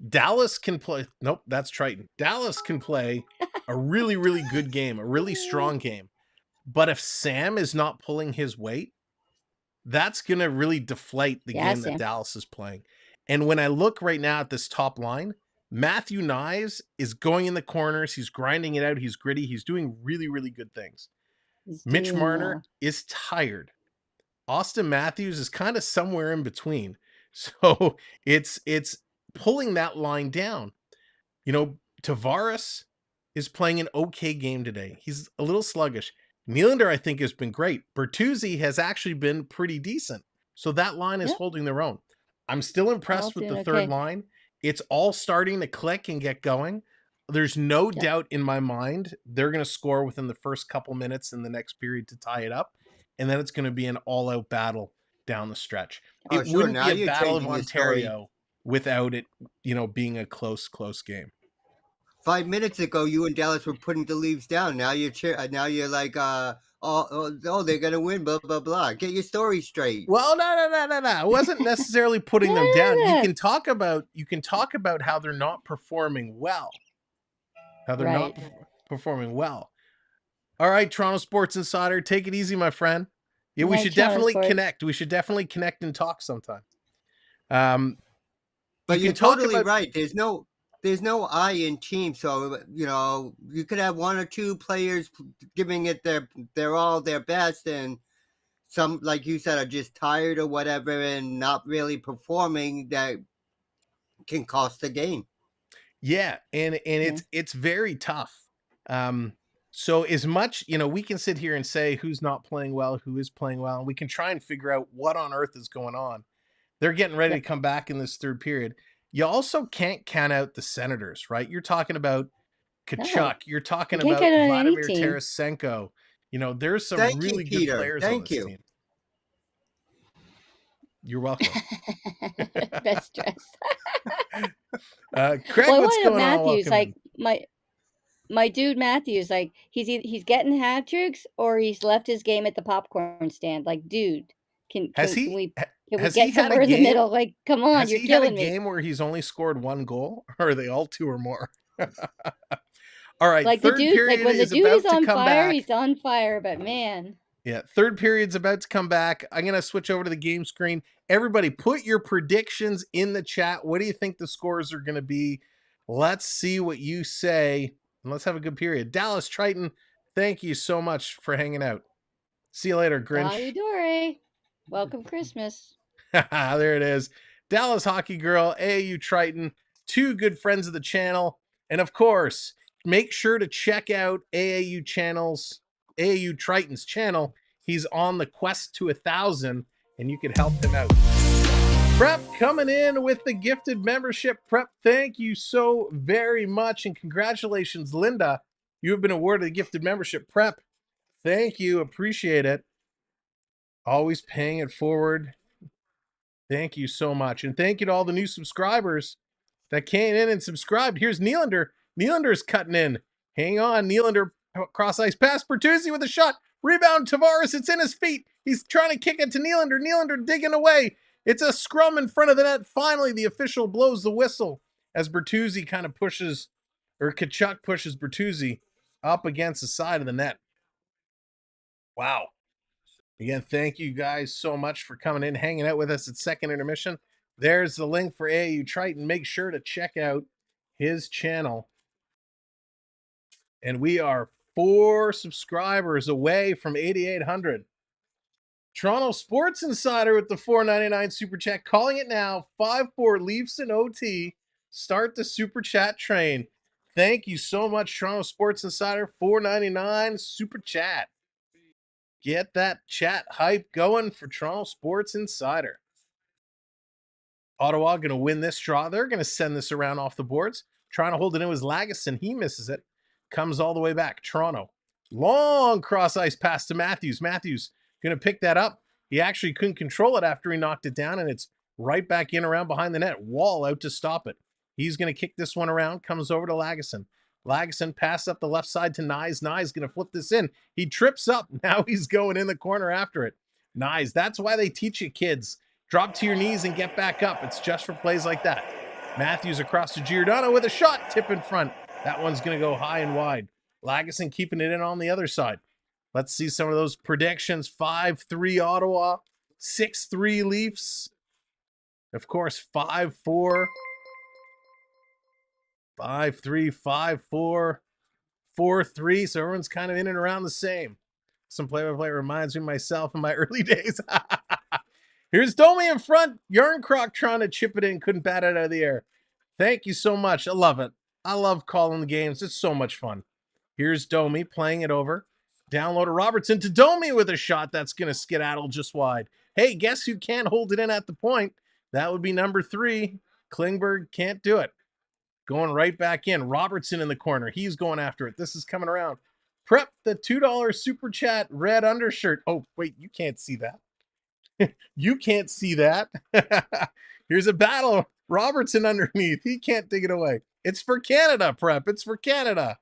Dallas can play. Nope, that's Triton. Dallas can play a really, really good game, a really strong game. But if Sam is not pulling his weight, that's going to really deflate the game that Dallas is playing. And when I look right now at this top line, Matthew Nyes is going in the corners. He's grinding it out. He's gritty. He's doing really, really good things. Mitch Marner is tired. Austin Matthews is kind of somewhere in between. So it's pulling that line down. Tavares is playing an okay game today. He's a little sluggish. Nylander, I think, has been great. Bertuzzi has actually been pretty decent. So that line is holding their own. I'm still impressed with the third line. It's all starting to click and get going. There's no doubt in my mind they're going to score within the first couple minutes in the next period to tie it up. And then it's going to be an all-out battle down the stretch. It wouldn't be a battle of Ontario without it, being a close game. 5 minutes ago, you and Dallas were putting the Leafs down. Now you're like, they're gonna win, blah blah blah. Get your story straight. Well, no. I wasn't necessarily putting them down. You can talk about how they're not performing well. Not performing well. All right, Toronto Sports Insider, take it easy, my friend. Yeah, we should definitely connect. We should definitely connect and talk sometime. But you're totally right. There's no I in team, so you could have one or two players giving it their all their best, and some, like you said, are just tired or whatever and not really performing. That can cost the game. Yeah, and it's very tough. So as much, we can sit here and say who's not playing well, who is playing well, and we can try and figure out what on earth is going on. They're getting ready to come back in this third period. You also can't count out the Senators, right? You're talking about Tkachuk. You're talking about Vladimir Tarasenko. You know, there's some Thank really you, good Peter. players on Thank this you. team. You're welcome. Best dress. Craig, Well, I what's wanted going on? Matthews, Welcome like in. my dude Matthews, like he's getting hat tricks or he's left his game at the popcorn stand. Like, dude, can Has can he can we ha- can we has he get had a somewhere in the game? middle? Like, come on, Has you're he had a killing me. game where he's only scored one goal, or are they all two or more? All right, Like the third dude, like period when the is dude is about to on come fire, back. he's on fire. But man, Yeah, third period's about to come back. I'm going to switch over to the game screen. Everybody, put your predictions in the chat. What do you think the scores are going to be? Let's see what you say, and let's have a good period. Dallas Triton, thank you so much for hanging out. See you later, Donnie Grinch. Dore, welcome Christmas. There it is. Dallas Hockey Girl, AAU Triton, two good friends of the channel. And of course, make sure to check out AAU Triton's channel. He's on the quest to 1,000, and you can help him out. Prep coming in with the gifted membership. Prep, thank you so very much. And congratulations, Linda. You have been awarded a gifted membership. Prep, thank you. Appreciate it. Always paying it forward. Thank you so much. And thank you to all the new subscribers that came in and subscribed. Here's Nylander. Nylander's cutting in. Hang on. Nylander cross ice pass. Bertuzzi with a shot. Rebound. Tavares. It's in his feet. He's trying to kick it to Nylander. Nylander digging away. It's a scrum in front of the net. Finally, the official blows the whistle as Bertuzzi kind of pushes, or Tkachuk pushes Bertuzzi up against the side of the net. Wow. Again, thank you guys so much for coming in, hanging out with us at second intermission. There's the link for AAU Triton. Make sure to check out his channel. And we are 4 subscribers away from 8,800. Toronto Sports Insider with the $4.99 super chat, calling it now. 5-4 Leafs in OT. Start the super chat train. Thank you so much, Toronto Sports Insider. $4.99 super chat. Get that chat hype going for Toronto Sports Insider. Ottawa going to win this draw. They're going to send this around off the boards. Trying to hold it in was Lagesson. He misses it. Comes all the way back. Toronto. Long cross ice pass to Matthews. Matthews going to pick that up. He actually couldn't control it after he knocked it down, and it's right back in around behind the net. Wall out to stop it. He's going to kick this one around. Comes over to Lagesson. Lagesson pass up the left side to Nyes. Nyes going to flip this in. He trips up. Now he's going in the corner after it. Nyes. That's why they teach you kids. Drop to your knees and get back up. It's just for plays like that. Matthews across to Giordano with a shot. Tip in front. That one's going to go high and wide. Lagesson keeping it in on the other side. Let's see some of those predictions. 5-3 Ottawa. 6-3 Leafs. Of course, 5-4. 5-3, 5-4, 4-3. So everyone's kind of in and around the same. Some play-by-play reminds me of myself in my early days. Here's Domi in front. Yarncroc trying to chip it in. Couldn't bat it out of the air. Thank you so much. I love it. I love calling the games. It's so much fun. Here's Domi playing it over. Download to Robertson to Domi with a shot that's going to skedaddle just wide. Hey, guess who can't hold it in at the point? That would be number 3. Klingberg can't do it. Going right back in. Robertson in the corner. He's going after it. This is coming around. Prep the $2 super chat red undershirt. Oh, wait, you can't see that. You can't see that. Here's a battle. Robertson underneath. He can't dig it away. It's for Canada, Prep. It's for Canada.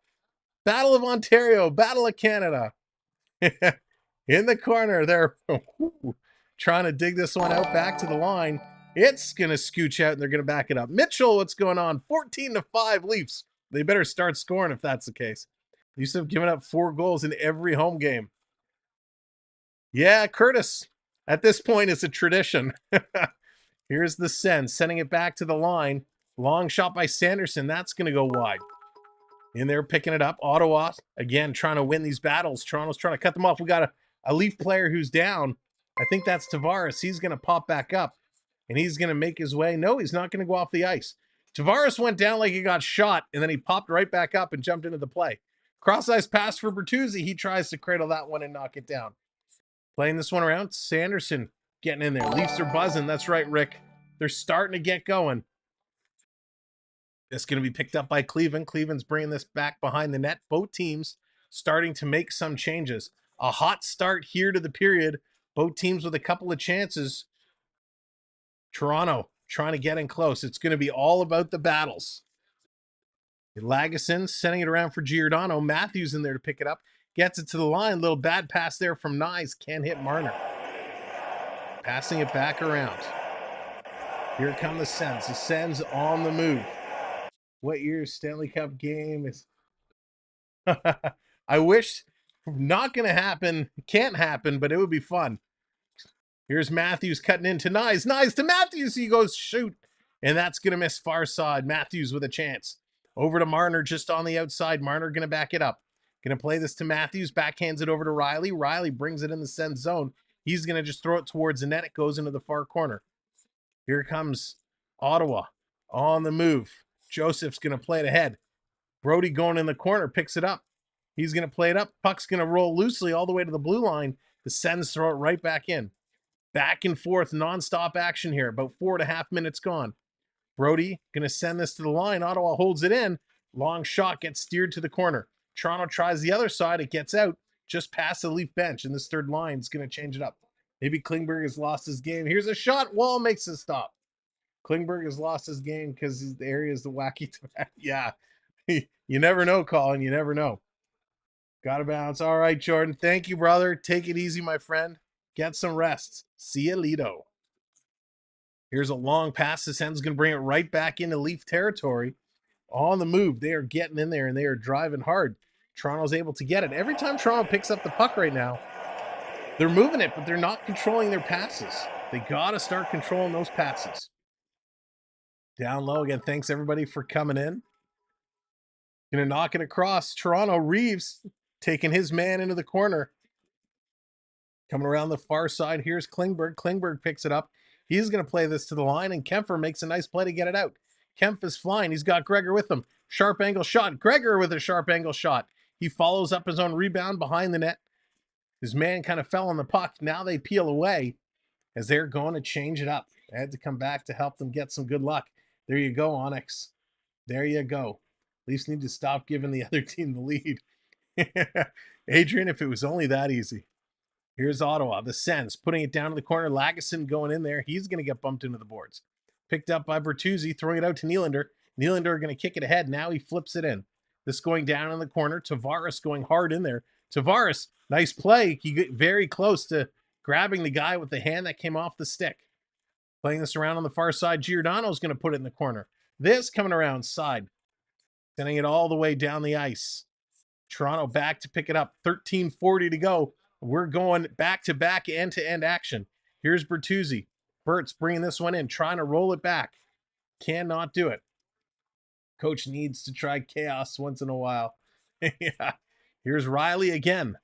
Battle of Ontario. Battle of Canada. In the corner. They're trying to dig this one out back to the line. It's going to scooch out, and they're going to back it up. Mitchell, what's going on? 14-5 Leafs. They better start scoring if that's the case. Leafs have given up 4 goals in every home game. Yeah, Curtis. At this point, it's a tradition. Here's the send, sending it back to the line. Long shot by Sanderson. That's going to go wide. In there, picking it up. Ottawa, again, trying to win these battles. Toronto's trying to cut them off. We got a Leaf player who's down. I think that's Tavares. He's going to pop back up, and he's going to make his way. No, he's not going to go off the ice. Tavares went down like he got shot, and then he popped right back up and jumped into the play. Cross-ice pass for Bertuzzi. He tries to cradle that one and knock it down. Playing this one around. Sanderson getting in there. Leafs are buzzing. That's right, Rick. They're starting to get going. It's going to be picked up by Cleveland. Cleveland's bringing this back behind the net. Both teams starting to make some changes. A hot start here to the period. Both teams with a couple of chances. Toronto trying to get in close. It's going to be all about the battles. Lagesson sending it around for Giordano. Matthews in there to pick it up. Gets it to the line. Little bad pass there from Nyes. Can't hit Marner. Passing it back around. Here come the Sens. The Sens on the move. What year's Stanley Cup game is... I wish... Not going to happen. Can't happen, but it would be fun. Here's Matthews cutting into Nyes. Nyes to Matthews. He goes, shoot. And that's going to miss far side. Matthews with a chance. Over to Marner just on the outside. Marner going to back it up. Going to play this to Matthews. Backhands it over to Riley. Riley brings it in the Sens zone. He's going to just throw it towards the net. It goes into the far corner. Here comes Ottawa on the move. Joseph's going to play it ahead. Brody going in the corner. Picks it up. He's going to play it up. Puck's going to roll loosely all the way to the blue line. The Sens throw it right back in. Back and forth, nonstop action here. About 4.5 minutes gone. Brody going to send this to the line. Ottawa holds it in. Long shot gets steered to the corner. Toronto tries the other side. It gets out just past the Leaf bench. And this third line is going to change it up. Maybe Klingberg has lost his game. Here's a shot. Wall makes a stop. Klingberg has lost his game because the area is the wacky. Yeah. You never know, Colin. You never know. Got to bounce. All right, Jordan. Thank you, brother. Take it easy, my friend. Get some rest. See you, Lido. Here's a long pass. The Sens going to bring it right back into Leaf territory. On the move. They are getting in there, and they are driving hard. Toronto's able to get it. Every time Toronto picks up the puck right now, they're moving it, but they're not controlling their passes. They got to start controlling those passes. Down low again. Thanks, everybody, for coming in. Going to knock it across. Toronto. Reeves taking his man into the corner. Coming around the far side, here's Klingberg. Klingberg picks it up. He's going to play this to the line, and Kempfer makes a nice play to get it out. Kempf is flying. He's got Gregor with him. Sharp angle shot. Gregor with a sharp angle shot. He follows up his own rebound behind the net. His man kind of fell on the puck. Now they peel away as they're going to change it up. They had to come back to help them get some good luck. There you go, Onyx. There you go. Leafs need to stop giving the other team the lead. Adrian, if it was only that easy. Here's Ottawa. The Sens putting it down to the corner. Lagesson going in there. He's going to get bumped into the boards. Picked up by Bertuzzi, throwing it out to Nylander. Nylander going to kick it ahead. Now he flips it in. This going down in the corner. Tavares going hard in there. Tavares, nice play. He get very close to grabbing the guy with the hand that came off the stick. Playing this around on the far side. Giordano's going to put it in the corner. This coming around side. Sending it all the way down the ice. Toronto back to pick it up. 13:40 to go. We're going back-to-back, end-to-end action. Here's Bertuzzi. Bert's bringing this one in, trying to roll it back. Cannot do it. Coach needs to try chaos once in a while. Yeah. Here's Riley again.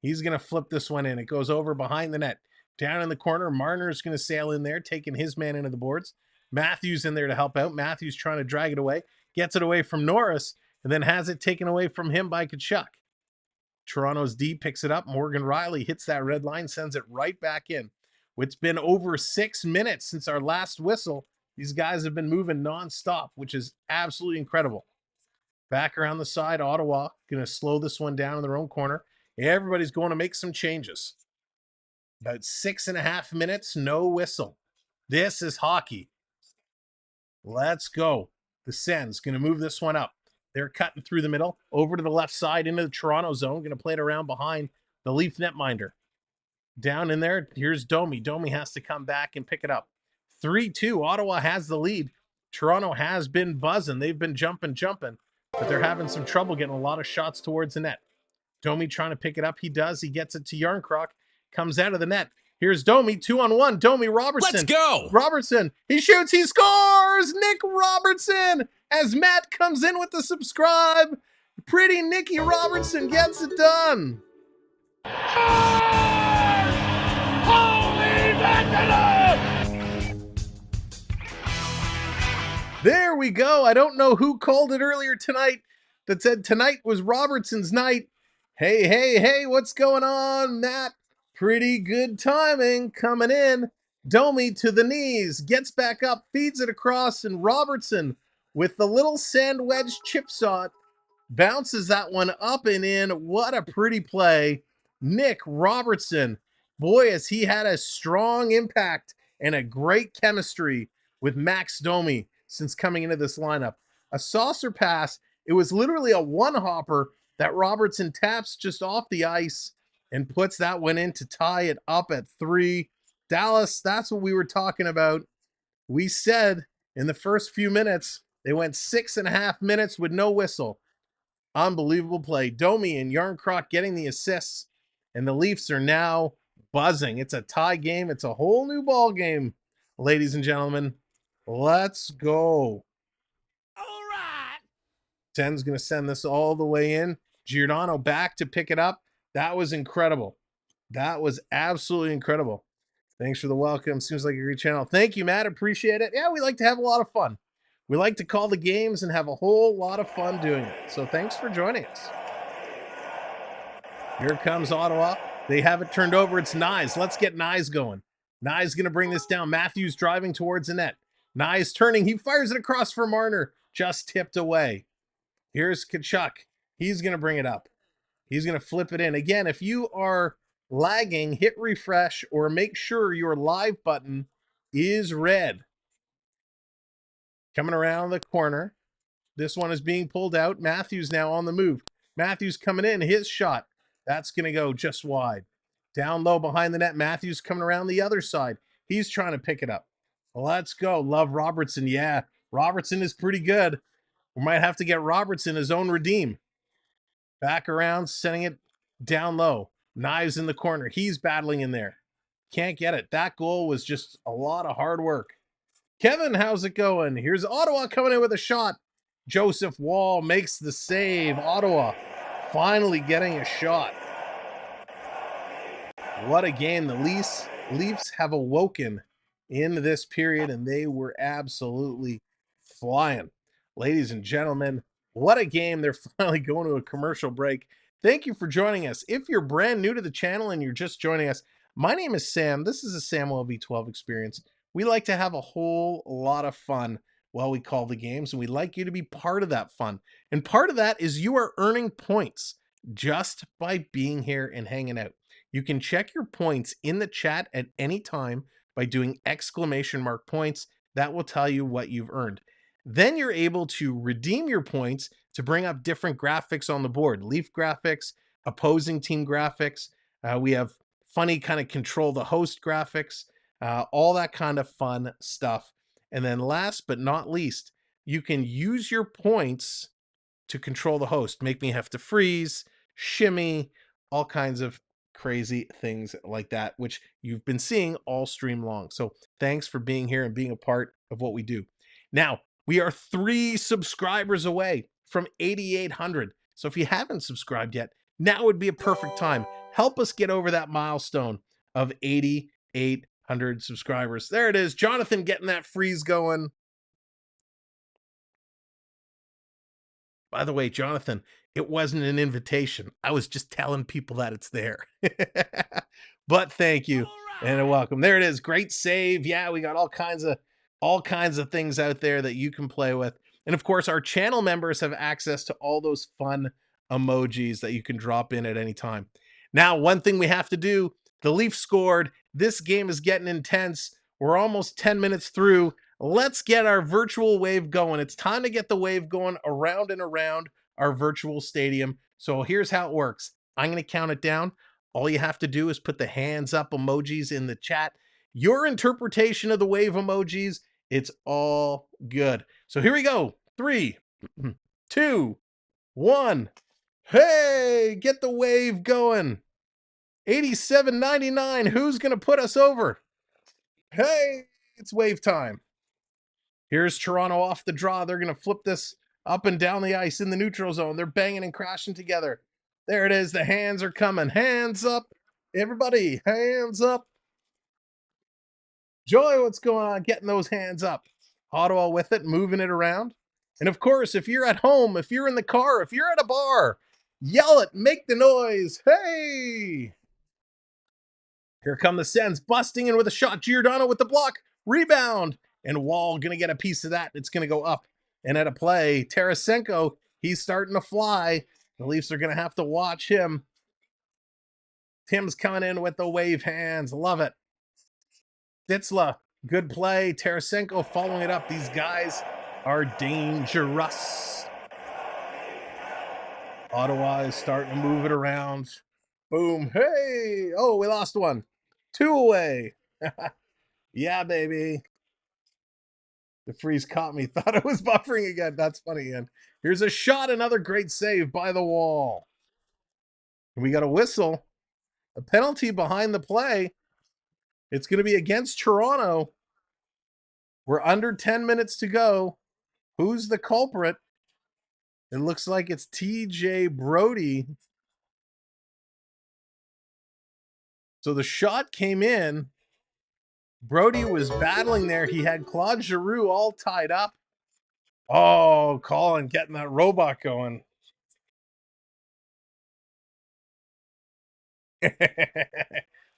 He's going to flip this one in. It goes over behind the net. Down in the corner, Marner's going to sail in there, taking his man into the boards. Matthews in there to help out. Matthews trying to drag it away. Gets it away from Norris, and then has it taken away from him by Tkachuk. Toronto's D picks it up. Morgan Riley hits that red line, sends it right back in. It's been over 6 minutes since our last whistle. These guys have been moving nonstop, which is absolutely incredible. Back around the side, Ottawa going to slow this one down in their own corner. Everybody's going to make some changes. About 6.5 minutes, no whistle. This is hockey. Let's go. The Sens going to move this one up. They're cutting through the middle, over to the left side into the Toronto zone. Going to play it around behind the Leaf netminder. Down in there, here's Domi. Domi has to come back and pick it up. 3-2, Ottawa has the lead. Toronto has been buzzing. They've been jumping, but they're having some trouble getting a lot of shots towards the net. Domi trying to pick it up. He does. He gets it to Yarncroc. Comes out of the net. Here's Domi, 2-on-1. Domi, Robertson. Let's go! Robertson. He shoots. He scores! Nick Robertson! As Matt comes in with the subscribe. Pretty Nicky Robertson gets it done. Holy mackerel! There we go. I don't know who called it earlier tonight that said tonight was Robertson's night. Hey, what's going on, Matt? Pretty good timing coming in. Domi to the knees, gets back up, feeds it across, and Robertson with the little sand wedge chip shot bounces that one up and in. What a pretty play Nick Robertson. Boy, has he had a strong impact and a great chemistry with Max Domi since coming into this lineup. A saucer pass. It was literally a one-hopper that Robertson taps just off the ice and puts that one in to tie it up at 3. Dallas, that's what we were talking about. We said in the first few minutes, they went 6.5 minutes with no whistle. Unbelievable play. Domi and Yarncroc getting the assists, and the Leafs are now buzzing. It's a tie game. It's a whole new ball game, ladies and gentlemen. Let's go. All right. Sen's going to send this all the way in. Giordano back to pick it up. That was incredible. That was absolutely incredible. Thanks for the welcome. Seems like a great channel. Thank you, Matt. Appreciate it. Yeah, we like to have a lot of fun. We like to call the games and have a whole lot of fun doing it. So thanks for joining us. Here comes Ottawa. They have it turned over. It's Nyes. Let's get Nyes going. Nyes going to bring this down. Matthews driving towards the net. Nyes turning. He fires it across for Marner. Just tipped away. Here's Kachuk. He's going to bring it up. He's going to flip it in. Again, if you are lagging, hit refresh or make sure your live button is red. Coming around the corner. This one is being pulled out. Matthews now on the move. Matthews coming in. His shot. That's going to go just wide. Down low behind the net. Matthews coming around the other side. He's trying to pick it up. Let's go. Love Robertson. Yeah, Robertson is pretty good. We might have to get Robertson his own redeem. Back around, sending it down low. Knives in the corner. He's battling in there. Can't get it. That goal was just a lot of hard work. Kevin, how's it going? Here's Ottawa coming in with a shot. Joseph Wall makes the save. Ottawa finally getting a shot. What a game. The Leafs have awoken in this period, and they were absolutely flying. Ladies and gentlemen, what a game. They're finally going to a commercial break. Thank you for joining us. If you're brand new to the channel and you're just joining us, my name is Sam. This is a Samuel V12 experience. We like to have a whole lot of fun while we call the games, and we'd like you to be part of that fun. And part of that is you are earning points just by being here and hanging out. You can check your points in the chat at any time by doing !points. That will tell you what you've earned. Then you're able to redeem your points to bring up different graphics on the board. Leaf graphics, opposing team graphics. We have funny kind of control the host graphics, all that kind of fun stuff. And then last but not least, you can use your points to control the host. Make me have to freeze, shimmy, all kinds of crazy things like that, which you've been seeing all stream long. So thanks for being here and being a part of what we do. Now, we are 3 subscribers away from 8,800. So if you haven't subscribed yet, now would be a perfect time. Help us get over that milestone of 8,800 subscribers. There it is. Jonathan getting that freeze going. By the way, Jonathan, it wasn't an invitation. I was just telling people that it's there. But thank you and welcome. There it is. Great save. Yeah, we got all kinds of things out there that you can play with. And of course, our channel members have access to all those fun emojis that you can drop in at any time. Now, one thing we have to do, the Leafs scored. This game is getting intense. We're almost 10 minutes through. Let's get our virtual wave going. It's time to get the wave going around and around our virtual stadium. So here's how it works. I'm going to count it down. All you have to do is put the hands up emojis in the chat. Your interpretation of the wave emojis, it's all good. So here we go. 3, 2, 1. Hey, get the wave going. 87.99. Who's going to put us over? Hey, it's wave time. Here's Toronto off the draw. They're going to flip this up and down the ice in the neutral zone. They're banging and crashing together. There it is. The hands are coming. Hands up. Everybody, hands up. Joy, what's going on? Getting those hands up. Ottawa with it, moving it around. And of course, if you're at home, if you're in the car, if you're at a bar, yell it, make the noise. Hey! Here come the Sens, busting in with a shot. Giordano with the block. Rebound. And Wall going to get a piece of that. It's going to go up. And at a play, Tarasenko, he's starting to fly. The Leafs are going to have to watch him. Tim's coming in with the wave hands. Love it. Ditzla, good play. Tarasenko following it up. These guys are dangerous. Ottawa is starting to move it around. Boom. Hey. Oh, we lost one. 2 away. Yeah, baby. The freeze caught me. Thought it was buffering again. That's funny, Ian. Here's a shot. Another great save by the wall. And we got a whistle. A penalty behind the play. It's going to be against Toronto. We're under 10 minutes to go. Who's the culprit? It looks like it's TJ Brody. So the shot came in. Brody was battling there. He had Claude Giroux all tied up. Oh, Colin getting that robot going.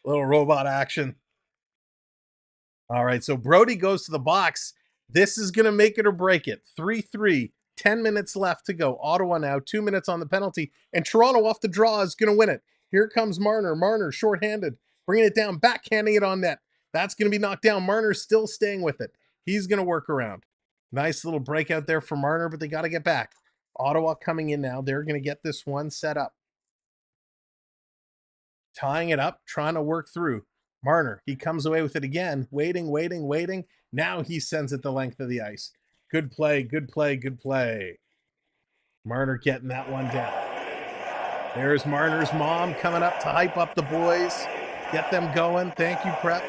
Little robot action. All right, so Brody goes to the box. This is going to make it or break it. 3-3, 10 minutes left to go. Ottawa now, 2 minutes on the penalty, and Toronto off the draw is going to win it. Here comes Marner. Marner shorthanded, bringing it down, backhanding it on net. That's going to be knocked down. Marner's still staying with it. He's going to work around. Nice little breakout there for Marner, but they got to get back. Ottawa coming in now. They're going to get this one set up. Tying it up, trying to work through. Marner, he comes away with it again. Waiting. Now he sends it the length of the ice. Good play. Marner getting that one down. There's Marner's mom coming up to hype up the boys. Get them going. Thank you, Prep.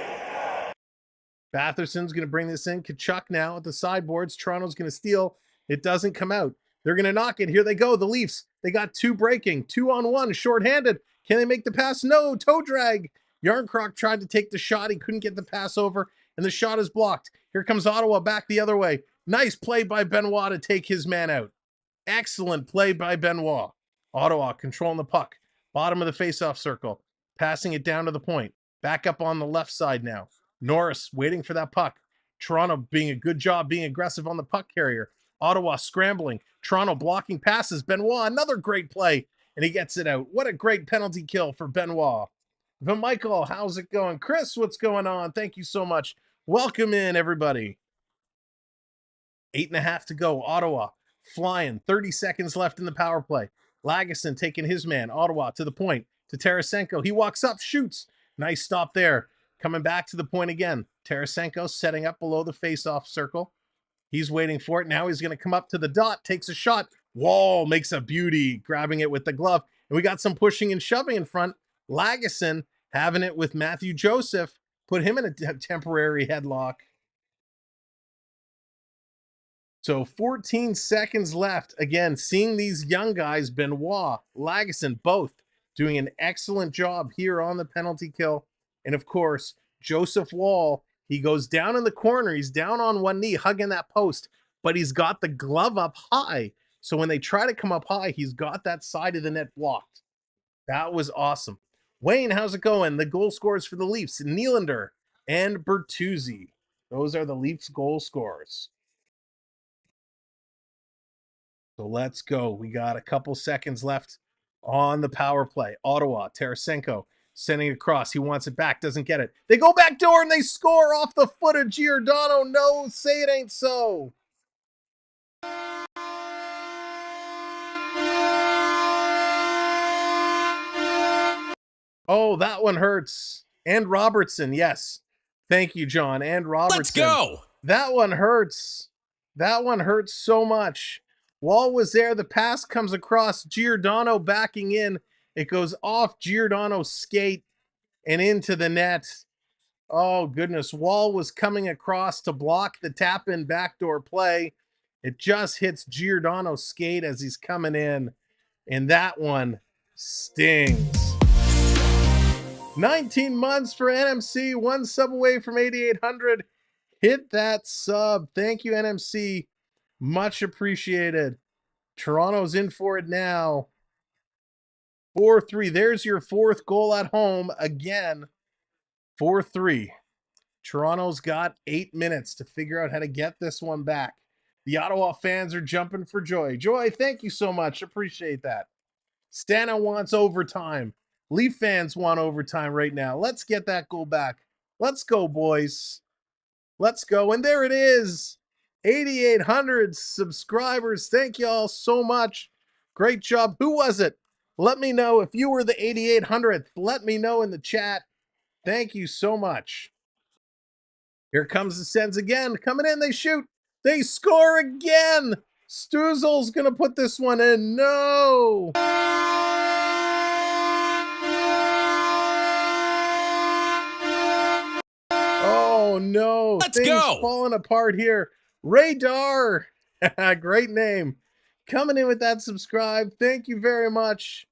Batherson's going to bring this in. Kachuk now at the sideboards. Toronto's going to steal. It doesn't come out. They're going to knock it. Here they go. The Leafs. They got 2 breaking. 2-on-1. Shorthanded. Can they make the pass? No. Toe drag. Yarncroc tried to take the shot. He couldn't get the pass over, and the shot is blocked. Here comes Ottawa back the other way. Nice play by Benoit to take his man out. Excellent play by Benoit. Ottawa controlling the puck. Bottom of the faceoff circle. Passing it down to the point. Back up on the left side now. Norris waiting for that puck. Toronto being a good job being aggressive on the puck carrier. Ottawa scrambling. Toronto blocking passes. Benoit, another great play, and he gets it out. What a great penalty kill for Benoit. Michael, how's it going? Chris, what's going on? Thank you so much. Welcome in, everybody. 8.5 to go. Ottawa flying. 30 seconds left in the power play. Lagesson taking his man. Ottawa to the point. To Tarasenko. He walks up, shoots. Nice stop there. Coming back to the point again. Tarasenko setting up below the face-off circle. He's waiting for it. Now he's going to come up to the dot. Takes a shot. Wall makes a beauty. Grabbing it with the glove. And we got some pushing and shoving in front. Lagesson having it with Matthew Joseph. Put him in a temporary headlock. So 14 seconds left. Again, seeing these young guys, Benoit, Lagesson, both doing an excellent job here on the penalty kill. And of course, Joseph Wall, he goes down in the corner. He's down on one knee, hugging that post, but he's got the glove up high. So when they try to come up high, he's got that side of the net blocked. That was awesome. Wayne, how's it going? The goal scorers for the Leafs, Nylander and Bertuzzi. Those are the Leafs goal scorers. So let's go. We got a couple seconds left on the power play. Ottawa, Tarasenko sending it across. He wants it back, doesn't get it. They go back door and they score off the foot of Giordano. No, say it ain't so. Oh, that one hurts. And Robertson, yes. Thank you, John. And Robertson. Let's go. That one hurts. That one hurts so much. Wall was there. The pass comes across. Giordano backing in. It goes off Giordano's skate and into the net. Oh, goodness. Wall was coming across to block the tap-in backdoor play. It just hits Giordano's skate as he's coming in. And that one stings. 19 months for NMC. 1 sub away from 8,800. Hit that sub. Thank you, NMC. Much appreciated. Toronto's in for it now. 4-3. There's your 4th goal at home again. 4-3. Toronto's got 8 minutes to figure out how to get this one back. The Ottawa fans are jumping for joy. Joy, thank you so much. Appreciate that. Stana wants overtime. Leaf fans want overtime right now. Let's get that goal back. Let's go, boys. Let's go. And there it is. 8,800 subscribers. Thank you all so much. Great job. Who was it? Let me know if you were the 8,800th. Let me know in the chat. Thank you so much. Here comes the Sens again. Coming in, they shoot. They score again. Stuzel's going to put this one in. No. Oh, no. Let's Things go. falling apart here. Radar. Great name. Coming in with that subscribe. Thank you very much.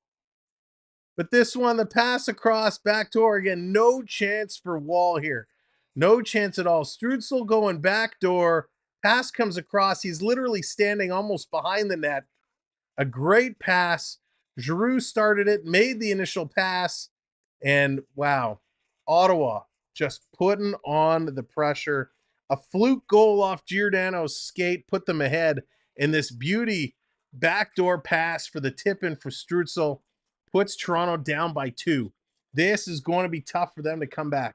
But this one, the pass across back to Oregon. No chance for Wall here. No chance at all. Strutzel going back door. Pass comes across. He's literally standing almost behind the net. A great pass. Giroux started it, made the initial pass. And wow, Ottawa just putting on the pressure. A fluke goal off Giordano's skate put them ahead. And this beauty backdoor pass for the tip in for Strutzel puts Toronto down by 2. This is going to be tough for them to come back.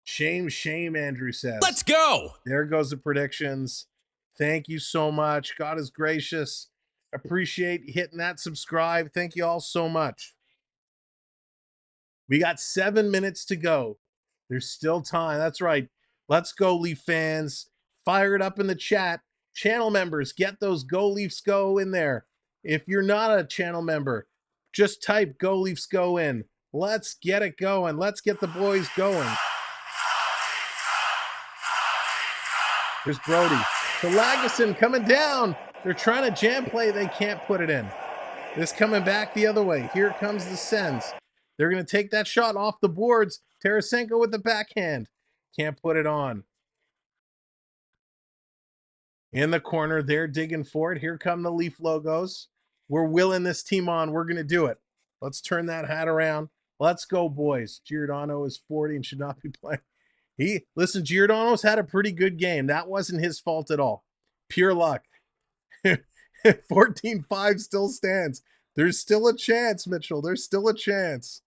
Shame, shame, Andrew says. Let's go. There goes the predictions. Thank you so much. God is gracious. Appreciate hitting that subscribe. Thank you all so much. We got 7 minutes to go. There's still time. That's right. Let's go, Leaf fans. Fire it up in the chat. Channel members, get those Go Leafs Go in there. If you're not a channel member, just type Go Leafs Go in. Let's get it going. Let's get the boys going. Here's Brody. To Lagesson coming down. They're trying to jam play. They can't put it in. This coming back the other way. Here comes the Sens. They're going to take that shot off the boards. Tarasenko with the backhand. Can't put it on. In the corner, they're digging for it. Here come the Leaf logos. We're willing this team on. We're going to do it. Let's turn that hat around. Let's go, boys. Giordano is 40 and should not be playing. Listen, Giordano's had a pretty good game. That wasn't his fault at all. Pure luck. 14-5 still stands. There's still a chance, Mitchell. There's still a chance.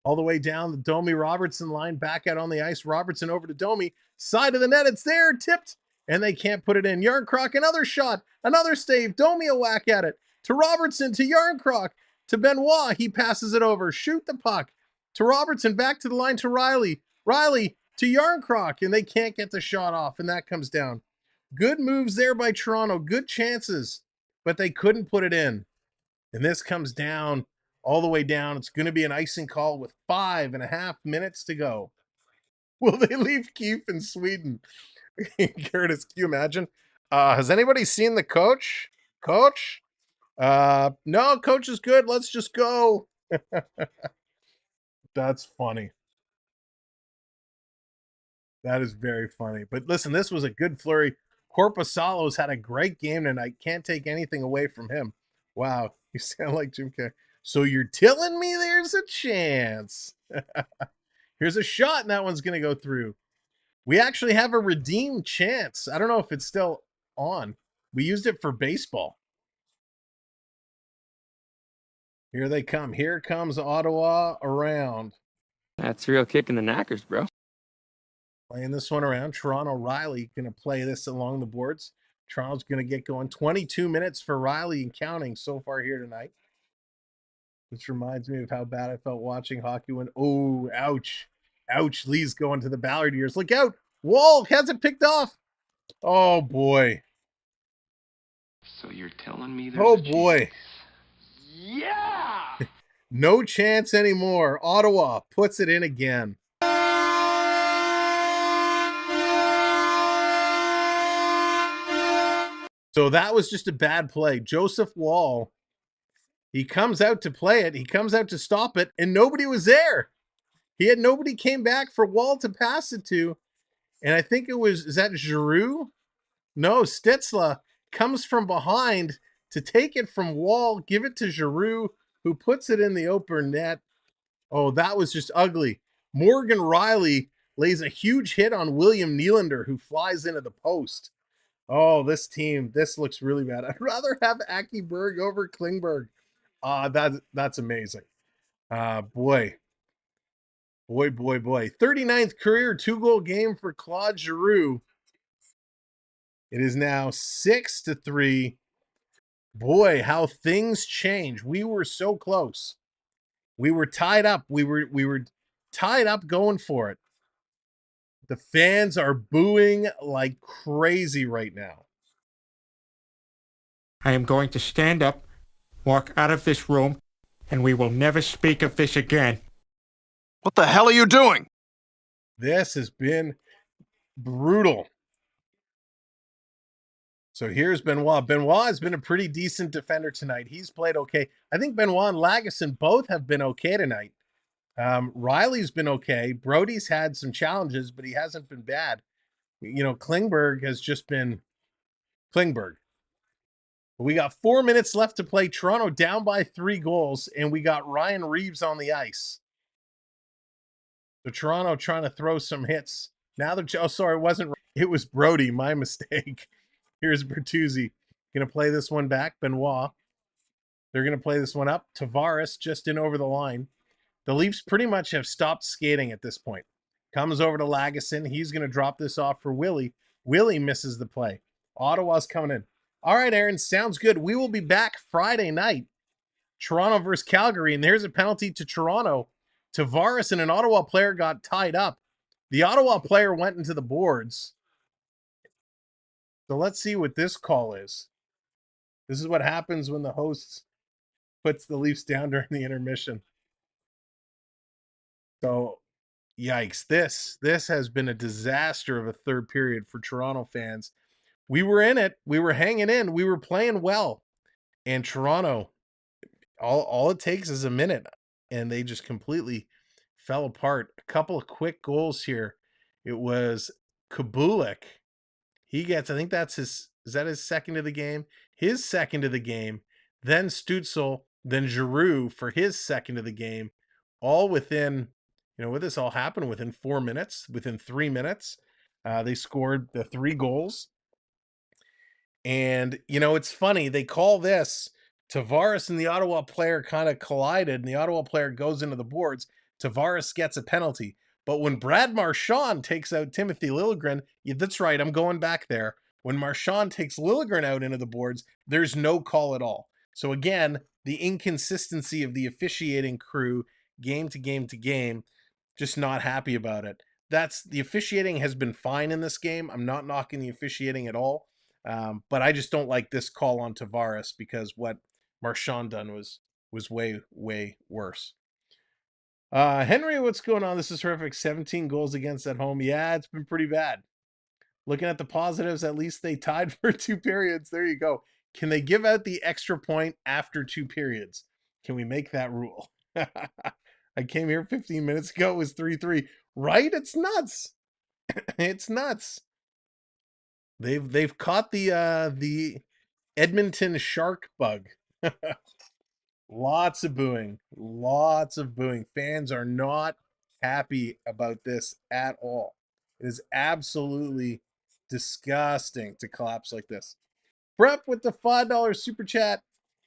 All the way down the Domi Robertson line, back out on the ice. Robertson over to Domi. Side of the net. It's there. Tipped. And they can't put it in. Yarncroc, another shot. Another stave. Domi a whack at it. To Robertson. To Yarncroc. To Benoit. He passes it over. Shoot the puck. To Robertson. Back to the line to Riley. Riley to Yarncroc. And they can't get the shot off. And that comes down. Good moves there by Toronto. Good chances. But they couldn't put it in. And this comes down. All the way down. It's going to be an icing call with 5.5 minutes to go. Will they leave Keefe in Sweden? Curtis, can you imagine? Has anybody seen the coach? Coach? No, coach is good. Let's just go. That's funny. That is very funny. But listen, this was a good flurry. Korpisalo's had a great game tonight. Can't take anything away from him. Wow. You sound like Jim Carrey. So you're telling me there's a chance. Here's a shot, and that one's going to go through. We actually have a redeemed chance. I don't know if it's still on. We used it for baseball. Here they come. Here comes Ottawa around. That's a real kick in the knackers, bro. Playing this one around. Toronto Riley going to play this along the boards. Toronto's going to get going. 22 minutes for Riley and counting so far here tonight. This reminds me of how bad I felt watching hockey when, oh, ouch. Ouch. Lee's going to the Ballard years. Look out. Wall has it picked off. Oh, boy. So you're telling me there's Oh, boy. Yeah! No chance anymore. Ottawa puts it in again. So that was just a bad play. Joseph Wall, he comes out to play it. He comes out to stop it, and nobody was there. Nobody came back for Wall to pass it to. And I think it was, is that Giroux? No, Stützle comes from behind to take it from Wall, give it to Giroux, who puts it in the open net. Oh, that was just ugly. Morgan Riley lays a huge hit on William Nylander, who flies into the post. Oh, this team, this looks really bad. I'd rather have Aki Berg over Klingberg. That's amazing. Boy. 39th career 2-goal game for Claude Giroux. It is now 6-3. Boy, how things change. We were so close. We were tied up. We were tied up going for it. The fans are booing like crazy right now. I am going to stand up, walk out of this room, and we will never speak of this again. What the hell are you doing? This has been brutal. So here's Benoit. Benoit has been a pretty decent defender tonight. He's played okay. I think Benoit and Lagesson both have been okay tonight. Riley's been okay. Brody's had some challenges, but he hasn't been bad. You know, Klingberg has just been Klingberg. We got 4 minutes left to play. Toronto down by 3 goals, and we got Ryan Reeves on the ice. So Toronto trying to throw some hits. Now it was Brody, my mistake. Here's Bertuzzi. Going to play this one back. Benoit. They're going to play this one up. Tavares just in over the line. The Leafs pretty much have stopped skating at this point. Comes over to Lagesson. He's going to drop this off for Willie. Willie misses the play. Ottawa's coming in. All right, Aaron, sounds good. We will be back Friday night. Toronto versus Calgary, and there's a penalty to Toronto. Tavares and an Ottawa player got tied up. The Ottawa player went into the boards. So let's see what this call is. This is what happens when the host puts the Leafs down during the intermission. So, yikes. This has been a disaster of a third period for Toronto fans. We were in it. We were hanging in. We were playing well. And Toronto, all it takes is a minute, and they just completely fell apart. A couple of quick goals here. It was Kubulik. He gets, I think that's is that his second of the game? His second of the game. Then Stützle, then Giroux for his second of the game. All within, with this all happened within 4 minutes, within 3 minutes. They scored the 3 goals. And, it's funny. They call this Tavares and the Ottawa player kind of collided, and the Ottawa player goes into the boards. Tavares gets a penalty. But when Brad Marchand takes out Timothy Liljegren, that's right, I'm going back there. When Marchand takes Liljegren out into the boards, there's no call at all. So again, the inconsistency of the officiating crew, game to game to game, just not happy about it. The officiating has been fine in this game. I'm not knocking the officiating at all. But I just don't like this call on Tavares because what Marchand done was way, way worse. Henry, what's going on? This is horrific. 17 goals against at home. Yeah, it's been pretty bad. Looking at the positives, at least they tied for 2 periods. There you go. Can they give out the extra point after 2 periods? Can we make that rule? I came here 15 minutes ago. It was 3-3. Right? It's nuts. It's nuts. They've caught the Edmonton shark bug. Lots of booing. Fans are not happy about this at all. It is absolutely disgusting to collapse like this. Prep with the $5 super chat.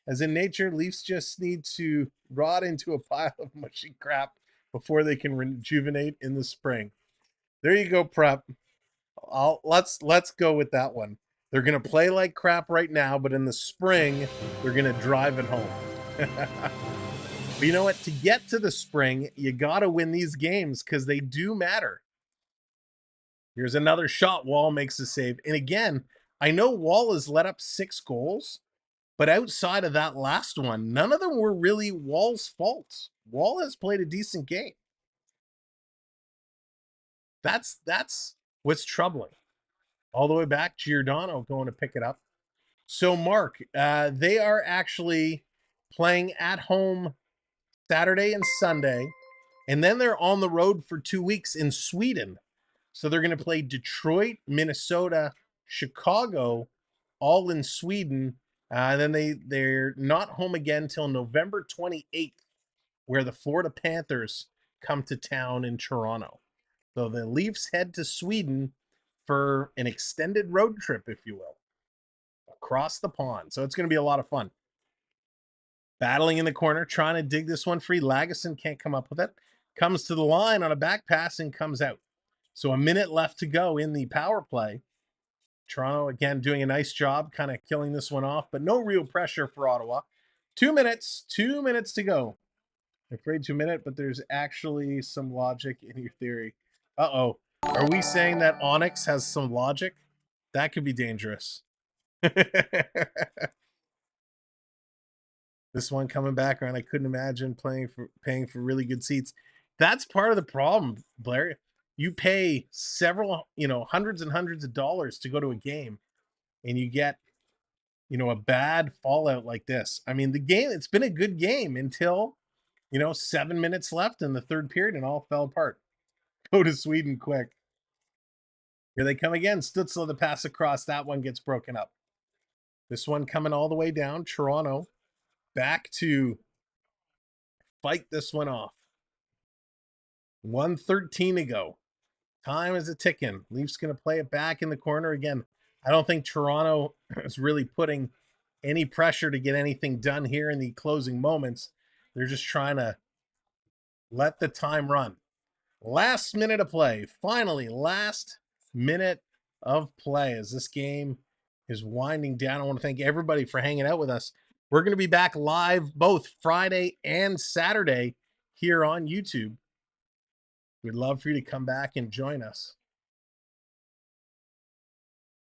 As in nature, Leafs just need to rot into a pile of mushy crap before they can rejuvenate in the spring. There you go, Prep. Let's go with that one. They're going to play like crap right now, but in the spring, they're going to drive it home. But you know what? To get to the spring, you got to win these games because they do matter. Here's another shot. Wall makes a save. And again, I know Wall has let up 6 goals, but outside of that last one, none of them were really Wall's fault. Wall has played a decent game. That's what's troubling. All the way back, Giordano going to pick it up. So, Mark, they are actually playing at home Saturday and Sunday, and then they're on the road for 2 weeks in Sweden. So they're going to play Detroit, Minnesota, Chicago, all in Sweden. Then they're not home again till November 28th, where the Florida Panthers come to town in Toronto. So the Leafs head to Sweden for an extended road trip, if you will, across the pond. So it's going to be a lot of fun. Battling in the corner, trying to dig this one free. Lagesson can't come up with it. Comes to the line on a back pass and comes out. So a minute left to go in the power play. Toronto, again, doing a nice job kind of killing this one off, but no real pressure for Ottawa. 2 minutes to go. I'm afraid 2 minutes, but there's actually some logic in your theory. Uh-oh. Are we saying that Onyx has some logic? That could be dangerous. This one coming back around, I couldn't imagine paying for really good seats. That's part of the problem, Blair. You pay several, hundreds and hundreds of dollars to go to a game, and you get, a bad fallout like this. I mean, the game, it's been a good game until, 7 minutes left in the third period and all fell apart. Go to Sweden quick. Here they come again. Stützle to pass across. That one gets broken up. This one coming all the way down. Toronto back to fight this one off. 1:13 to go. Time is a ticking. Leafs going to play it back in the corner again. I don't think Toronto is really putting any pressure to get anything done here in the closing moments. They're just trying to let the time run. Last minute of play. Finally, last minute of play as this game is winding down. I want to thank everybody for hanging out with us. We're going to be back live both Friday and Saturday here on YouTube. We'd love for you to come back and join us.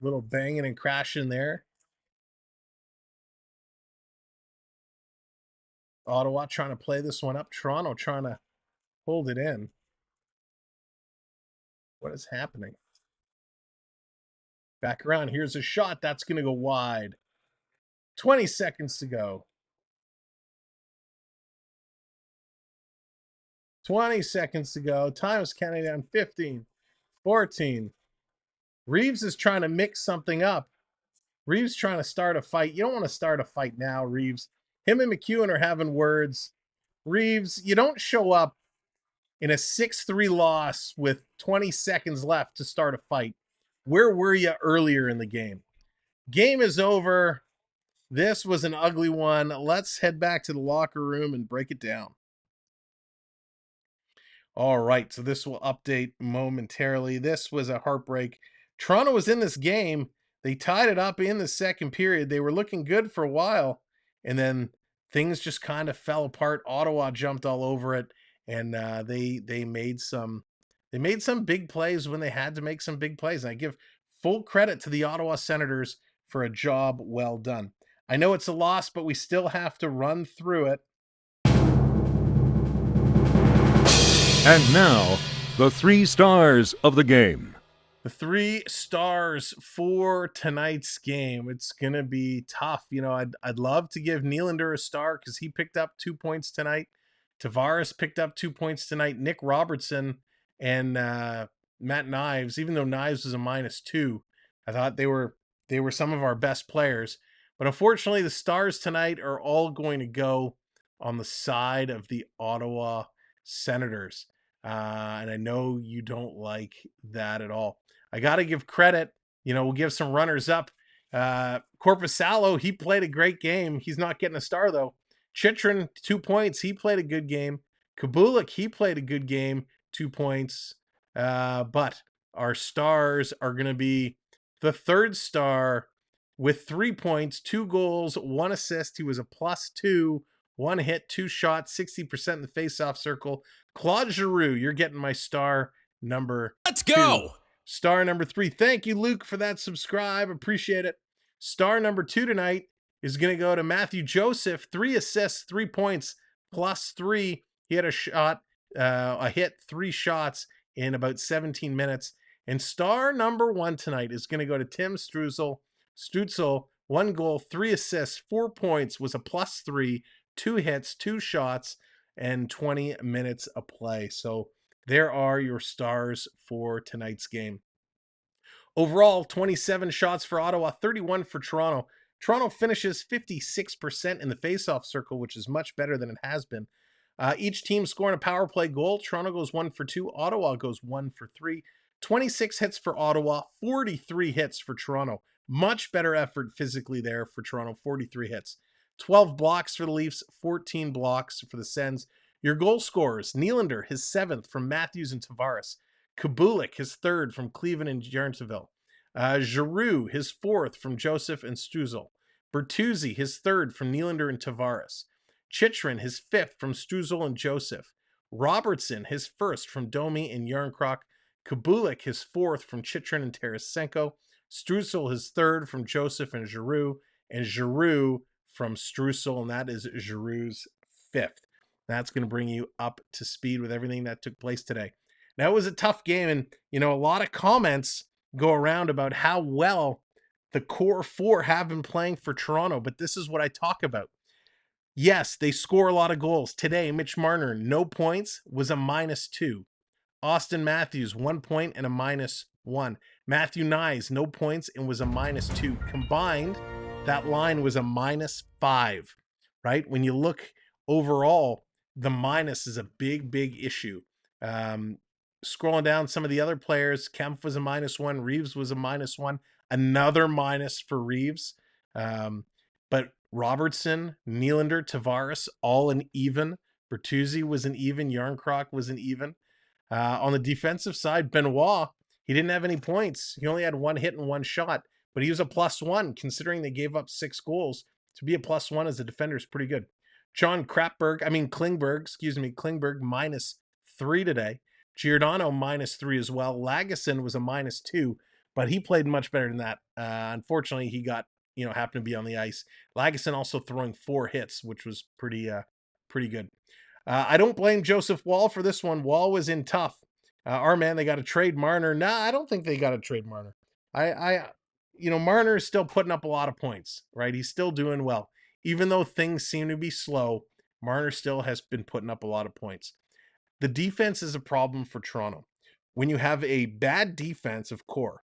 Little banging and crashing there. Ottawa trying to play this one up. Toronto trying to hold it in. What is happening? Back around. Here's a shot. That's going to go wide. 20 seconds to go. 20 seconds to go. Time is counting down. 15, 14. Reeves is trying to mix something up. Reeves trying to start a fight. You don't want to start a fight now, Reeves. Him and McEwen are having words. Reeves, you don't show up in a 6-3 loss with 20 seconds left to start a fight. Where were you earlier in the game? Game is over. This was an ugly one. Let's head back to the locker room and break it down. All right, so this will update momentarily. This was a heartbreak. Toronto was in this game. They tied it up in the second period. They were looking good for a while, and then things just kind of fell apart. Ottawa jumped all over it, and they made some big plays when they had to make some big plays. And I give full credit to the Ottawa Senators for a job well done. I know it's a loss, but we still have to run through it. And now, the 3 stars of the game. The 3 stars for tonight's game. It's going to be tough. I'd love to give Nylander a star because he picked up 2 points tonight. Tavares picked up 2 points tonight. Nick Robertson and Matt Knives, even though Knives was a -2, I thought they were some of our best players. But unfortunately, the stars tonight are all going to go on the side of the Ottawa Senators. And I know you don't like that at all. I got to give credit. We'll give some runners up. Korpisalo, he played a great game. He's not getting a star, though. Chychrun, 2 points. He played a good game. Kabulik, he played a good game, 2 points. But our stars are going to be the third star with 3 points, 2 goals, 1 assist. He was a +2, 1 hit, 2 shots, 60% in the faceoff circle. Claude Giroux, you're getting my star number 2. Let's go. Star number 3. Thank you, Luke, for that subscribe. Appreciate it. Star number 2 tonight is going to go to Matthew Joseph. 3 assists, 3 points, +3. He had a shot, a hit, 3 shots in about 17 minutes. And star number 1 tonight is going to go to Tim Stützle, 1 goal, 3 assists, 4 points, was a +3, 2 hits, 2 shots, and 20 minutes of play. So there are your stars for tonight's game. Overall, 27 shots for Ottawa, 31 for Toronto. Toronto finishes 56% in the faceoff circle, which is much better than it has been. Each team scoring a power play goal. Toronto goes 1 for 2. Ottawa goes 1 for 3. 26 hits for Ottawa, 43 hits for Toronto. Much better effort physically there for Toronto, 43 hits. 12 blocks for the Leafs, 14 blocks for the Sens. Your goal scorers, Nylander, his 7th from Matthews and Tavares. Kabulik, his 3rd from Cleveland and Jarntville. Giroux, his 4th from Joseph and Stützle. Bertuzzi, his 3rd from Nylander and Tavares. Chychrun, his 5th from Stützle and Joseph. Robertson, his 1st from Domi and Yarncroc. Kabulik, his 4th from Chychrun and Tarasenko. Stützle, his 3rd from Joseph and Giroux. And Giroux from Stützle, and that is Giroux's 5th. That's going to bring you up to speed with everything that took place today. Now, it was a tough game, and, a lot of comments go around about how well the core 4 have been playing for Toronto, but this is what I talk about. Yes, they score a lot of goals. Today, Mitch Marner, no points, was a -2. Austin Matthews, 1 point and a -1. Matthew Nyes, no points and was a -2. Combined, that line was a -5, right? When you look overall, the minus is a big, big issue. Scrolling down some of the other players, Kempf was a -1, Reeves was a -1, another minus for Reeves. But Robertson, Nylander, Tavares, all an even. Bertuzzi was an even. Yarncroc was an even. On the defensive side, Benoit, he didn't have any points. He only had 1 hit and 1 shot, but he was a +1 considering they gave up 6 goals. To be a +1 as a defender is pretty good. Klingberg, -3 today. Giordano -3 as well. Lagesson was a -2, but he played much better than that. Unfortunately, he got, happened to be on the ice. Lagesson also throwing 4 hits, which was pretty good. I don't blame Joseph Woll for this one. Woll was in tough. Our man, they got to trade Marner. Nah, I don't think they got to trade Marner. Marner is still putting up a lot of points, right? He's still doing well. Even though things seem to be slow, Marner still has been putting up a lot of points. The defense is a problem for Toronto. When you have a bad defensive core,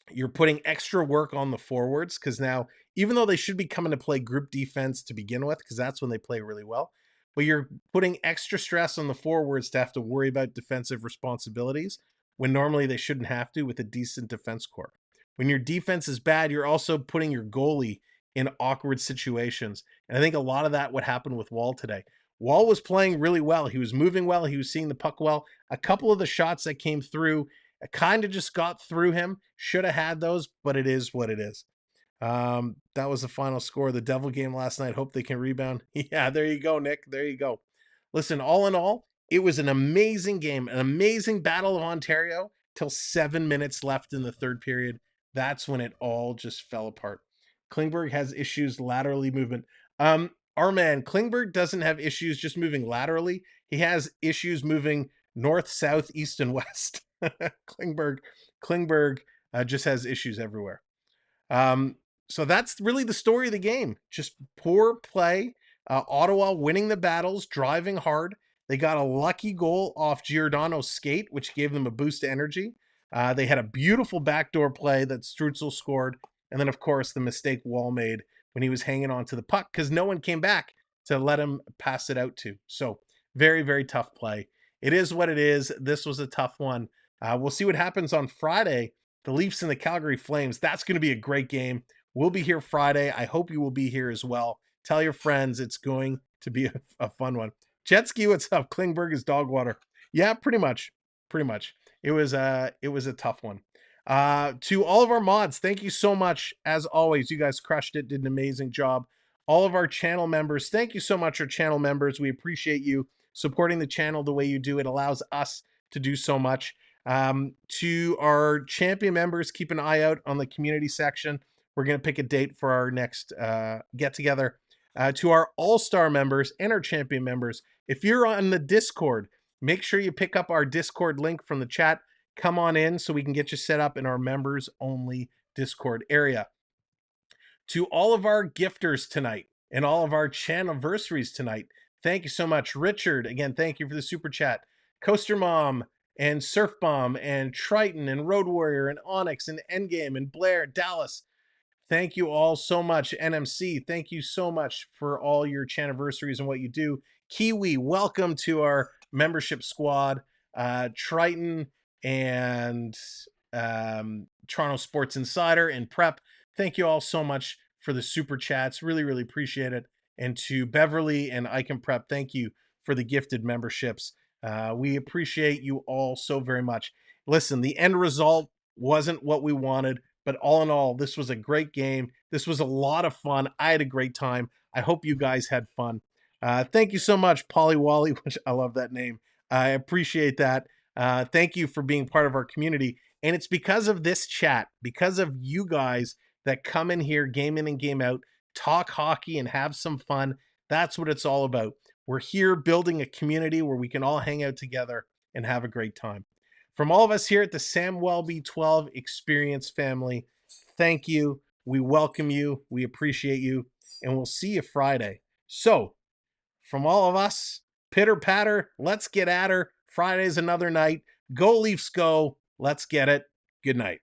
you're putting extra work on the forwards because now, even though they should be coming to play group defense to begin with, because that's when they play really well, but you're putting extra stress on the forwards to have to worry about defensive responsibilities when normally they shouldn't have to with a decent defense core. When your defense is bad, you're also putting your goalie in awkward situations. And I think a lot of that would happen with Woll today. Woll was playing really well. He was moving well. He was seeing the puck well. A couple of the shots that came through kind of just got through him. Should have had those, but it is what it is. That was the final score of the Devil game last night. Hope they can rebound. Yeah, there you go, Nick. There you go. Listen, all in all, it was an amazing game, an amazing Battle of Ontario till 7 minutes left in the third period. That's when it all just fell apart. Klingberg has issues laterally movement. Our man, Klingberg doesn't have issues just moving laterally. He has issues moving north, south, east, and west. Klingberg just has issues everywhere. So that's really the story of the game. Just poor play. Ottawa winning the battles, driving hard. They got a lucky goal off Giordano's skate, which gave them a boost to energy. They had a beautiful backdoor play that Stützle scored. And then, of course, the mistake Woll made when he was hanging on to the puck because no one came back to let him pass it out to. So very, very tough play. It is what it is. This was a tough one. We'll see what happens on Friday. The Leafs and the Calgary Flames. That's going to be a great game. We'll be here Friday. I hope you will be here as well. Tell your friends. It's going to be a fun one. Jetski, what's up? Klingberg is dog water. Yeah, pretty much. It was a tough one. To all of our mods, thank you so much. As always, you guys crushed it, did an amazing job. All of our channel members, thank you so much, our channel members. We appreciate you supporting the channel the way you do. It allows us to do so much. To our champion members, keep an eye out on the community section. We're going to pick a date for our next get together. To our all-star members and our champion members, if you're on the Discord, make sure you pick up our Discord link from the chat. Come on in so we can get you set up in our members only Discord area. To all of our gifters tonight and all of our channelversaries tonight, thank you so much. Richard, again, thank you for the super chat. Coaster Mom and Surf Bomb and Triton and Road Warrior and Onyx and Endgame and Blair, Dallas. Thank you all so much. NMC, thank you so much for all your channelversaries and what you do. Kiwi, welcome to our membership squad. Triton and Toronto Sports Insider and Prep, thank you all so much for the super chats. Really, really appreciate it. And to Beverly and I Can Prep, thank you for the gifted memberships. We appreciate you all so very much. Listen, the end result wasn't what we wanted, but all in all, this was a great game. This was a lot of fun. I had a great time. I hope you guys had fun. Thank you so much, Polly Wally, which I love that name. I appreciate that. Thank you for being part of our community. And it's because of this chat, because of you guys that come in here, game in and game out, talk hockey and have some fun. That's what it's all about. We're here building a community where we can all hang out together and have a great time. From all of us here at the Sam Welby 12 Experience family, thank you. We welcome you. We appreciate you. And we'll see you Friday. So, from all of us, pitter patter, let's get at her. Friday's another night. Go Leafs go. Let's get it. Good night.